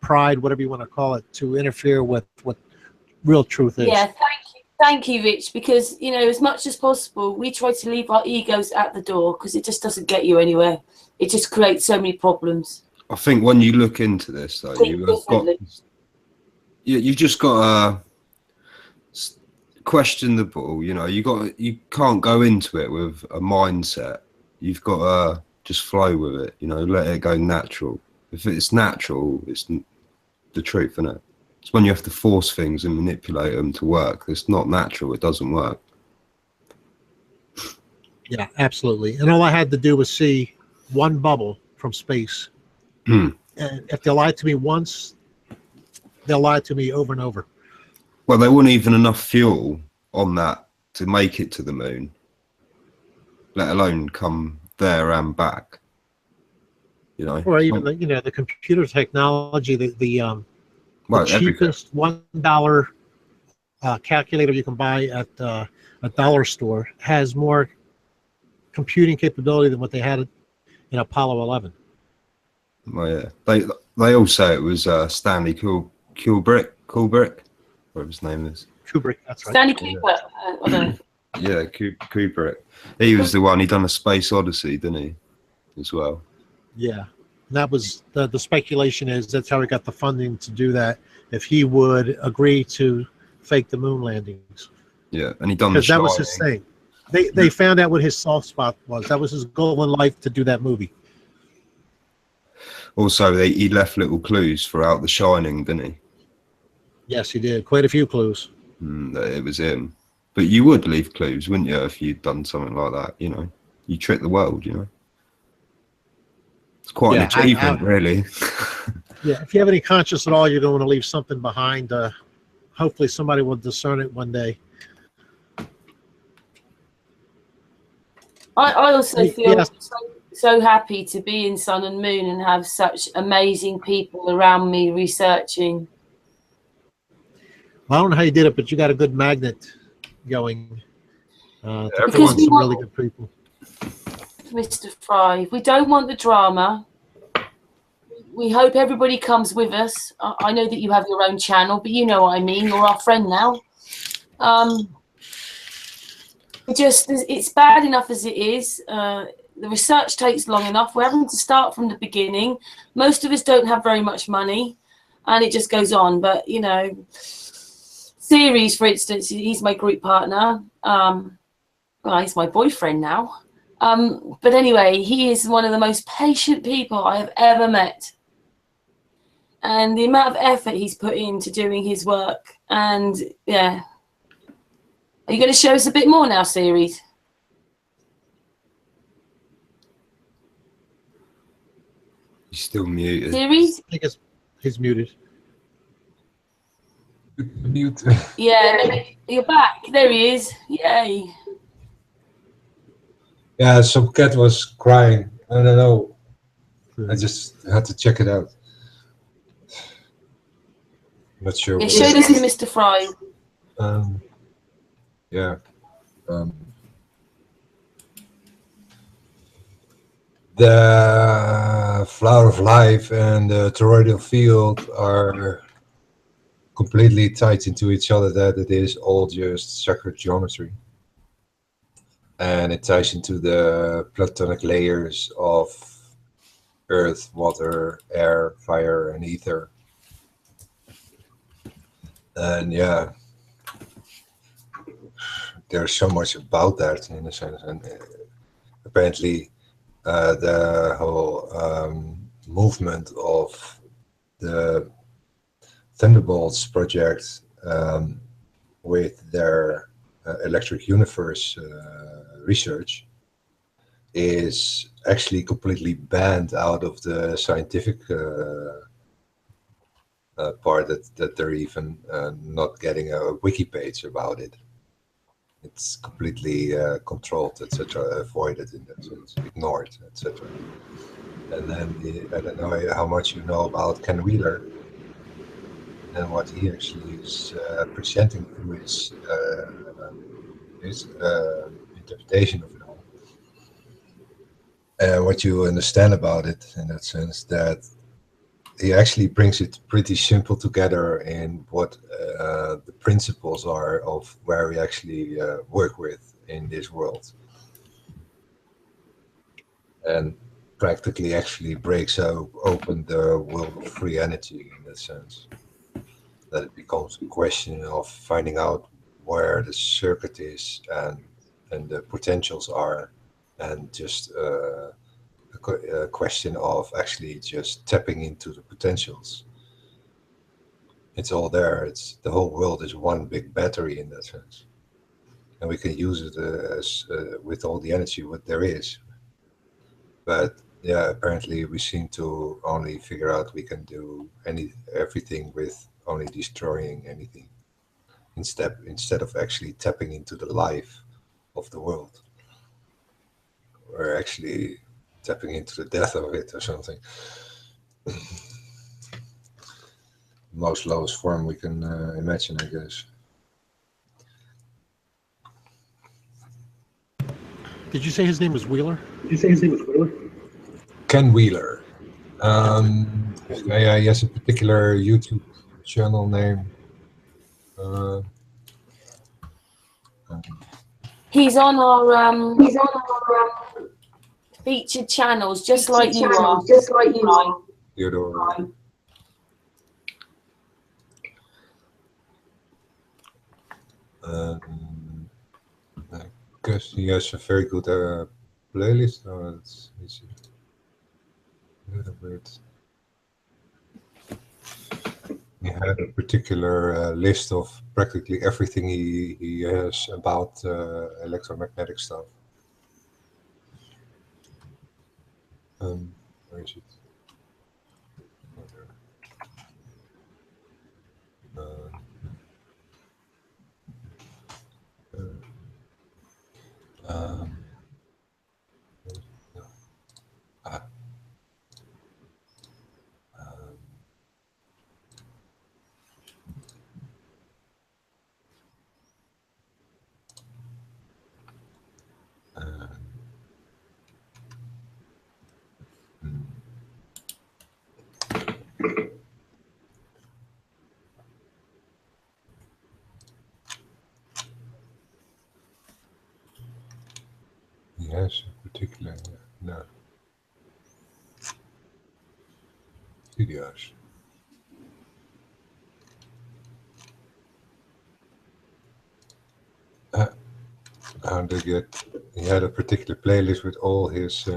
pride, whatever you want to call it, to interfere with what real truth is. Yeah, thank you, Rich, because, you know, as much as possible, we try to leave our egos at the door because it just doesn't get you anywhere. It just creates so many problems. I think when you look into this, though, you've just got to question the ball. You know, you can't go into it with a mindset. You've got to just flow with it. You know, let it go natural. If it's natural, it's the truth, isn't it? It's when you have to force things and manipulate them to work. It's not natural. It doesn't work. Yeah, absolutely. And all I had to do was see one bubble from space. And if they lied to me once, they'll lie to me over and over. Well, there wasn't even enough fuel on that to make it to the moon, let alone come there and back. You know, or even the computer technology, the cheapest $1 calculator you can buy at a dollar store has more computing capability than what they had in Apollo 11. Well, yeah, they all say it was Stanley Kubrick, whatever his name is. Kubrick, that's right. Stanley Kubrick. Yeah, Kubrick. He was the one. He done a Space Odyssey, didn't he? As well. Yeah, and that was the speculation is that's how he got the funding to do that. If he would agree to fake the moon landings. Yeah, and he done because that was his thing. They found out what his soft spot was. That was his goal in life, to do that movie. Also, he left little clues throughout The Shining, didn't he? Yes, he did. Quite a few clues. That it was him. But you would leave clues, wouldn't you, if you'd done something like that? You know, you trick the world. You know, it's quite an achievement, really. Yeah, if you have any conscience at all, you're going to leave something behind. Hopefully, somebody will discern it one day. I also feel so happy to be in Sun and Moon and have such amazing people around me researching. Well, I don't know how you did it, but you got a good magnet going. Because we some want really good people. Mr. Thrive. We don't want the drama. We hope everybody comes with us. I know that you have your own channel, but you know what I mean. You're our friend now. It's bad enough as it is. The research takes long enough. We're having to start from the beginning. Most of us don't have very much money, and it just goes on. But, you know, Ceres, for instance, he's my group partner. Well, he's my boyfriend now. But anyway, he is one of the most patient people I have ever met. And the amount of effort he's put into doing his work. And, yeah. Are you going to show us a bit more now, Ceres? He's still muted. Ceres? I think he's muted. Mute. Yeah, you're back. There he is. Yay. Yeah, some cat was crying. I don't know. I just had to check it out. Not sure. Yeah, show this to Mr. Fry. Yeah. The flower of life and the toroidal field are completely tied into each other, that it is all just sacred geometry. And it ties into the platonic layers of earth, water, air, fire, and ether. And yeah, there's so much about that in a sense. And apparently the whole movement of the Thunderbolts project with their electric universe research is actually completely banned out of the scientific part, that they're even not getting a wiki page about it. It's completely controlled, etc., avoided in that sense, ignored, etc. And then I don't know how much you know about Ken Wheeler and what he actually is presenting through his interpretation of it all. And what you understand about it in that sense, that he actually brings it pretty simple together in what the principles are of where we actually work with in this world. And practically actually breaks open the world of free energy in that sense. That it becomes a question of finding out where the circuit is and the potentials are, and just a question of actually just tapping into the potentials. It's all there. It's the whole world is one big battery in that sense, and we can use it as with all the energy what there is. But yeah, apparently we seem to only figure out we can do everything with only destroying anything, instead of actually tapping into the life of the world. We're actually tapping into the death of it or something. Most lowest form we can imagine, I guess. Did you say his name was Wheeler? Ken Wheeler. Yeah, he has a particular YouTube channel name. He's on our featured channels, just like you are. Theodore. I guess he has a very good playlist. Oh, it's a little bit. He had a particular list of practically everything he has about electromagnetic stuff. Where is it? Yes, particular no videos. How did he get? He had a particular playlist with all his.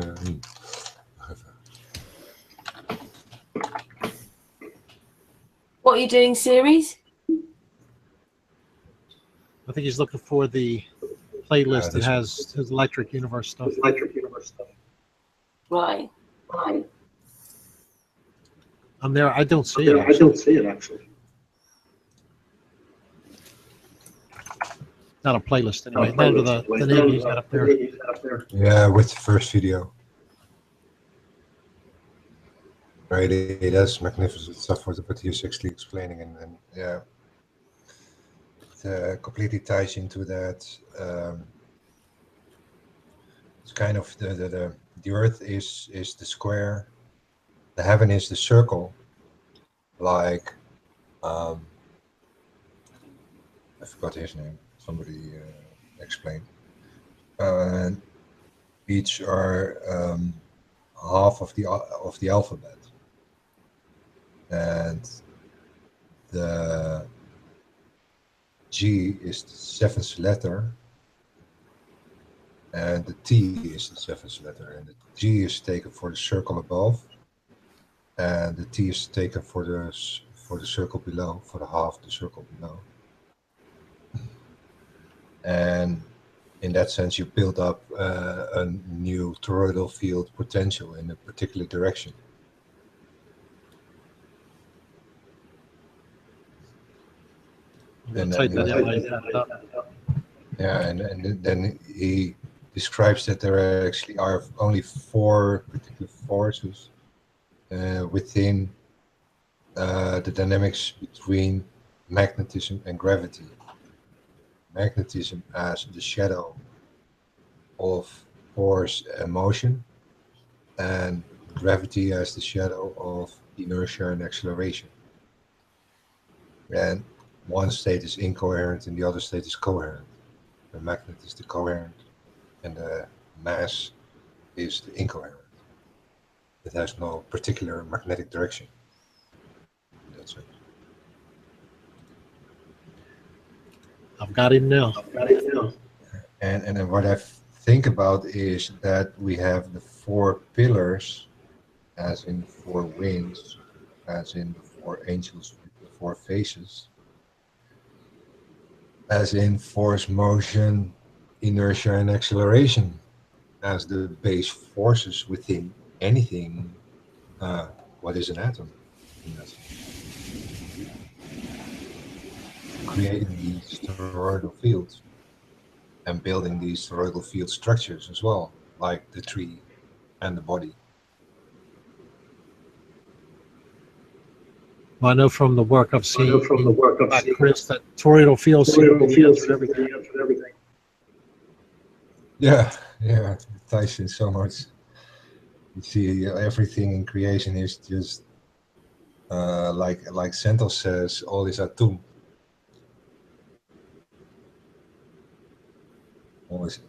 What are you doing, Ceres? I think he's looking for the playlist that has his electric universe stuff. Right. I'm there. I don't see it. Actually. Not a playlist anyway. Not under the name he's got up there. Yeah, with the first video. Right, it has magnificent stuff with what he's actually explaining, and yeah, it completely ties into that. It's kind of the earth is the square, the heaven is the circle, like I forgot his name. Somebody explained. And each are half of the alphabet, and the G is the seventh letter, and the T is the seventh letter, and the G is taken for the circle above, and the T is taken for the circle below, for the half of the circle below. And in that sense, you build up a new toroidal field potential in a particular direction. And then he describes that there actually are only 4 particular forces within the dynamics between magnetism and gravity. Magnetism as the shadow of force and motion, and gravity as the shadow of inertia and acceleration. And one state is incoherent and the other state is coherent. The magnet is the coherent and the mass is the incoherent. It has no particular magnetic direction. That's it. I've got him now. And then what I think about is that we have the 4 pillars, as in 4 wings, as in the 4 angels with the 4 faces, as in force, motion, inertia, and acceleration, as the base forces within anything. What is an atom? Creating these toroidal fields and building these toroidal field structures as well, like the tree and the body. Well, I know from the work I've seen by Chris that toroidal fields seem to be the answer to everything. Yeah, it ties in so much. You see, everything in creation is just like Santos says, all is atom. All is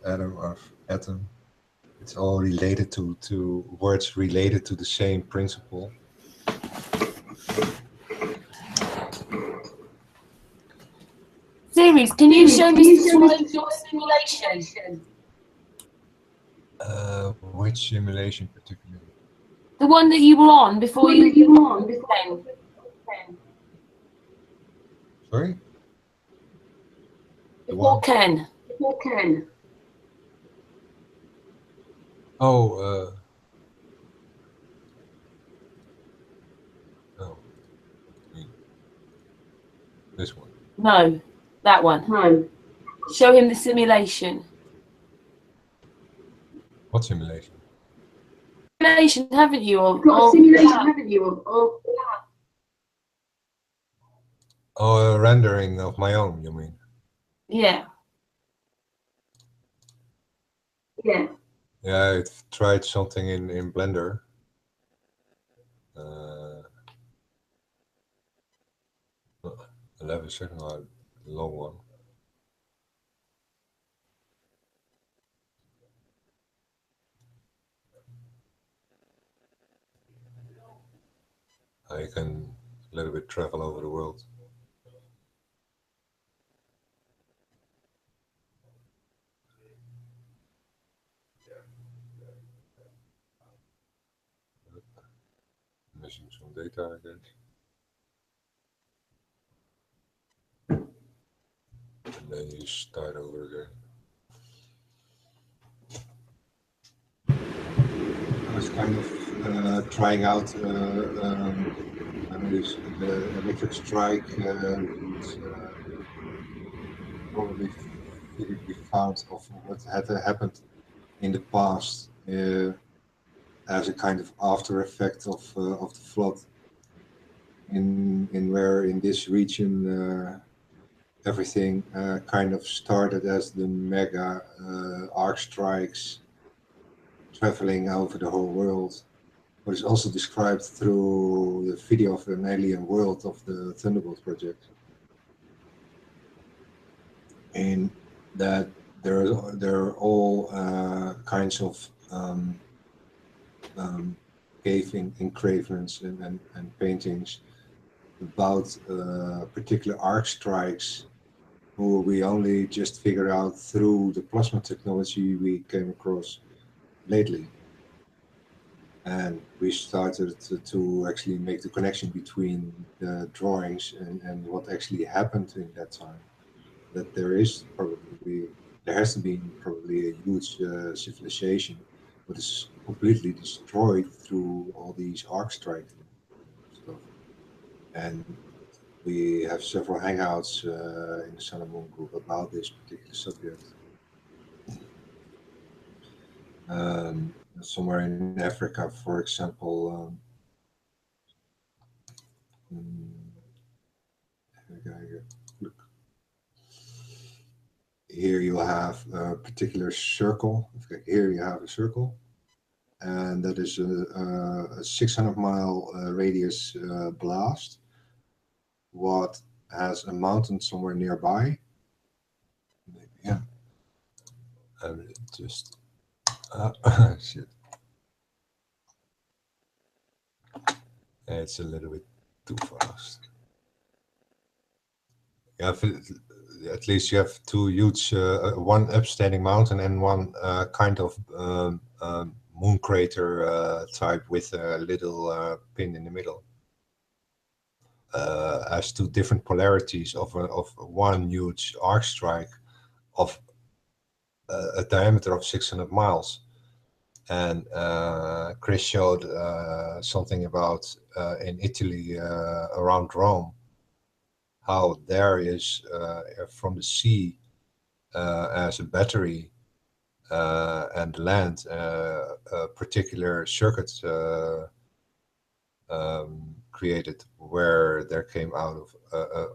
atom. It's all related to words related to the same principle. Ceres, can you show me your simulation? Which simulation particularly? The one that you were on before you were on before. Sorry? Before Ken. Oh, no. This one. No, that one. No. Show him the simulation. What simulation? Simulation, haven't you? Oh, a rendering of my own, you mean? Yeah. Yeah, I've tried something in Blender. 11 seconds, a long one. I can a little bit travel over the world. Missing some data, I guess. And then you start over again. I was kind of trying out the electric strike. Probably be found of what had happened in the past as a kind of after effect of the flood. In this region everything kind of started as the mega arc strikes traveling over the whole world, but is also described through the video of an alien world of the Thunderbolt project. In that there are all kinds of cave engravings and paintings about particular arc strikes who we only just figured out through the plasma technology we came across lately. And we started to actually make the connection between the drawings and what actually happened in that time. That there has to be probably a huge civilization, but is completely destroyed through all these arc strike stuff. And we have several hangouts in the Sun and Moon group about this particular subject. Somewhere in Africa, for example, look. Here you have a particular circle. Okay, here you have a circle, and that is a 600-mile radius blast. What has a mountain somewhere nearby? Maybe, yeah. Just shit. It's a little bit too fast. You have, at least you have two huge, one upstanding mountain and one kind of moon crater type with a little pin in the middle. As two different polarities of one huge arc strike of a diameter of 600 miles. And Chris showed something about in Italy around Rome, how there is from the sea as a battery and land a particular circuit created where there came out of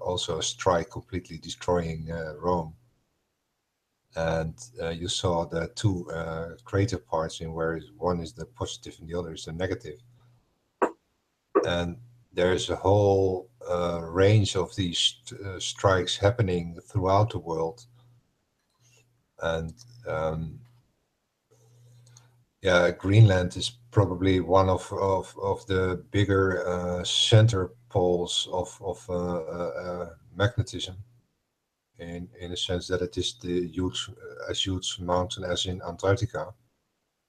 also a strike completely destroying Rome. And you saw the two crater parts in where one is the positive and the other is the negative. And there's a whole range of these strikes happening throughout the world. And yeah, Greenland is probably one of the bigger center poles of magnetism. In a sense that it is the huge mountain as in Antarctica,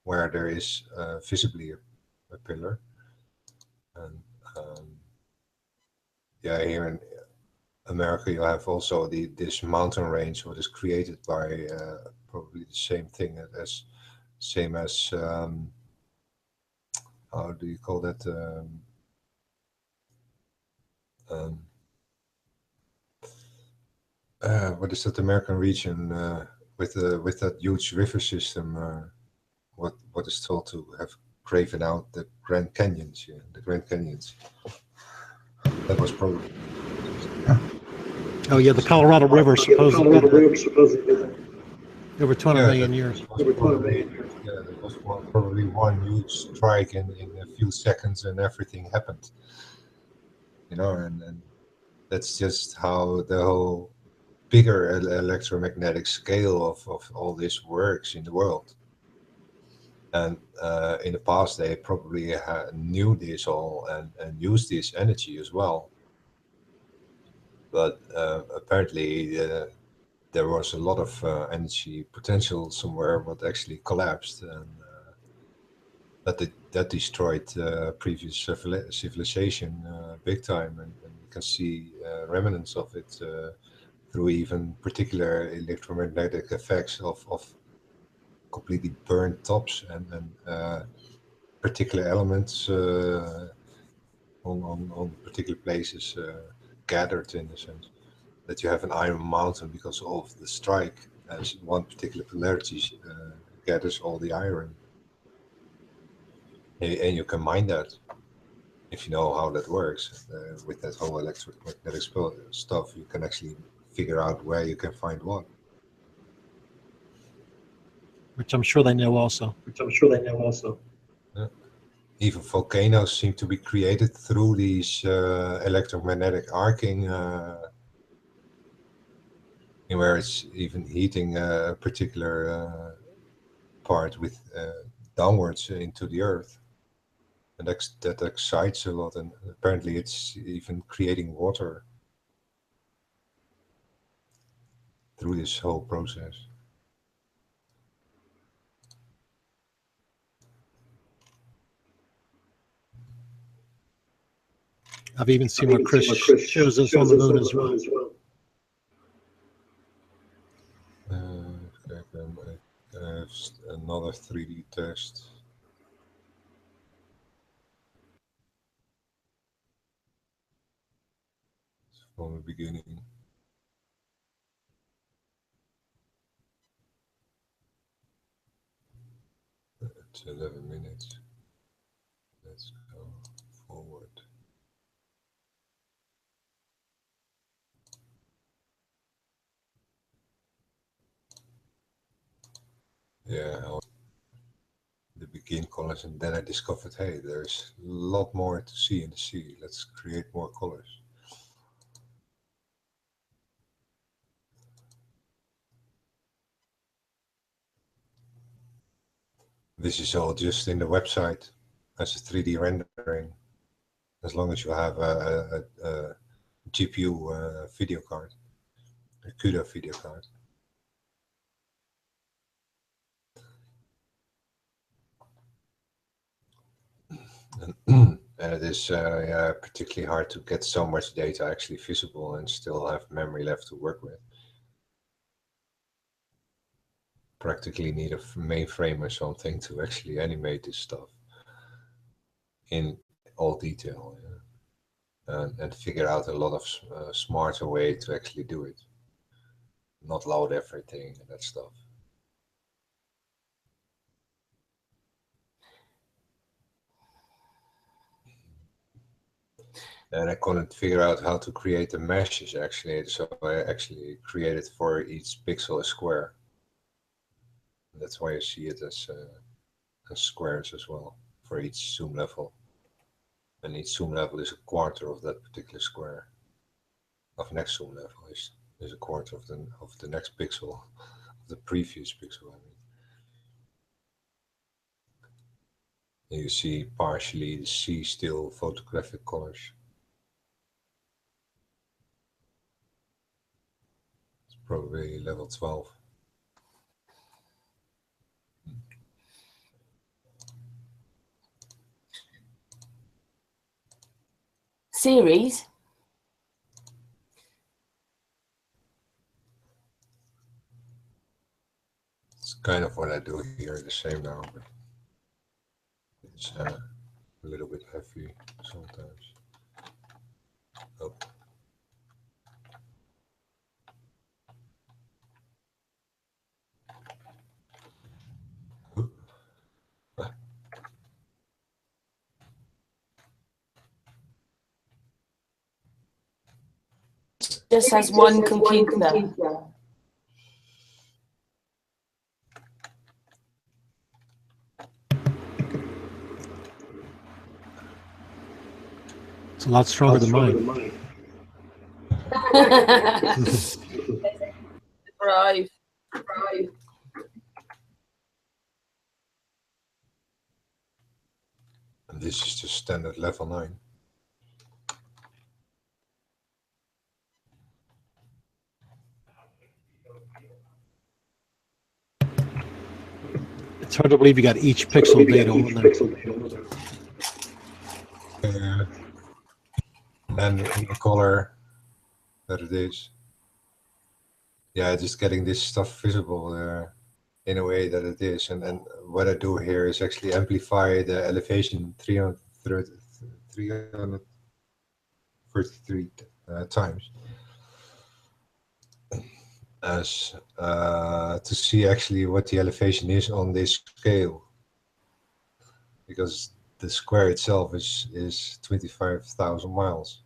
where there is visibly a pillar. And yeah, here in America you have also this mountain range, what is created by probably the same thing as how do you call that? What is that American region with that huge river system? What is thought to have craven out the Grand Canyons? Yeah, the Grand Canyons. That was probably. Oh yeah, the Colorado River supposedly. Over 200 million years. There was probably one huge strike in a few seconds, and everything happened. You know, and that's just how the whole bigger electromagnetic scale of all this works in the world. And in the past, they probably knew this all and used this energy as well. But apparently, there was a lot of energy potential somewhere, but actually collapsed, and that destroyed previous civilization big time, and you can see remnants of it through even particular electromagnetic effects of completely burnt tops and particular elements on particular places gathered, in a sense that you have an iron mountain because of the strike, as one particular polarity gathers all the iron, and you can mine that if you know how that works. With that whole electromagnetic stuff, you can actually figure out where you can find what. Which I'm sure they know also. Yeah. Even volcanoes seem to be created through these electromagnetic arcing, where it's even heating a particular part with downwards into the earth. And that excites a lot, and apparently it's even creating water through this whole process. I've even seen where Chris shows us on the moon as well. Another 3D test. From the beginning. It's 11 minutes. Let's go forward. Yeah, the begin colors, and then I discovered, hey, there's a lot more to see in the sea. Let's create more colors. This is all just in the website as a 3D rendering, as long as you have a GPU video card, a CUDA video card. And it is particularly hard to get so much data actually visible and still have memory left to work with. Practically need a mainframe or something to actually animate this stuff in all detail, and figure out a lot of smarter way to actually do it. Not load everything and that stuff. And I couldn't figure out how to create the meshes actually, so I actually created for each pixel a square. That's why you see it as squares as well for each zoom level. And each zoom level is a quarter of that particular square. Of next zoom level is a quarter of the next pixel, of the previous pixel, I mean. And you see partially the sea still photographic colors. It's probably level 12. Ceres. It's kind of what I do here, the same now, but it's a little bit heavy sometimes. Oh. Just has one computer. It's a lot stronger than mine. Thrive. And this is just standard level 9. It's hard to believe you got each pixel data on there. And in the color that it is. Yeah, just getting this stuff visible in a way that it is. And what I do here is actually amplify the elevation 333 times. As to see actually what the elevation is on this scale, because the square itself is 25,000 miles,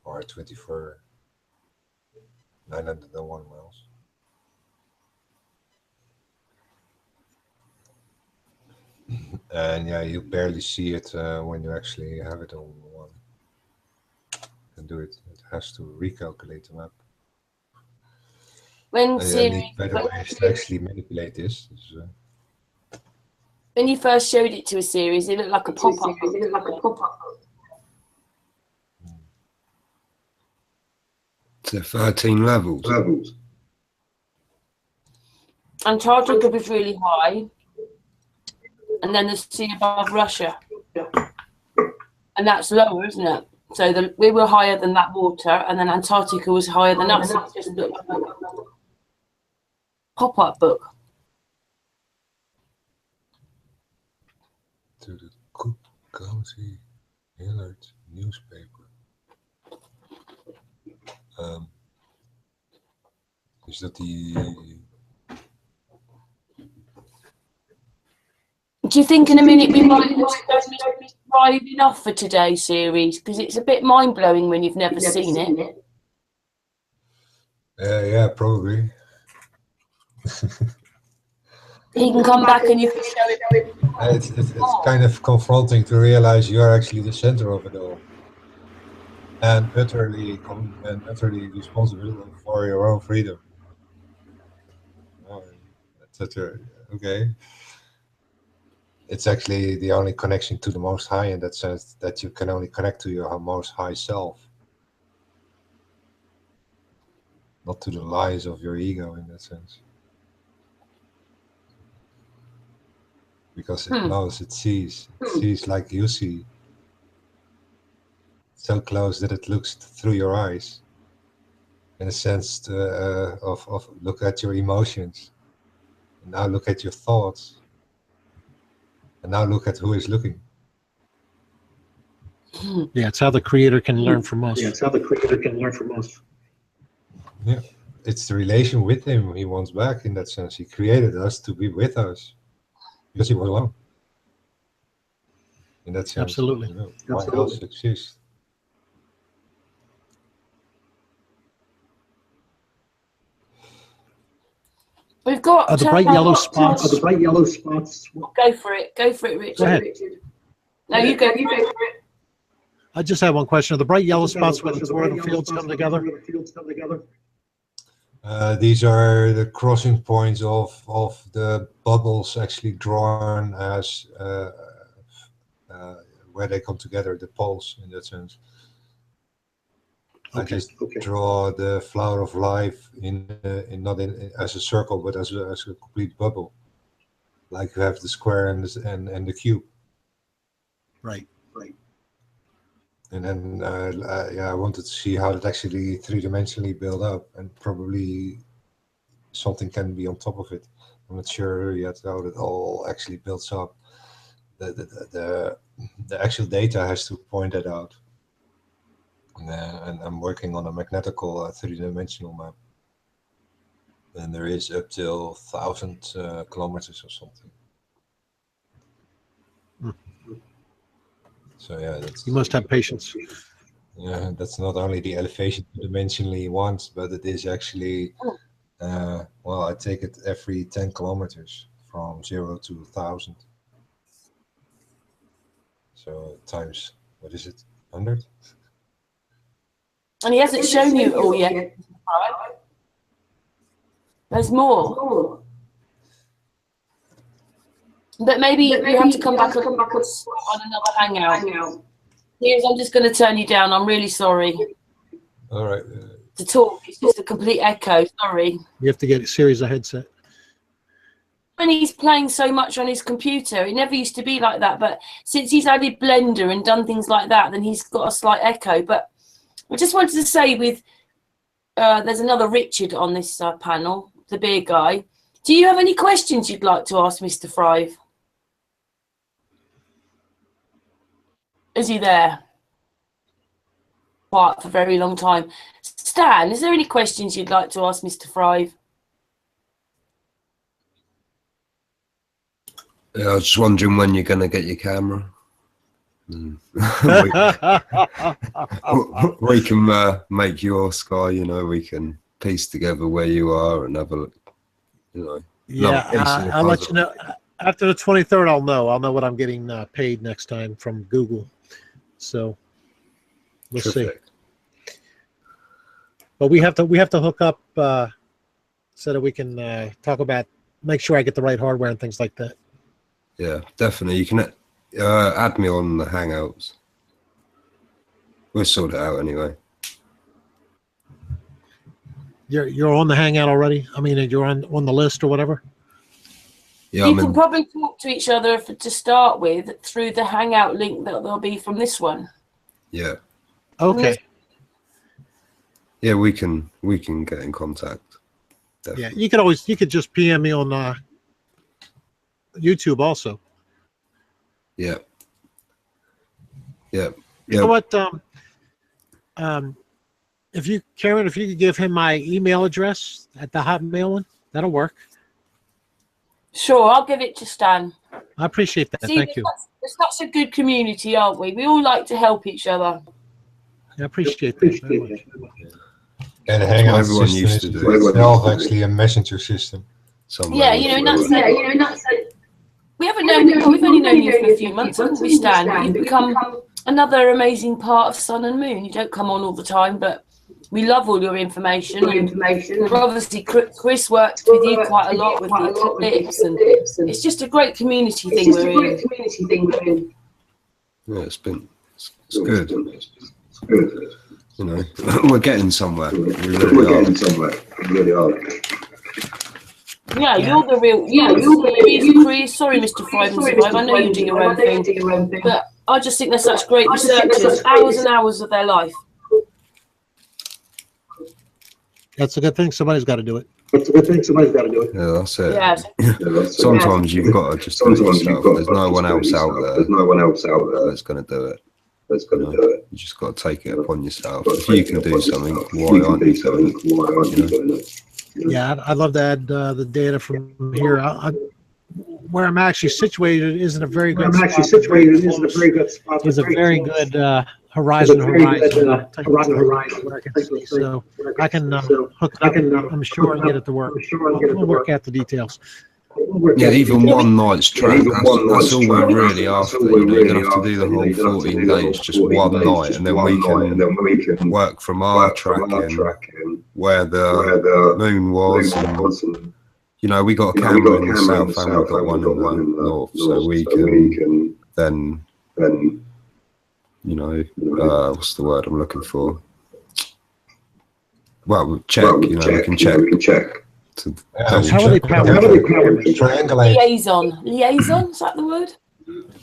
or 24,901 miles. And yeah, you barely see it when you actually have it on one and do it. It has to recalculate the map. When need better ways to actually manipulate this. When you first showed it to a series, it looked like a pop-up. So 13 levels. Antarctica was really high, and then the sea above Russia, and that's lower, isn't it? So we were higher than that water, and then Antarctica was higher than us. It's just a pop-up book. To the Cook County Herald newspaper. Is dat die... Do you think in a minute we might be driving off for today's series? Because it's a bit mind-blowing when you've never seen it. Yeah, probably. He can come back and you can show it. It's kind of confronting to realize you are actually the center of it all. And utterly responsible for your own freedom. Okay. It's actually the only connection to the Most High in that sense, that you can only connect to your Most High self. Not to the lies of your ego in that sense. Because it knows, it sees like you see. So close that it looks through your eyes. In a sense of look at your emotions. And now look at your thoughts. And now look at who is looking. Yeah, it's how the Creator can learn from us. Yeah, it's how the Creator can learn from us. Yeah, it's the relation with Him He wants back in that sense. He created us to be with us. Because He was alone. In that sense. Absolutely. You know, why else exist? We've got the bright yellow spots. The bright yellow spots. Go for it, Richard. Go ahead. No, you go for it. I just have one question. Are the bright yellow spots where the toroidal fields come together? These are the crossing points of the bubbles actually drawn as where they come together, the poles in that sense. I just draw the flower of life not as a circle, but as a complete bubble, like you have the square and the cube. Right. And then I wanted to see how it actually three-dimensionally build up, and probably something can be on top of it. I'm not sure yet how it all actually builds up. The actual data has to point that out. And I'm working on a magnetical three-dimensional map. And there is up till 1,000 kilometers or something. So yeah, you must have patience. Yeah, that's not only the elevation dimensionally once, but it is actually, well, I take it every 10 kilometers from 0 to 1,000. So times, what is it, 100? And he hasn't shown you it all yet. There's more. But maybe you have to come back on another hangout. Here's, I'm just going to turn you down. I'm really sorry. All right. To talk, it's just a complete echo. Sorry. You have to get Ceres a headset. When he's playing so much on his computer, it never used to be like that. But since he's added Blender and done things like that, then he's got a slight echo. But I just wanted to say there's another Richard on this panel, the beer guy. Do you have any questions you'd like to ask Mr. Thrive? Is he there? Quiet for a very long time. Stan, is there any questions you'd like to ask Mr. Thrive? Yeah, I was just wondering when you're going to get your camera. we can make your sky, you know, we can piece together where you are and have a look, you know. Yeah, I'll let you know. After the 23rd, I'll know what I'm getting paid next time from Google. So we'll see. But we have to hook up so that we can talk about, make sure I get the right hardware and things like that. Yeah, definitely. You can add me on the Hangouts. We'll sort it out anyway. You're on the Hangout already? I mean, you're on the list or whatever? Yeah, you can probably talk to each other to start with through the Hangout link that there'll be from this one. Yeah. Okay. Yeah, we can get in contact. Definitely. Yeah, you could just PM me on YouTube also. Yeah. Yeah. You know what? If you, Karen, if you could give him my email address at the Hotmail one, that'll work. Sure, I'll give it to Stan. I appreciate that. See, Thank you. we're such a good community, aren't we? We all like to help each other. I appreciate that very much. Yeah, the Hangout everyone system used is to do it. itself actually a messenger system. Yeah, you know, and that's it. We haven't known, we've only known you for a few months, haven't we, Stan? But you've become another amazing part of Sun and Moon. You don't come on all the time, but we love all your information. Obviously, Chris worked with you quite a lot with the clips, and it's just a great community thing we're in. Yeah, it's good. It's good. You know, we're getting somewhere. We really are. Yeah, you're the real. Yeah, you're the reason. Chris, sorry, MrThriveAndSurvive. I know you do your own thing, but I just think they're such great researchers. Hours and hours of their life. That's a good thing. Somebody's got to do it. Yeah, that's it. Yeah. Sometimes you've got to just do it yourself. There's no one else out there. That's going to do it. You just got to take it upon yourself. If you can do something, why aren't you doing it? Yeah, I'd love to add the data from here. Where I'm actually situated isn't a very good spot. It's a very good horizon. So I can hook it up, I'm sure, and get it to work. We'll work out the details. Yeah, even one night's track, that's all we're really after. You know, you don't have to do the whole 14 days, just one night, and then we can work from our tracking where the moon was. And, you know, we got a camera in the south and we've got one in the north, so we can then, you know, what's the word I'm looking for? Well, check, you know, we can check. How are they triangulate? Liaison, is that the word?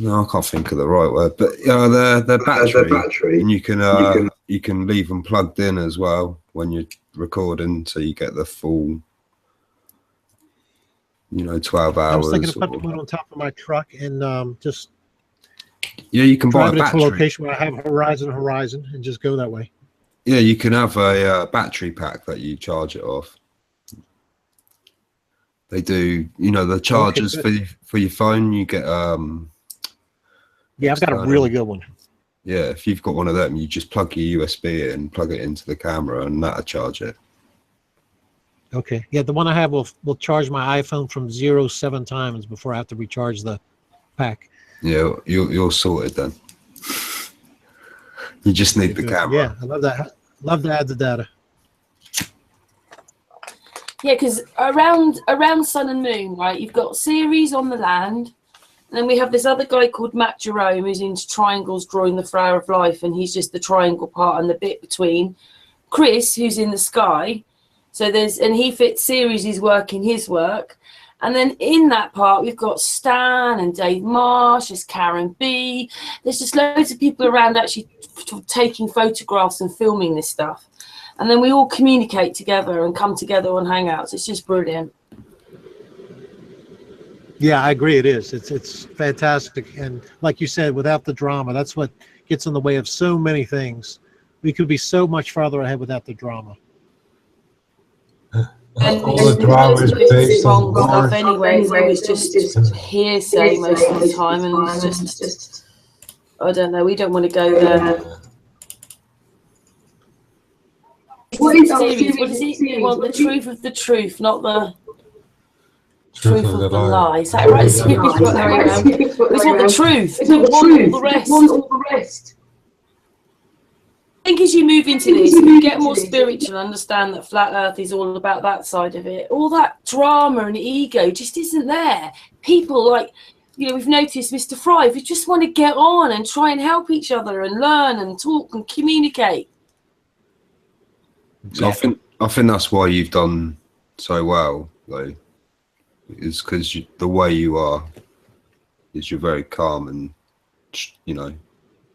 No, I can't think of the right word, but they're battery, and you can leave them plugged in as well when you're recording, so you get the full, you know, 12 hours. I was thinking of putting one on top of my truck and just you can buy a drive it to a battery. location where I have horizon, and just go that way. Yeah, you can have a battery pack that you charge it off. They do, you know, the chargers for your phone. You get yeah, I've got a really good one. Yeah, if you've got one of them, you just plug your USB in, plug it into the camera, and that'll charge it. Okay, yeah, the one I have will charge my iPhone from 0 to 7 times before I have to recharge the pack. Yeah, you're sorted then. You just need the camera. Yeah, I love that. Love to add the data. Yeah, because around Sun and Moon, right, you've got Ceres on the land, and then we have this other guy called Matt Jerome who's into triangles, drawing the flower of life, and he's just the triangle part and the bit between. Chris, who's in the sky, so and he fits Ceres' work in his work. And then in that part, we've got Stan and Dave Marsh, there's Karen B. There's just loads of people around actually taking photographs and filming this stuff. And then we all communicate together and come together on Hangouts. It's just brilliant. Yeah, I agree. It is. It's fantastic. And like you said, without the drama, that's what gets in the way of so many things. We could be so much farther ahead without the drama. And all the drama is based on stuff anyway, so it's just hearsay most of the time, and it's just I don't know. We don't want to go there. What is Ceres? What is it? You want the truth of the truth, not the truth of the lie. Is that right? We want the truth. We want all the rest. I think as you move into this, you get more spiritual, understand that flat Earth is all about that side of it. All that drama and ego just isn't there. People like, you know, we've noticed MrThrive, we just want to get on and try and help each other and learn and talk and communicate. Exactly. I think that's why you've done so well, though, is because the way you are is you're very calm and, you know,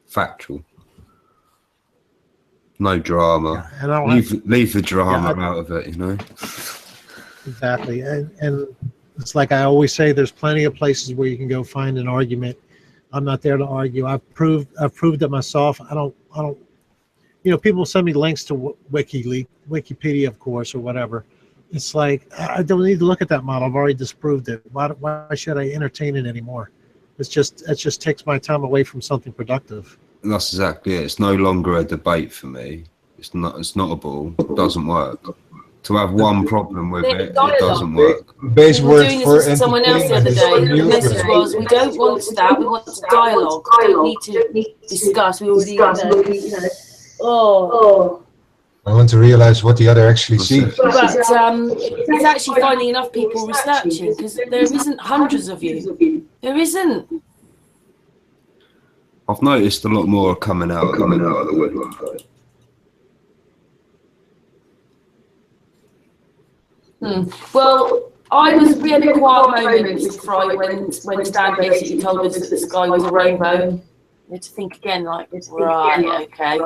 factual. No drama. And I don't leave the drama out of it, you know. Exactly, and it's like I always say, there's plenty of places where you can go find an argument. I'm not there to argue. I've proved it myself. I don't. You know, people send me links to Wikipedia, of course, or whatever. It's like, I don't need to look at that model. I've already disproved it. Why should I entertain it anymore? It just takes my time away from something productive. And that's exactly it. It's no longer a debate for me. It's not a ball. It doesn't work. To have one problem with it doesn't work. Base we were doing this with someone else the other day. The message was, we don't want that. We want dialogue. We don't need to discuss. We already know. Oh. I want to realize what the other actually sees. But it's actually finding enough people researching, because there isn't hundreds of you. There isn't. I've noticed a lot more coming out of the woodwork. Well, we had a quiet moment this Friday when Stan basically told us that the sky was a rainbow. We had to think again, like, right, okay,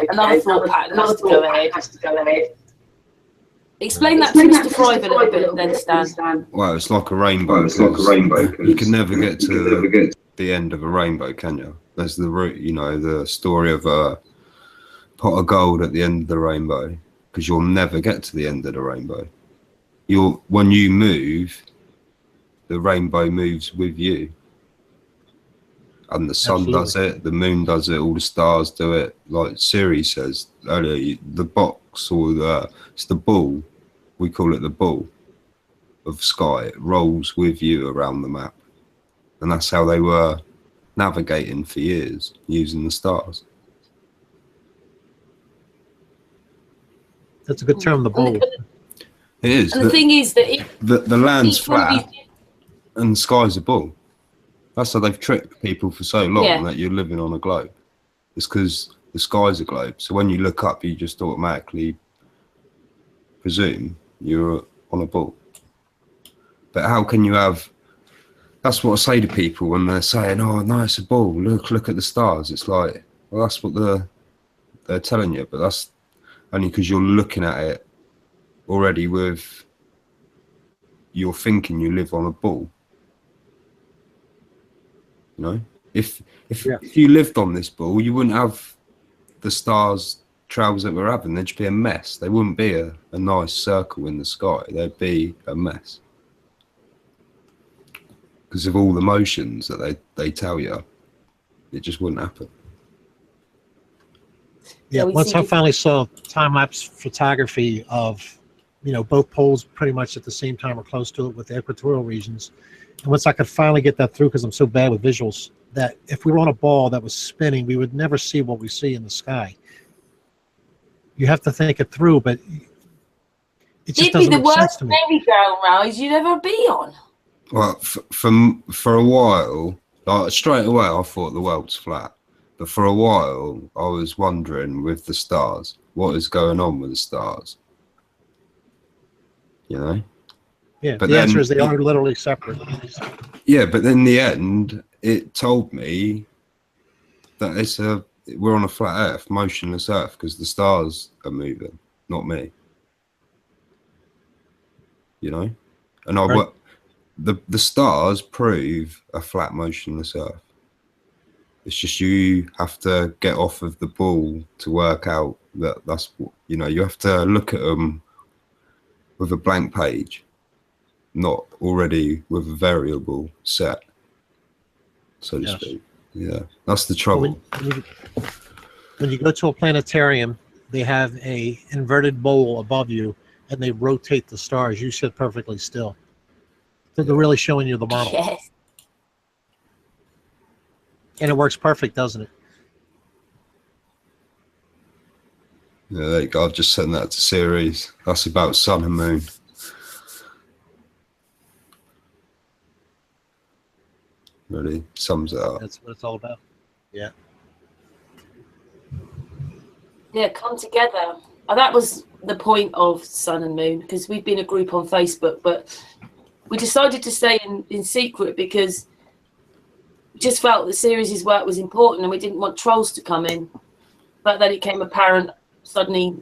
another thought pattern has to go ahead. Explain that to Mr. Thrive a little bit then, Stan. Well, it's like a rainbow. You can never get to the end of a rainbow, can you? There's the root, you know, the story of a pot of gold at the end of the rainbow, because you'll never get to the end of the rainbow. When you move, the rainbow moves with you. And the sun does it, the moon does it, all the stars do it. Like Ceres says earlier, the box, or it's the ball, we call it the ball of sky. It rolls with you around the map. And that's how they were navigating for years, using the stars. That's a good term, the ball. It is. And the thing is that the land's flat and the sky's a ball. That's how they've tricked people for so long, that you're living on a globe. It's because the sky's a globe. So when you look up, you just automatically presume you're on a ball. But how can you have... That's what I say to people when they're saying, oh, no, it's a ball. Look at the stars. It's like, well, that's what they're telling you. But that's only because you're looking at it already with... You're thinking you live on a ball. You know, if you lived on this ball, you wouldn't have the stars travels that we're having. They'd just be a mess. They wouldn't be a nice circle in the sky. They'd be a mess because of all the motions that they tell you. It just wouldn't happen. Yeah, once I finally saw time-lapse photography of, you know, both poles pretty much at the same time or close to it with the equatorial regions. And once I could finally get that through, because I'm so bad with visuals, that if we were on a ball that was spinning, we would never see what we see in the sky. You have to think it through, but it just doesn't make sense to me. It'd be the worst merry-go-round you'd ever be on. Well, for a while, like straight away, I thought the world's flat. But for a while, I was wondering with the stars, what is going on with the stars? You know? Yeah, but the answer is they are literally separate. Yeah, but in the end, it told me that we're on a flat Earth, motionless Earth, because the stars are moving, not me. You know, and the stars prove a flat, motionless Earth. It's just you have to get off of the ball to work out that's what, you know. You have to look at them with a blank page. Not already with a variable set, so to speak. Yeah, that's the trouble. When you go to a planetarium, they have a inverted bowl above you, and they rotate the stars. You sit perfectly still. So they're really showing you the model. Yes. And it works perfect, doesn't it? Yeah, there you go. I've just sent that to Ceres. That's about sun and moon. Really sums it up. That's what it's all about. Yeah. Yeah, come together. That was the point of Sun and Moon, because we've been a group on Facebook, but we decided to stay in secret because we just felt that Ceres' work was important and we didn't want trolls to come in. But then it became apparent suddenly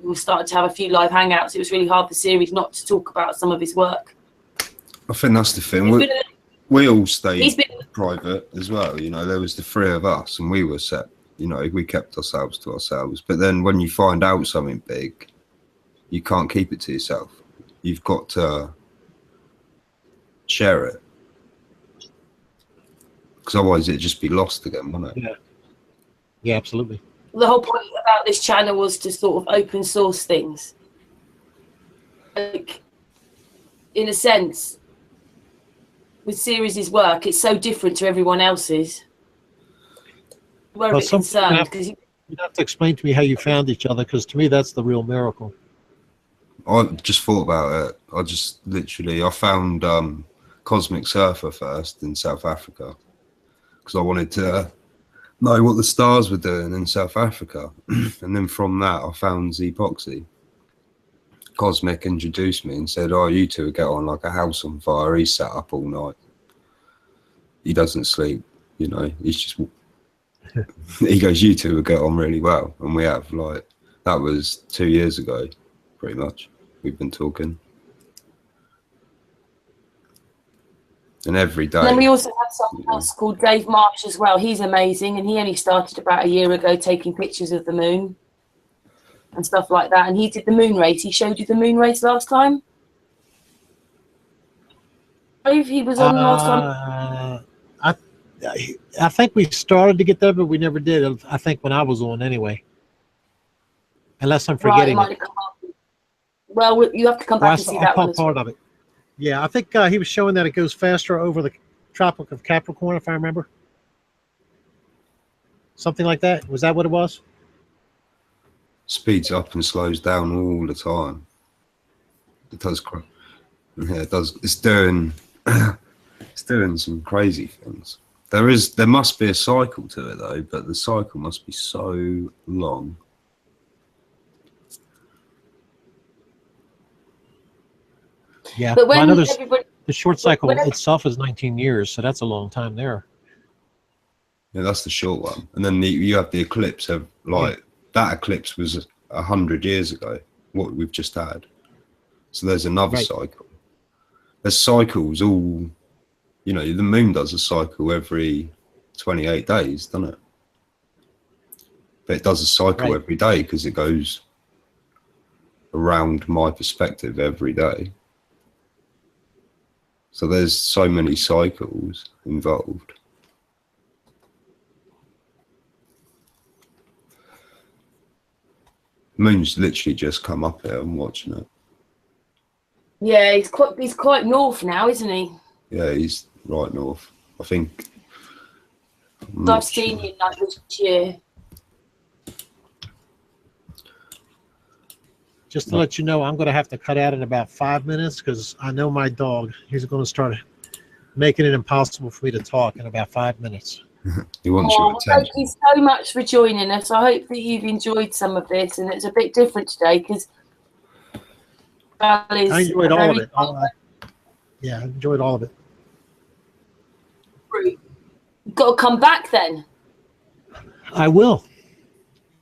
we started to have a few live hangouts. It was really hard for Ceres not to talk about some of his work. I think that's the thing. We all stayed private as well. You know, there was the three of us, and we were set. You know, we kept ourselves to ourselves. But then when you find out something big, you can't keep it to yourself. You've got to share it, because otherwise it'd just be lost again, wouldn't it? Yeah. Yeah, absolutely. The whole point about this channel was to sort of open source things. Like, in a sense, with Ceres' work, it's so different to everyone else's. We're a bit concerned because you'd have to explain to me how you found each other, because to me that's the real miracle. I just thought about it. I found Cosmic Surfer first in South Africa, because I wanted to know what the stars were doing in South Africa. And then from that, I found Zepoxy. Cosmic introduced me and said, oh, you two would get on like a house on fire. He sat up all night. He doesn't sleep, you know, he's just... He goes, you two would get on really well. And we have, like, that was 2 years ago, pretty much. We've been talking. And every day. And then we also have someone else called Dave Marsh as well. He's amazing, and he only started about a year ago taking pictures of the moon and stuff like that. And he did the moon race. He showed you the moon race last time. Dave, he was on last time. I think we started to get there, but we never did. I think when I was on, anyway. Unless I'm forgetting. Right, well, you have to come back and see that one. Part of it. Yeah, I think he was showing that it goes faster over the Tropic of Capricorn, if I remember. Something like that. Was that what it was? Speeds up and slows down all the time. It does. Yeah, it does. It's doing. It's doing some crazy things. There must be a cycle to it though, but the cycle must be so long. Yeah, but when the short cycle itself is 19 years, so that's a long time there. Yeah, that's the short one. And then you have the eclipse of that eclipse was 100 years ago, what we've just had. So there's another cycle. There's cycles all, you know, the moon does a cycle every 28 days, doesn't it? But it does a cycle every day because it goes around my perspective every day. So there's so many cycles involved. Moon's literally just come up here. I'm watching it. Yeah, he's quite north now, isn't he? Yeah, he's right north. I think. I've seen him like this year. Just to let you know, I'm going to have to cut out in about 5 minutes because I know my dog. He's going to start making it impossible for me to talk in about 5 minutes. He wants your attention. Thank you so much for joining us. I hope that you've enjoyed some of this, and it's a bit different today because I enjoyed all of it. Yeah, I enjoyed all of it. You've got to come back then. I will.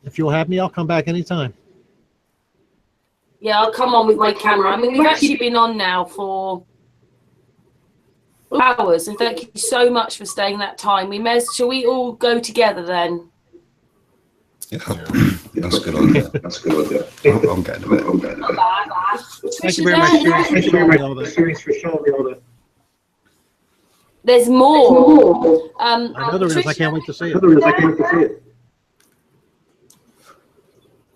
If you'll have me, I'll come back anytime. Yeah, I'll come on with my camera. I mean, we've actually been on now for hours, and thank you so much for staying that time. Shall we all go together then? Yeah, that's a good idea. That's a good idea. I'm getting a bit. Thank you very much, Ceres, for showing me all that. There's more. I know there is. I can't wait to see it.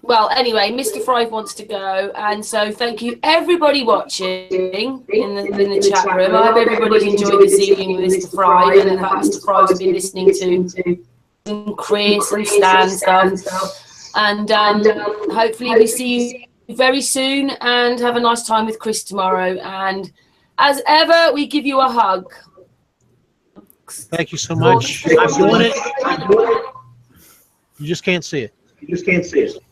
Well, anyway, Mr. Thrive wants to go, and so thank you everybody watching in the chat room. I hope everybody's enjoyed this evening with Mr. Thrive, and in fact Mr. Thrive's been listening to Chris and Stan stuff. And hopefully we see you very soon, and have a nice time with Chris tomorrow. And as ever, we give you a hug. Thank you so much. I'm doing it. You just can't see it.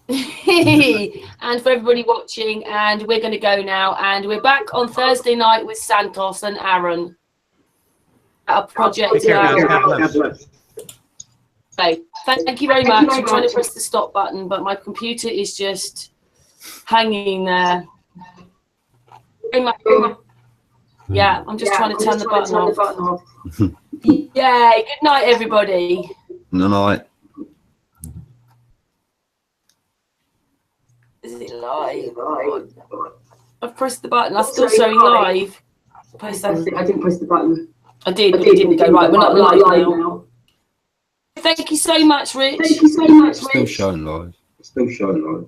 And for everybody watching, and we're going to go now, and we're back on Thursday night with Santos and Aaron. A project. Take care, guys. God bless. Bye. Thank you very much. I'm trying to press the stop button, but my computer is just hanging there. Yeah, I'm just trying to turn the button off. Yeah, good night, everybody. Good night. Is it live? I've pressed the button. I'm still showing live. I didn't press the button. I did, but it didn't go right. We're not live now. Thank you so much, Rich. Thank you so much, Rich. Still showing live.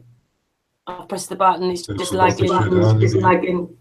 I've pressed the button. It's just lagging.